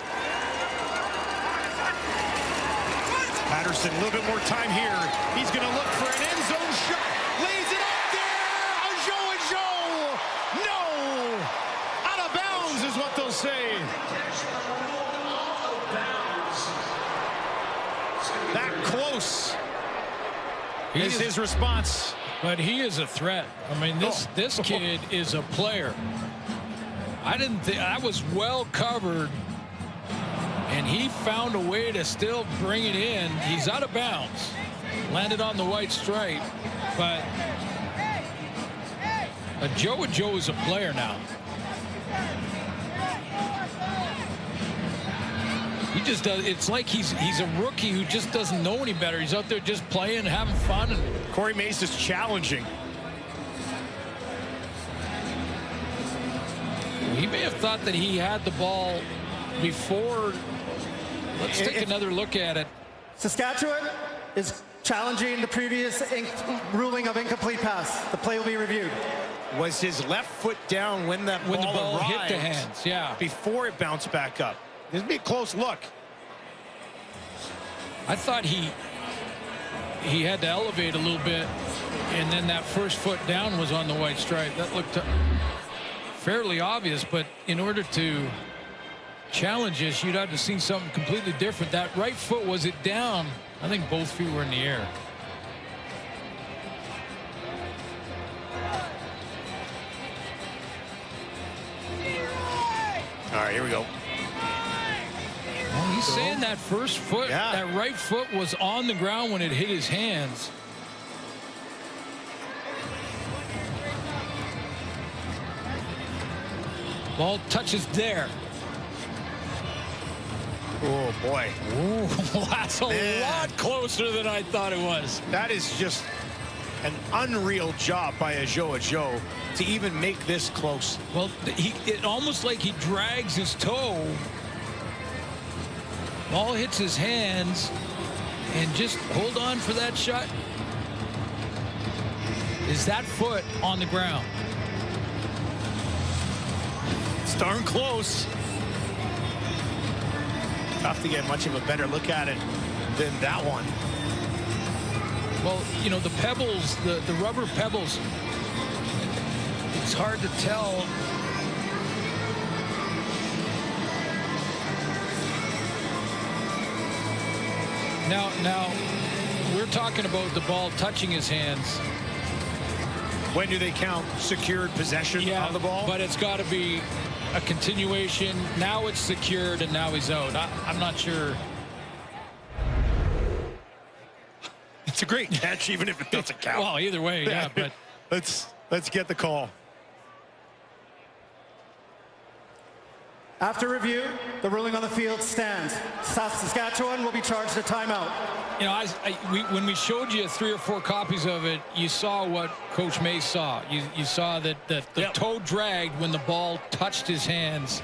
Patterson, a little bit more time here. He's going to look for an end zone shot. Lays it up there. Ajo. No. Out of bounds is what they'll say. That close is his response. But he is a threat. I mean, this kid is a player. I didn't think I was well covered, and he found a way to still bring it in. He's out of bounds, landed on the white stripe, but Joe is a player now. He just does. It's like he's a rookie who just doesn't know any better. He's out there just playing, having fun. And Corey Mace is challenging. He may have thought that he had the ball before. Let's take another look at it. Saskatchewan, is challenging the previous ruling of incomplete pass. The play will be reviewed. Was his left foot down when the ball hit the hands? Yeah. Before it bounced back up. This would be a close look. I thought he had to elevate a little bit, and then that first foot down was on the white stripe. That looked fairly obvious, but in order to challenge this, you'd have to see something completely different. That right foot, was it down? I think both feet were in the air. All right, here we go. Well, he's saying that first foot, that right foot was on the ground when it hit his hands. Ball touches there. Oh, boy. Ooh, that's a lot closer than I thought it was. That is just an unreal job by Ajo to even make this close. Well, it almost like he drags his toe. Ball hits his hands, and just hold on for that shot. Is that foot on the ground? It's darn close. Tough to get much of a better look at it than that one. Well, you know, the pebbles, the rubber pebbles, it's hard to tell. Now, we're talking about the ball touching his hands. When do they count secured possession of the ball? But it's got to be a continuation. Now it's secured, and now he's out. I'm not sure. It's a great catch, even if it doesn't count. Well, either way, yeah. But let's get the call. After review, the ruling on the field stands. Saskatchewan will be charged a timeout. You know, when we showed you 3 or 4 copies of it, you saw what Coach May saw. You saw that the toe dragged when the ball touched his hands,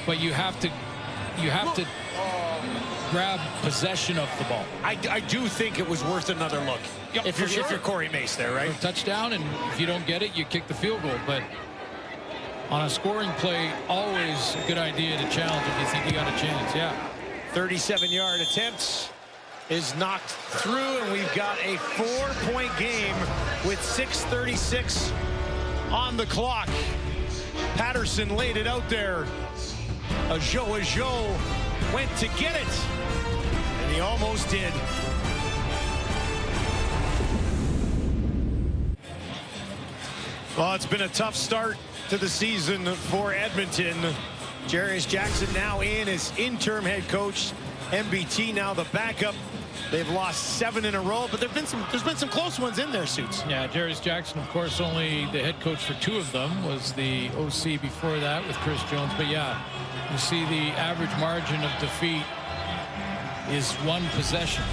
but you have to grab possession of the ball. I do think it was worth another look. Yep, if you're Corey Mace there, right? Touchdown, and if you don't get it, you kick the field goal. But on a scoring play, always a good idea to challenge if you think you got a chance. Yeah. 37-yard attempt is knocked through, and we've got a 4-point game with 6:36 on the clock. Patterson laid it out there. Ajo went to get it, and he almost did. Well, it's been a tough start to the season for Edmonton. Jarius Jackson now in as interim head coach. MBT now the backup. They've lost 7 in a row, but there's been some close ones in their suits. Yeah, Jarius Jackson, of course, only the head coach for 2 of them. Was the OC before that with Chris Jones. But yeah, you see the average margin of defeat is 1 possession.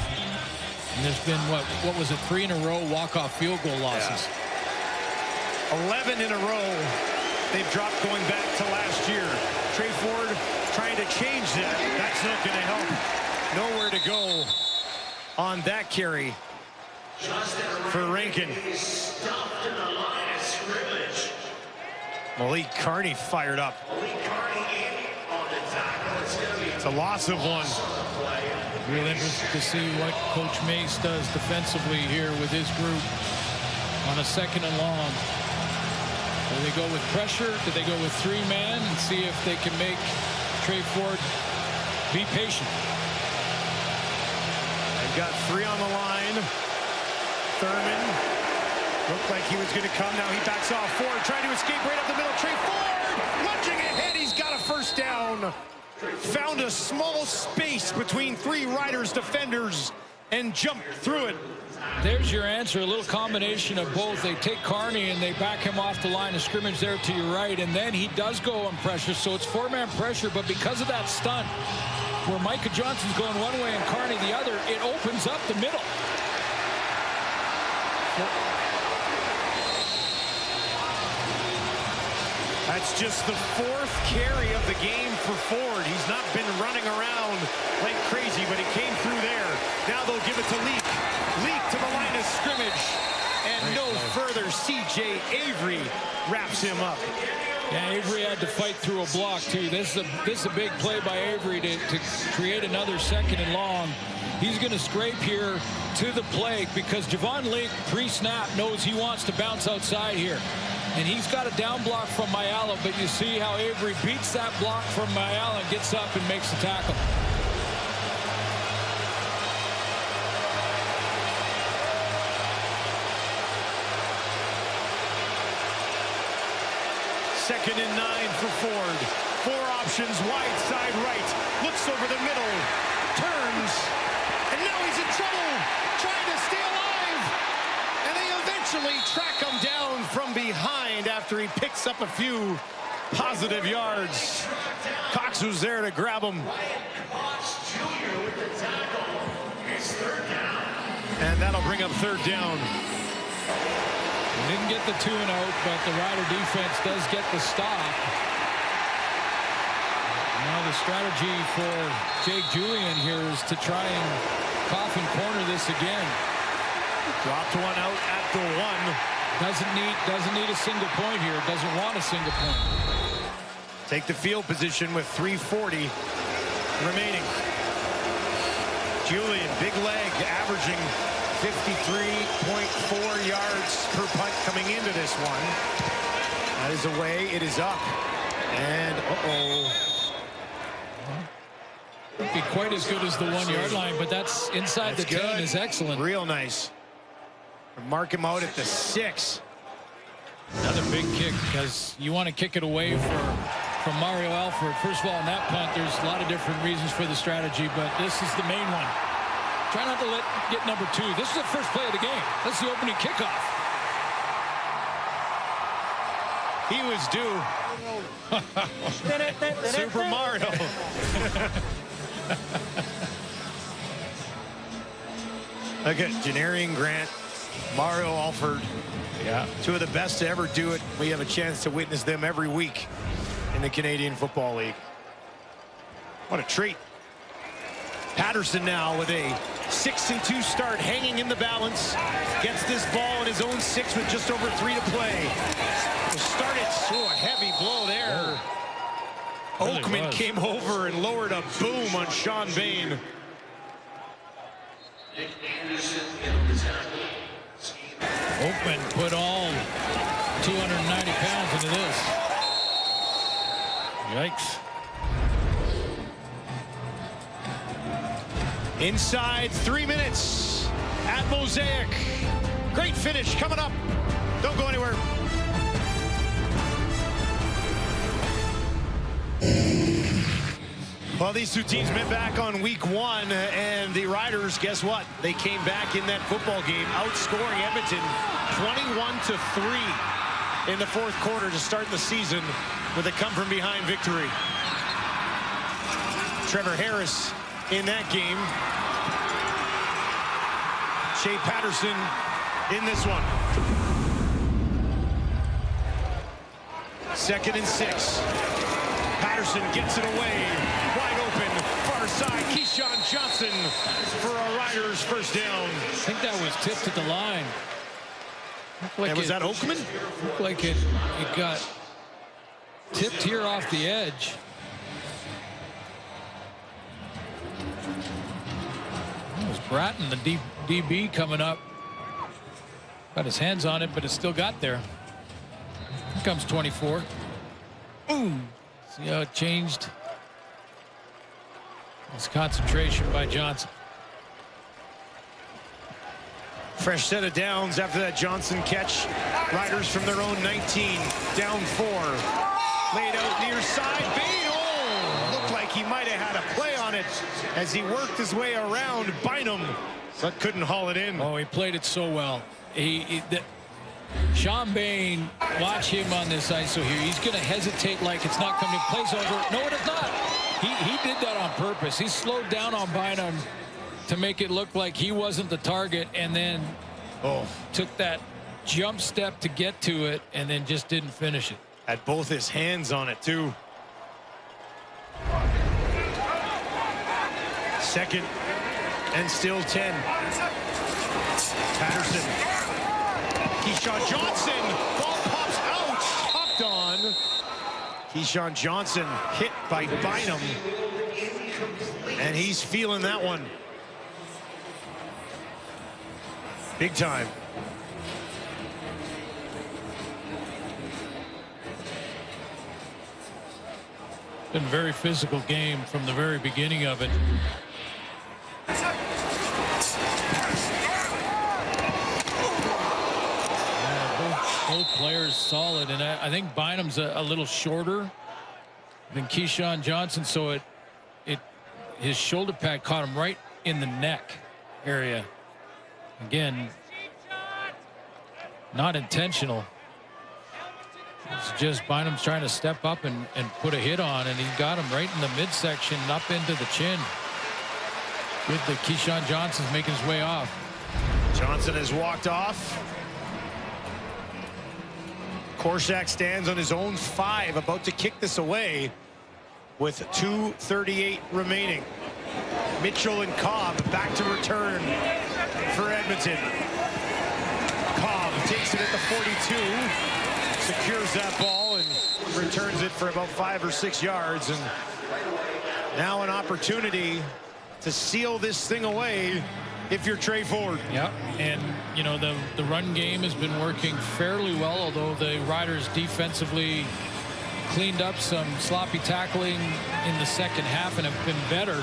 And there's been, what was it, 3 in a row walk-off field goal losses. Yeah. 11 in a row they've dropped going back to last year. Trey Ford trying to change that. That's not going to help. Nowhere to go on that carry for Rankin. Malik Carney fired up. It's a loss of 1. Real interested to see what Coach Mace does defensively here with his group on a 2nd and long. Do they go with pressure? Do they go with 3-man and see if they can make Trey Ford be patient? They've got 3 on the line. Thurman looked like he was going to come. Now he backs off. Ford trying to escape right up the middle. Trey Ford lunging ahead. He's got a first down. Found a small space between 3 Riders defenders and jumped through it. There's your answer, a little combination of both. They take Carney and they back him off the line of scrimmage there to your right, and then he does go on pressure, so it's 4-man pressure, but because of that stunt where Micah Johnson's going one way and Carney the other, it opens up the middle. That's just the 4th carry of the game for Ford. He's not been running around like crazy, but he came through there. Now they'll give it to Leak. center, C.J. Avery, wraps him up. Yeah, Avery had to fight through a block, too. This is a big play by Avery to create another second and long. He's going to scrape here to the plate because Javon Link, pre-snap, knows he wants to bounce outside here. And he's got a down block from Mayala, but you see how Avery beats that block from Mayala and gets up and makes the tackle. Second and 9 for Ford. 4 options, wide side right. Looks over the middle. Turns. And now he's in trouble. Trying to stay alive. And they eventually track him down from behind after he picks up a few positive yards. Cox was there to grab him. And that'll bring up 3rd down. Didn't get the 2-and-out, but the Rider defense does get the stop. Now the strategy for Jake Julian here is to try and coffin corner this again. Dropped one out at the 1. Doesn't need a single point here. Doesn't want a single point. Take the field position with 3:40 remaining. Julian, big leg, averaging 53.4 yards per punt coming into this one. That is away. It is up. And Won't be quite as good as the 1-yard line, but that's inside the 10 is excellent. Real nice. Mark him out at the 6. Another big kick because you want to kick it away from Mario Alford. First of all, in that punt, there's a lot of different reasons for the strategy, but this is the main one. Try not to get number 2. This is the first play of the game. That's the opening kickoff. He was due. Super Mario. Look at Janarian Grant, Mario Alford. Yeah. 2 of the best to ever do it. We have a chance to witness them every week in the Canadian Football League. What a treat. Patterson now with a 6-2 start, hanging in the balance. Gets this ball in his own 6 with just over 3 to play. Started a heavy blow there. Really Oakman came over and lowered a boom on Sean Bain. Oakman put all 290 pounds into this. Yikes. Inside 3 minutes at Mosaic. Great finish coming up. Don't go anywhere. Well, these 2 teams met back on week 1, and the Riders, guess what? They came back in that football game, outscoring Edmonton 21-3 in the 4th quarter to start the season with a come-from-behind victory. Trevor Harris in that game. Shea Patterson in this one. 2nd and 6. Patterson gets it away. Wide open, far side. Keyshawn Johnson for a Riders first down. I think that was tipped at the line. Like and was that Oakman? Looked like it got tipped here off the edge. It was Bratton, the DB coming up. Got his hands on it, but it still got there. Here comes 24. Ooh. See how it changed? It's concentration by Johnson. Fresh set of downs after that Johnson catch. Riders from their own 19, down 4. Laid out near side. Bain, looked like he might have had a play on it as he worked his way around Bynum, but couldn't haul it in. Oh, he played it so well. Sean Bain, watch him on this ISO here. He's going to hesitate like it's not coming. Plays over. No, it is not. He did that on purpose. He slowed down on Bynum to make it look like he wasn't the target, and then took that jump step to get to it, and then just didn't finish it. Had both his hands on it, too. 2nd and still 10. Patterson. Keyshawn Johnson, ball pops out, hopped on. Keyshawn Johnson hit by Bynum, and he's feeling that one big time. Been a very physical game from the very beginning of it. Both players solid, and I think Bynum's a little shorter than Keyshawn Johnson, so his shoulder pad caught him right in the neck area. Again, not intentional. It's just Bynum's trying to step up and put a hit on, and he got him right in the midsection up into the chin. With the Keyshawn Johnson's making his way off. Johnson has walked off. Korshak stands on his own 5, about to kick this away with 2:38 remaining. Mitchell and Cobb back to return for Edmonton. Cobb takes it at the 42, secures that ball and returns it for about 5 or 6 yards. And now an opportunity to seal this thing away if you're Trey Ford. Yep, and you know the run game has been working fairly well, although the Riders defensively cleaned up some sloppy tackling in the second half and have been better.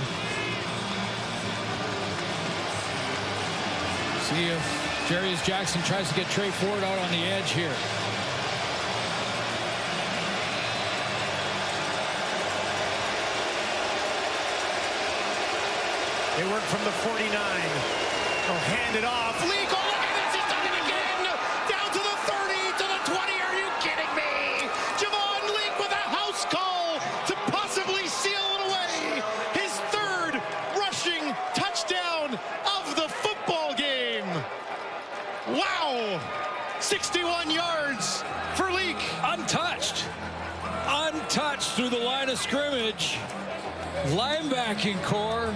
See if Jarius Jackson tries to get Trey Ford out on the edge here. They work from the 49. They'll hand it off. Leak, oh, look at this. He's done it again. Down to the 30, to the 20. Are you kidding me? Javon Leak with a house call to possibly seal it away. His 3rd rushing touchdown of the football game. Wow. 61 yards for Leak. Untouched through the line of scrimmage. Linebacking core.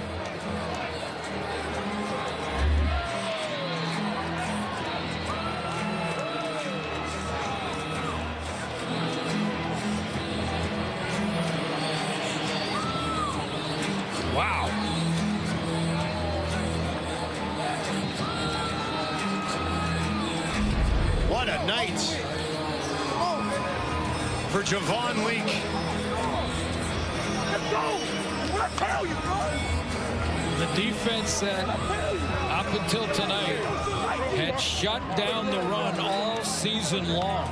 Wow. What a night for Javon Leak. Let's go. What I tell you, bro? The defense that up until tonight had shut down the run all season long.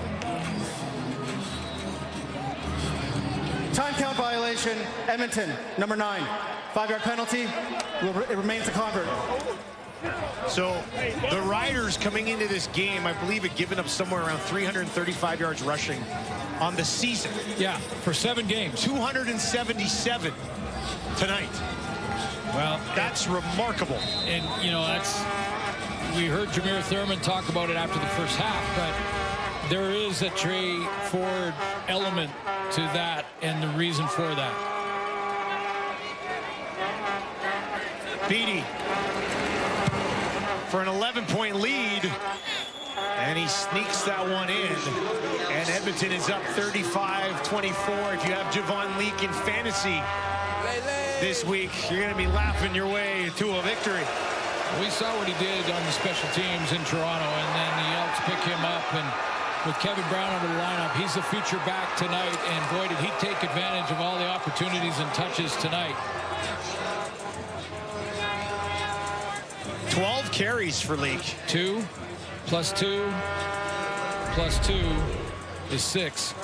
Time count violation, Edmonton, number 9. 5-yard penalty. It remains a convert. So the Riders coming into this game, I believe, had given up somewhere around 335 yards rushing on the season. Yeah, for 7 games. 277 tonight. Well, that's remarkable. And, you know, we heard Jameer Thurman talk about it after the first half, but there is a Trey Ford element to that and the reason for that. Beatty for an 11-point lead, and he sneaks that one in, and Edmonton is up 35-24. If you have Javon Leak in fantasy this week, you're going to be laughing your way to a victory. We saw what he did on the special teams in Toronto, and then the Elks pick him up, and with Kevin Brown over the lineup, he's the feature back tonight, and boy, did he take advantage of all the opportunities and touches tonight. 12 carries for Leak. 2 plus 2 plus 2 is 6.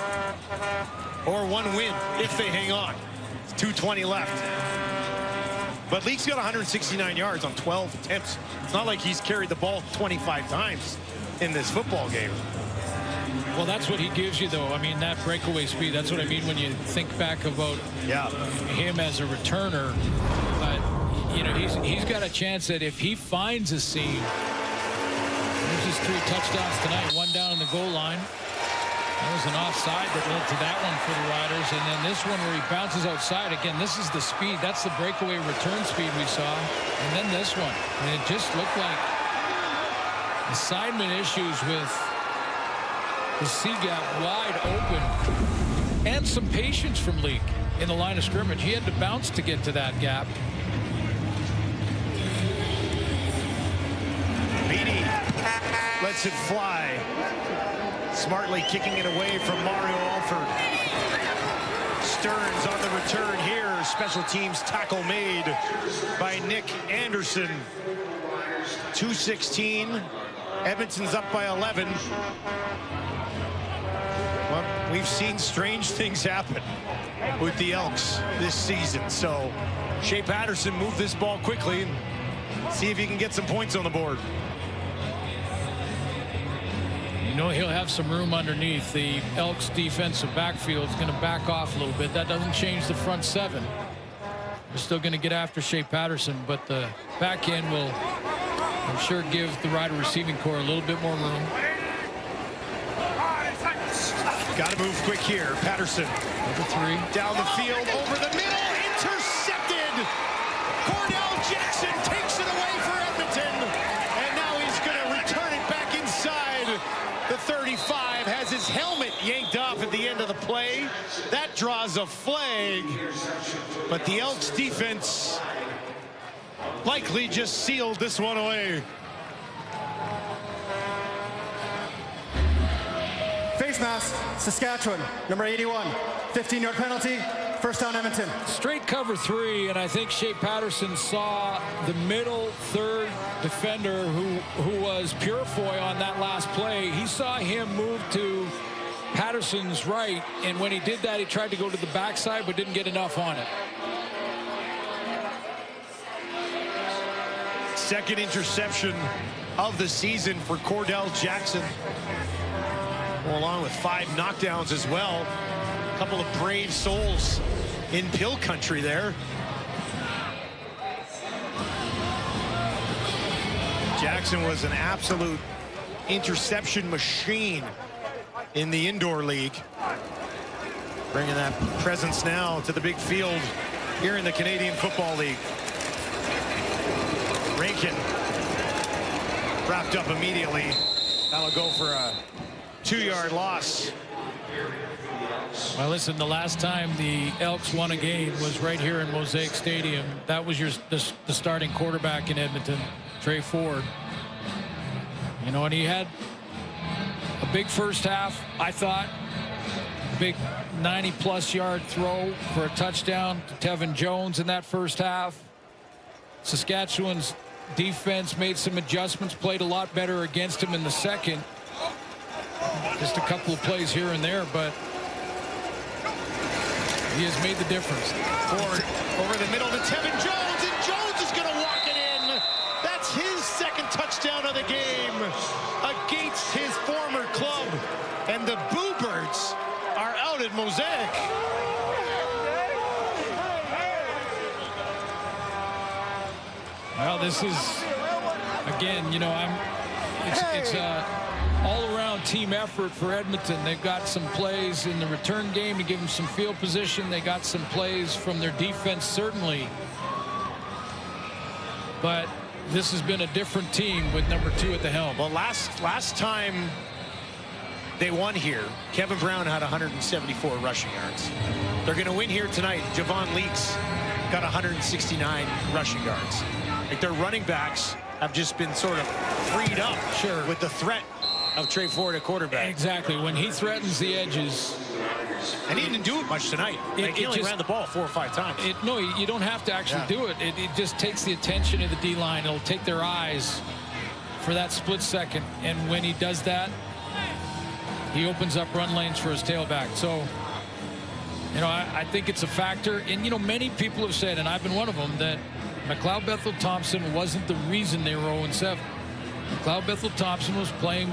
Or 1 win if they hang on. 2:20 left. But Leak's got 169 yards on 12 attempts. It's not like he's carried the ball 25 times in this football game. Well, that's what he gives you, though. I mean, that breakaway speed, that's what I mean when you think back about him as a returner. But, you know, he's got a chance that if he finds a seam, there's his 3 touchdowns tonight, 1 down in the goal line. That was an offside that led to that one for the Riders. And then this one where he bounces outside. Again, this is the speed. That's the breakaway return speed we saw. And then this one. And it just looked like assignment issues with the C gap wide open, and some patience from Leak in the line of scrimmage. He had to bounce to get to that gap. Beatty lets it fly. Smartly kicking it away from Mario Alford. Stearns on the return here. Special teams tackle made by Nick Anderson. 2:16. Edmonton's up by 11. Well, we've seen strange things happen with the Elks this season. So Shea Patterson moved this ball quickly and see if he can get some points on the board. You know he'll have some room underneath. The Elks defensive backfield is going to back off a little bit. That doesn't change the front seven. We're still going to get after Shea Patterson, but the back end will, I'm sure, give the Rider receiving core a little bit more room. Got to move quick here. Patterson. Number 3. Down the field, over the middle, intercepted. Cordell Jackson takes it away for Edmonton. And now he's going to return it back inside. The 35 has his helmet yanked off at the end of the play. That draws a flag. But the Elks defense likely just sealed this one away. Face mask, Saskatchewan, number 81. 15-yard penalty, first down Edmonton. Straight cover 3, and I think Shea Patterson saw the middle third defender who was Purefoy on that last play. He saw him move to Patterson's right, and when he did that, he tried to go to the backside but didn't get enough on it. Second interception of the season for Cordell Jackson. Along with 5 knockdowns as well. A couple of brave souls in Pill country there. Jackson was an absolute interception machine in the indoor league. Bringing that presence now to the big field here in the Canadian Football League. Rankin wrapped up immediately. That'll go for a 2-yard loss. Well, listen, the last time the Elks won a game was right here in Mosaic Stadium. That was the starting quarterback in Edmonton, Trey Ford. You know, and he had a big first half, I thought. Big 90-plus yard throw for a touchdown to Tevin Jones in that first half. Saskatchewan's defense made some adjustments, played a lot better against him in the second. Just a couple of plays here and there, but he has made the difference. Ford over the middle to Tevin Jones, and Jones is going to walk it in. That's his second touchdown of the game against his former club. And the Bluebirds are out at Mosaic. Well, this is, again, you know, it's all-around team effort for Edmonton. They've got some plays in the return game to give them some field position. They got some plays from their defense, certainly. But this has been a different team with number 2 at the helm. Well, last time they won here, Kevin Brown had 174 rushing yards. They're going to win here tonight. Javon Leaks got 169 rushing yards. Like, their running backs have just been sort of freed up with the threat of Trey Ford at quarterback. Exactly. When he threatens the edges. And he didn't do it much tonight. He only ran the ball 4 or 5 times. No, you don't have to actually do it. It just takes the attention of the D-line. It'll take their eyes for that split second. And when he does that, he opens up run lanes for his tailback. So, you know, I think it's a factor. And, you know, many people have said, and I've been one of them, that McLeod Bethel-Thompson wasn't the reason they were 0-7. McLeod Bethel-Thompson was playing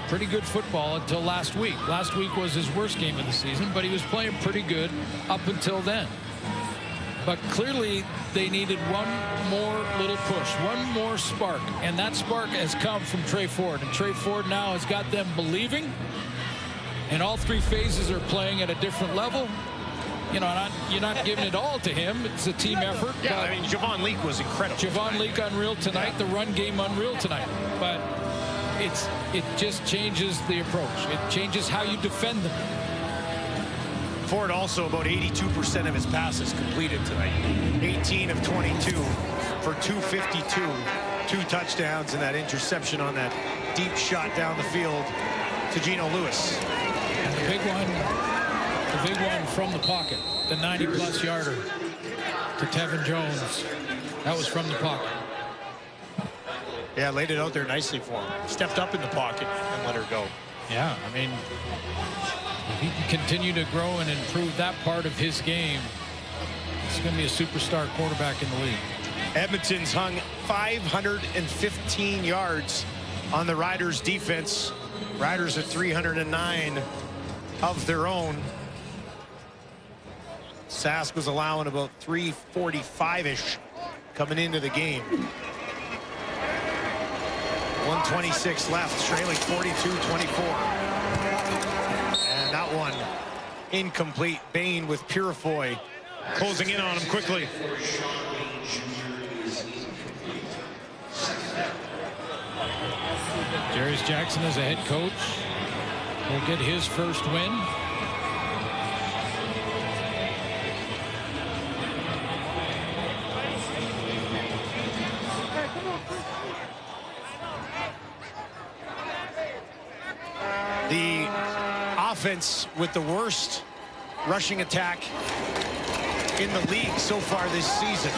pretty good football until last week. Last week was his worst game of the season, but he was playing pretty good up until then. But clearly they needed one more little push, one more spark, and that spark has come from Trey Ford. And Trey Ford now has got them believing, and all 3 phases are playing at a different level. You know, you're not giving it all to him. It's a team effort. Yeah, I mean, Javon Leak was incredible. Javon Leak unreal tonight. The run game unreal tonight. But it just changes the approach. It changes how you defend them. Ford also about 82% of his passes completed tonight. 18 of 22 for 252. 2 touchdowns and that interception on that deep shot down the field to Geno Lewis. And the big one from the pocket, the 90-plus yarder to Tevin Jones. That was from the pocket. Yeah, laid it out there nicely for him. Stepped up in the pocket and let her go. Yeah, I mean, if he can continue to grow and improve that part of his game, he's going to be a superstar quarterback in the league. Edmonton's hung 515 yards on the Riders' defense. Riders at 309 of their own. Sask was allowing about 345-ish coming into the game. 1:26 left, trailing 42-24. And that one incomplete. Bain with Purifoy closing in on him quickly. Jarius Jackson as a head coach will get his first win. The offense with the worst rushing attack in the league so far this season.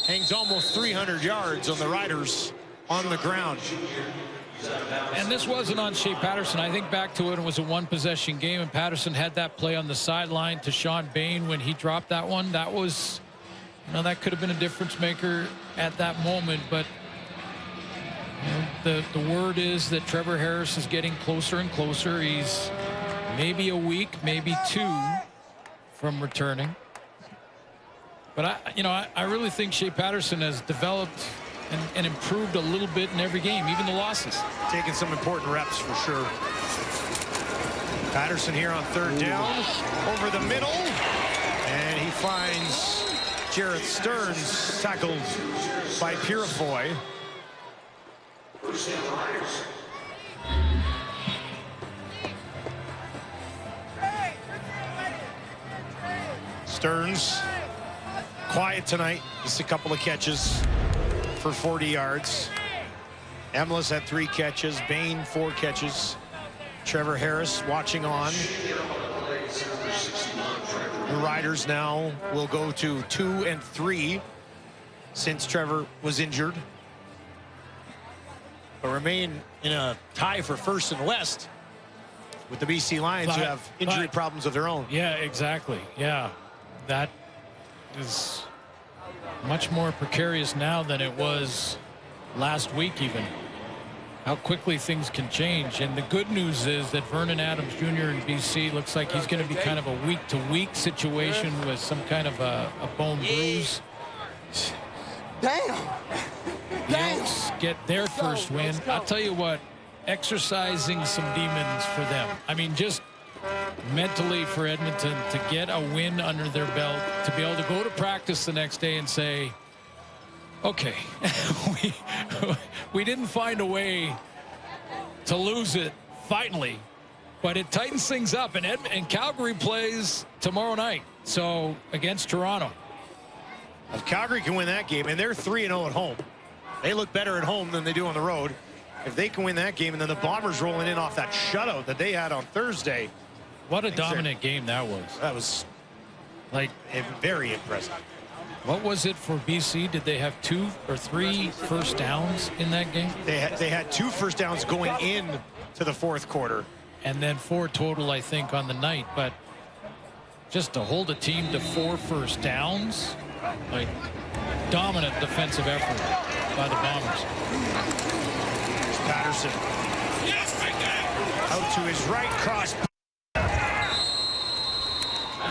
Hangs almost 300 yards on the Riders on the ground. And this wasn't on Shea Patterson. I think back to it was a one-possession game, and Patterson had that play on the sideline to Sean Bain when he dropped that one. That was, you know, that could have been a difference maker at that moment, but you know, the word is that Trevor Harris is getting closer and closer. He's maybe a week, maybe 2 from returning. But I really think Shea Patterson has developed and improved a little bit in every game, even the losses. Taking some important reps for sure. Patterson here on 3rd down, over the middle, and he finds Jarrett Stearns tackled by Purifoy. Stearns quiet tonight, just a couple of catches for 40 yards. Emlis had 3 catches, Bain 4 catches. Trevor Harris watching on. The Riders now will go to 2-3 since Trevor was injured, but remain in a tie for first in the West with the BC Lions, who have injury problems of their own. Yeah, exactly. Yeah, that is much more precarious now than it was last week even. How quickly things can change. And the good news is that Vernon Adams Jr. in BC looks like he's going to be kind of a week-to-week situation with some kind of a bone bruise. Damn. The Elks get their first win. I'll tell you what, exercising some demons for them. I mean, just mentally for Edmonton to get a win under their belt, to be able to go to practice the next day and say, okay, we didn't find a way to lose it finally, but it tightens things up. And Calgary plays tomorrow night, so against Toronto. If Calgary can win that game, and they're 3-0 at home, they look better at home than they do on the road. If they can win that game, and then the Bombers rolling in off that shutout that they had on Thursday. What a dominant game that was. That was like very impressive. What was it for BC? Did they have 2 or 3 first downs in that game? They had 2 first downs going in to the 4th quarter. And then 4 total, I think, on the night. But just to hold a team to 4 first downs, like dominant defensive effort by the Bombers. Patterson. Out to his right, cross.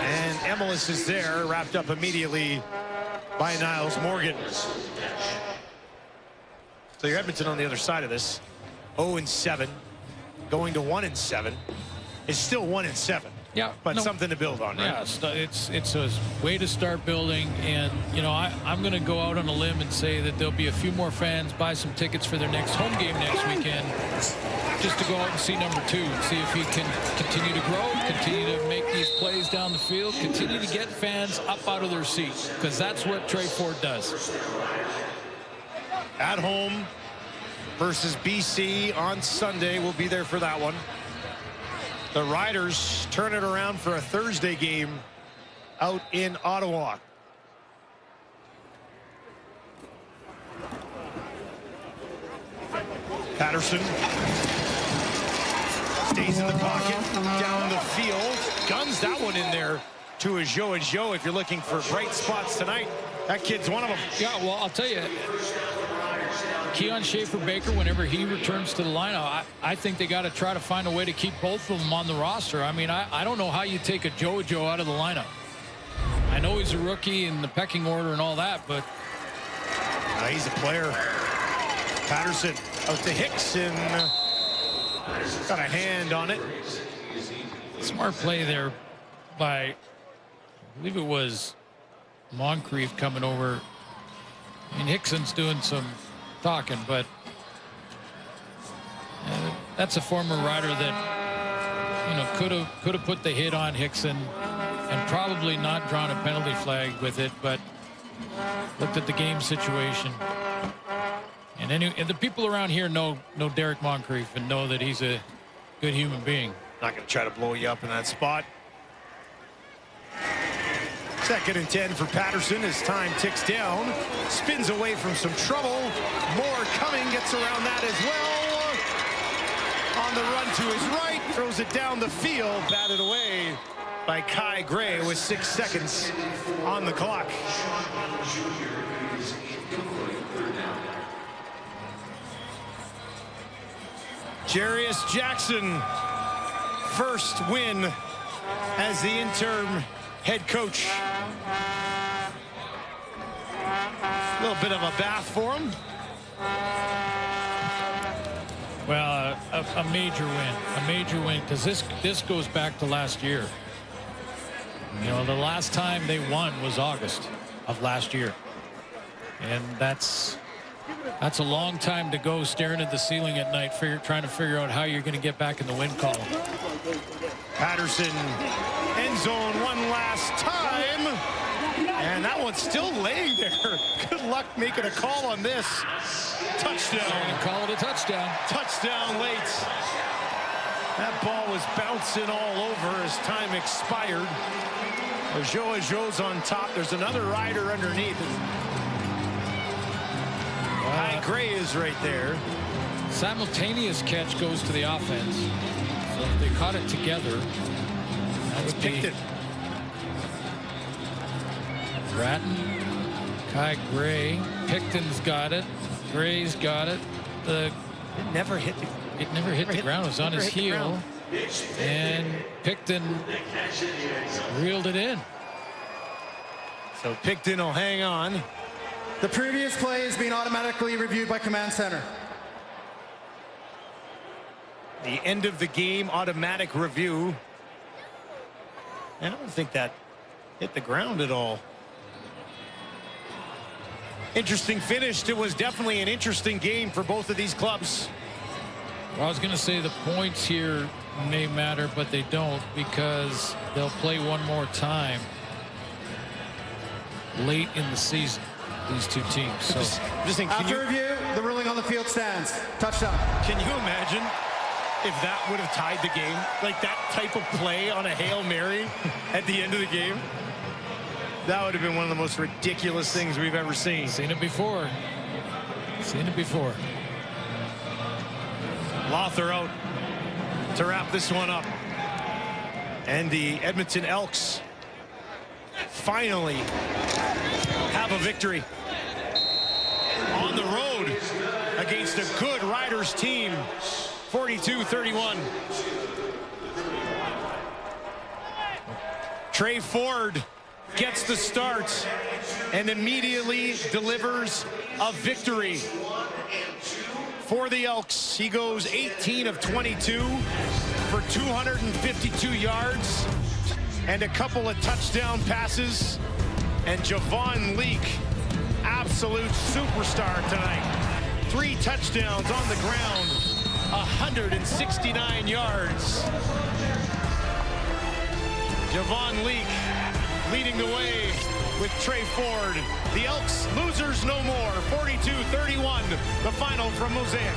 And Emlis is there, wrapped up immediately by Niles Morgan. So you're Edmonton on the other side of this. 0-7, going to 1-7. It's still 1-7. Yeah, but something to build on, right? Yeah, it's a way to start building, and you know I'm going to go out on a limb and say that there'll be a few more fans buy some tickets for their next home game next weekend, just to go out and see number 2, and see if he can continue to grow, continue to make these plays down the field, continue to get fans up out of their seats, because that's what Trey Ford does. At home versus BC on Sunday. We'll be there for that one. The Riders turn it around for a Thursday game out in Ottawa. Patterson stays in the pocket, down the field, guns that one in there to a Joe. If you're looking for bright spots tonight, that kid's one of them. Yeah, well, I'll tell you, Keon Schaefer-Baker, whenever he returns to the lineup, I think they got to try to find a way to keep both of them on the roster. I mean, I don't know how you take a Joe out of the lineup. I know he's a rookie in the pecking order and all that, but he's a player. Patterson out to Hicks, and got a hand on it. Smart play there by, I believe it was Moncrief coming over. I mean, Hickson's doing some talking, but that's a former Rider that, you know, could have put the hit on Hickson and probably not drawn a penalty flag with it, but looked at the game situation. And the people around here know Derek Moncrief and know that he's a good human being. Not going to try to blow you up in that spot. 2nd and 10 for Patterson as time ticks down. Spins away from some trouble. Moore coming, gets around that as well. On the run to his right, throws it down the field, batted away by Kai Gray with 6 seconds on the clock. Jarius Jackson, first win as the interim head coach. A little bit of a bath for him. Well, a major win, because this goes back to last year. You know, the last time they won was August of last year, and that's a long time to go staring at the ceiling at night, trying to figure out how you're going to get back in the win column. Patterson, end zone one last time, and that one's still laying there. Good luck making a call on this. Touchdown. Call it a touchdown. Touchdown late. That ball was bouncing all over as time expired. Joe's on top. There's another Rider underneath. Kai Gray is right there. Simultaneous catch goes to the offense. So if they caught it together, that would be Bratton, Kai Gray. Picton's got it. Gray's got it. It never hit the ground. It was on his heel. And Picton reeled it in. So Picton will hang on. The previous play is being automatically reviewed by Command Center. The end of the game automatic review. I don't think that hit the ground at all. Interesting finish. It was definitely an interesting game for both of these clubs. Well, I was going to say the points here may matter, but they don't, because they'll play one more time late in the season, these two teams. So After review, the ruling on the field stands. Touchdown. Can you imagine if that would have tied the game? Like that type of play on a Hail Mary at the end of the game? That would have been one of the most ridiculous things we've ever seen. Seen it before. Lothar out to wrap this one up. And the Edmonton Elks finally have a victory on the road against a good Riders team, 42-31. Trey Ford gets the start and immediately delivers a victory for the Elks. He goes 18 of 22 for 252 yards and a couple of touchdown passes. And Javon Leak, absolute superstar tonight. 3 touchdowns on the ground, 169 yards. Javon Leak leading the way with Trey Ford. The Elks losers no more. 42-31, the final from Mosaic.